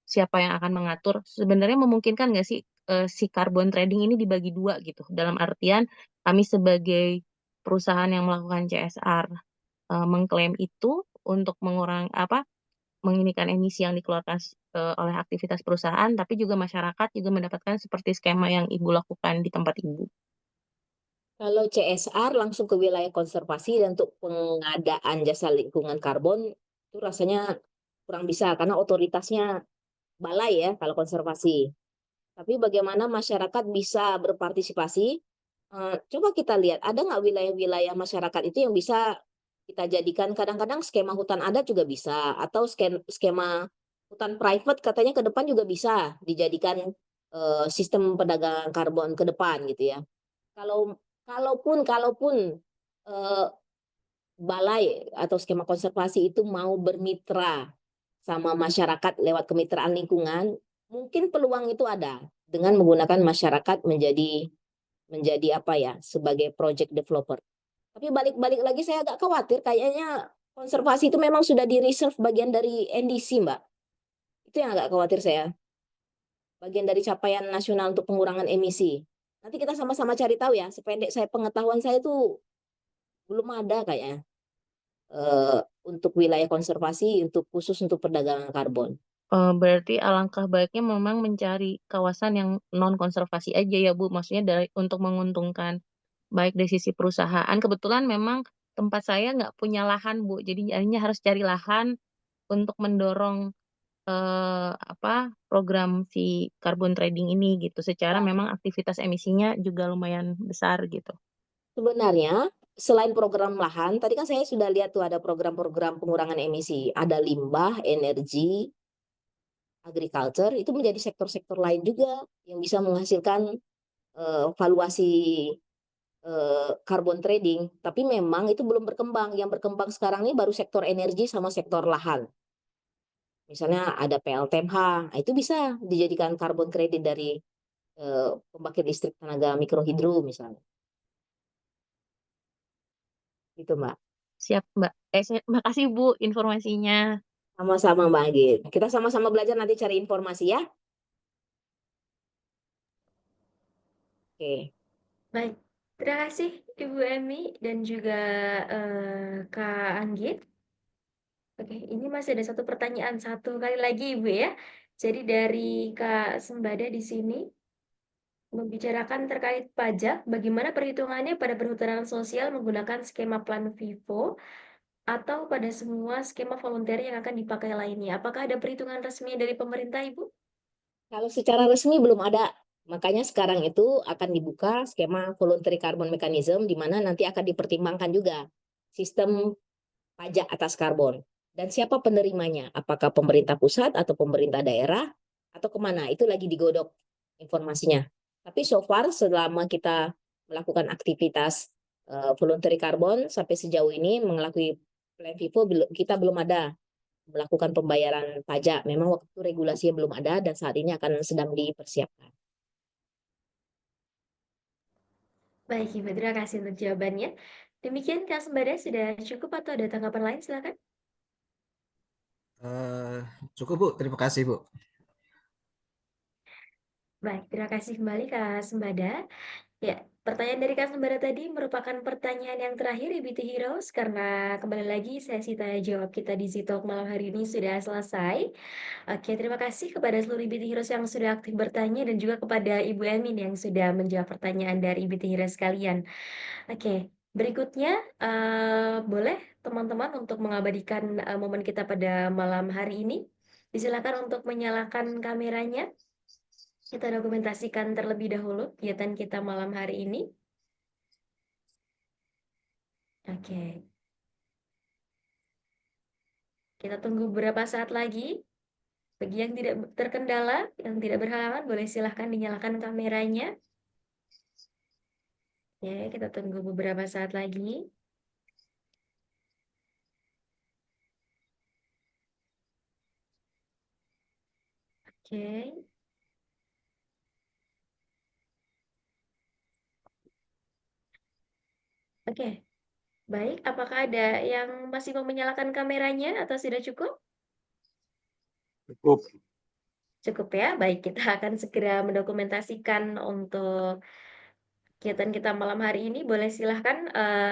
siapa yang akan mengatur, sebenarnya memungkinkan nggak sih si carbon trading ini dibagi dua gitu? Dalam artian kami sebagai perusahaan yang melakukan CSR mengklaim itu untuk menginikan emisi yang dikeluarkan oleh aktivitas perusahaan, tapi juga masyarakat juga mendapatkan seperti skema yang Ibu lakukan di tempat Ibu. Kalau CSR langsung ke wilayah konservasi dan untuk pengadaan jasa lingkungan karbon itu rasanya kurang bisa karena otoritasnya balai ya kalau konservasi. Tapi bagaimana masyarakat bisa berpartisipasi? Coba kita lihat ada nggak wilayah-wilayah masyarakat itu yang bisa kita jadikan kadang-kadang skema hutan adat juga bisa atau skema hutan private katanya ke depan juga bisa dijadikan sistem perdagangan karbon ke depan gitu ya. Kalaupun balai atau skema konservasi itu mau bermitra sama masyarakat lewat kemitraan lingkungan, mungkin peluang itu ada dengan menggunakan masyarakat menjadi apa ya sebagai project developer. Tapi balik-balik lagi saya agak khawatir kayaknya konservasi itu memang sudah di reserve bagian dari NDC, Mbak. Itu yang agak khawatir saya. Bagian dari capaian nasional untuk pengurangan emisi. Nanti kita sama-sama cari tahu ya. Sependek saya pengetahuan saya itu belum ada kayaknya untuk wilayah konservasi khusus untuk perdagangan karbon. Berarti alangkah baiknya memang mencari kawasan yang non konservasi aja ya Bu. Maksudnya untuk menguntungkan baik dari sisi perusahaan. Kebetulan memang tempat saya nggak punya lahan Bu. Jadi jadinya harus cari lahan untuk mendorong program si carbon trading ini gitu. Secara memang aktivitas emisinya juga lumayan besar gitu. Sebenarnya selain program lahan, tadi kan saya sudah lihat tuh ada program-program pengurangan emisi, ada limbah, energi, agriculture, itu menjadi sektor-sektor lain juga yang bisa menghasilkan valuasi carbon trading. Tapi memang itu belum berkembang. Yang berkembang sekarang ini baru sektor energi sama sektor lahan. Misalnya ada PLTMH, nah itu bisa dijadikan carbon credit dari pembangkit listrik tenaga mikrohidro misalnya. Gitu, Mbak. Siap, Mbak. Makasih Bu informasinya. Sama-sama Mbak Agit. Kita sama-sama belajar nanti cari informasi ya. Oke. Baik, terima kasih Ibu Emi dan juga Kak Anggit. Oke, ini masih ada satu pertanyaan satu kali lagi Ibu ya. Jadi dari Kak Sembada di sini membicarakan terkait pajak, bagaimana perhitungannya pada perhutanan sosial menggunakan skema plan Vivo atau pada semua skema volunteer yang akan dipakai lainnya. Apakah ada perhitungan resmi dari pemerintah, Ibu? Kalau secara resmi belum ada. Makanya sekarang itu akan dibuka skema voluntary carbon mechanism di mana nanti akan dipertimbangkan juga sistem pajak atas karbon. Dan siapa penerimanya? Apakah pemerintah pusat atau pemerintah daerah atau kemana? Itu lagi digodok informasinya. Tapi so far selama kita melakukan aktivitas voluntary carbon sampai sejauh ini melalui Plan Vivo kita belum ada melakukan pembayaran pajak. Memang waktu regulasinya belum ada dan saat ini akan sedang dipersiapkan. Baik, Ibu. Terima kasih untuk jawabannya. Demikian, Kak Sembada, sudah cukup atau ada tanggapan lain? Silakan. Cukup Bu, terima kasih Bu. Baik, terima kasih kembali Kak Sembada. Ya, pertanyaan dari Kak Sembada tadi merupakan pertanyaan yang terakhir IBT Heroes karena kembali lagi sesi tanya jawab kita di Zitalk malam hari ini sudah selesai. Oke, terima kasih kepada seluruh IBT Heroes yang sudah aktif bertanya dan juga kepada Ibu Emin yang sudah menjawab pertanyaan dari IBT Heroes sekalian. Oke, berikutnya boleh teman-teman untuk mengabadikan momen kita pada malam hari ini. Disilakan untuk menyalakan kameranya. Kita dokumentasikan terlebih dahulu kegiatan kita malam hari ini. Oke. Kita tunggu beberapa saat lagi. Bagi yang tidak terkendala, yang tidak berhalangan, boleh silahkan dinyalakan kameranya. Ya, kita tunggu beberapa saat lagi. Oke. Oke. Baik, apakah ada yang masih mau menyalakan kameranya atau sudah cukup? Cukup. Cukup ya. Baik, kita akan segera mendokumentasikan untuk kegiatan kita malam hari ini. Boleh silahkan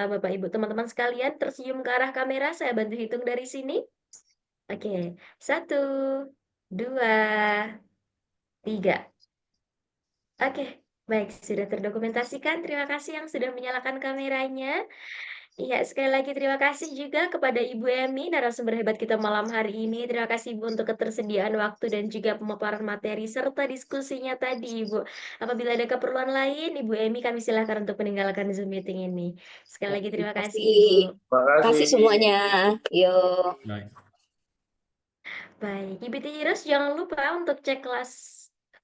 Bapak Ibu teman-teman sekalian tersenyum ke arah kamera. Saya bantu hitung dari sini. Oke, 1, 2, 3. Oke, baik, sudah terdokumentasikan. Terima kasih yang sudah menyalakan kameranya. Iya, sekali lagi terima kasih juga kepada Ibu Emi, narasumber hebat kita malam hari ini. Terima kasih Ibu untuk ketersediaan waktu dan juga pemaparan materi serta diskusinya tadi, Ibu. Apabila ada keperluan lain, Ibu Emi kami silakan untuk meninggalkan Zoom meeting ini. Sekali lagi terima kasih, Ibu. Terima kasih semuanya. Yuk. Baik. Baik, IBT Heroes jangan lupa untuk cek kelas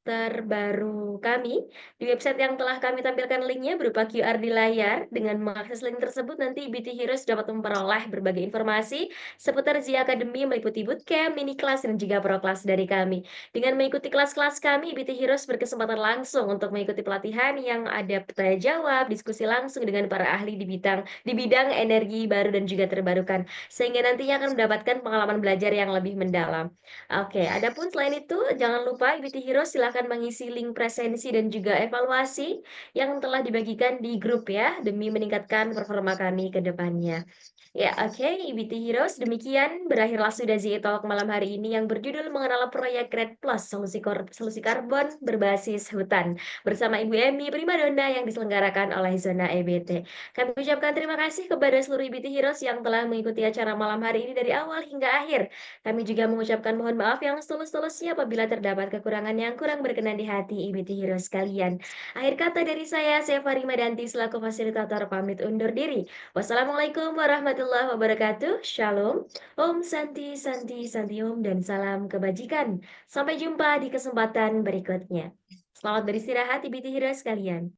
terbaru kami di website yang telah kami tampilkan linknya berupa QR di layar. Dengan mengakses link tersebut, nanti IBT Heroes dapat memperoleh berbagai informasi seputar Zia Academy meliputi bootcamp, mini kelas, dan juga pro kelas dari kami. Dengan mengikuti kelas-kelas kami, IBT Heroes berkesempatan langsung untuk mengikuti pelatihan yang ada tanya jawab, diskusi langsung dengan para ahli di bidang energi baru dan juga terbarukan, sehingga nantinya akan mendapatkan pengalaman belajar yang lebih mendalam. Oke, adapun selain itu, jangan lupa IBT Heroes silakan mengisi link presensi dan juga evaluasi yang telah dibagikan di grup ya, demi meningkatkan performa kami ke depannya. Ya, oke, IBT Heroes, demikian berakhirlah sudah Talk malam hari ini yang berjudul mengenal proyek Red Plus, solusi karbon berbasis hutan, bersama Ibu Emi Primadona yang diselenggarakan oleh Zona EBT. Kami ucapkan terima kasih kepada seluruh IBT Heroes yang telah mengikuti acara malam hari ini dari awal hingga akhir. Kami juga mengucapkan mohon maaf yang setulus-tulusnya apabila terdapat kekurangan yang kurang berkenan di hati IBT Heroes sekalian. Akhir kata dari saya Rimadanti selaku fasilitator pamit undur diri. Wassalamualaikum warahmatullahi wabarakatuh. Shalom. Om Santi Santi Santi Om dan salam kebajikan. Sampai jumpa di kesempatan berikutnya. Selamat beristirahat IBT Heroes sekalian.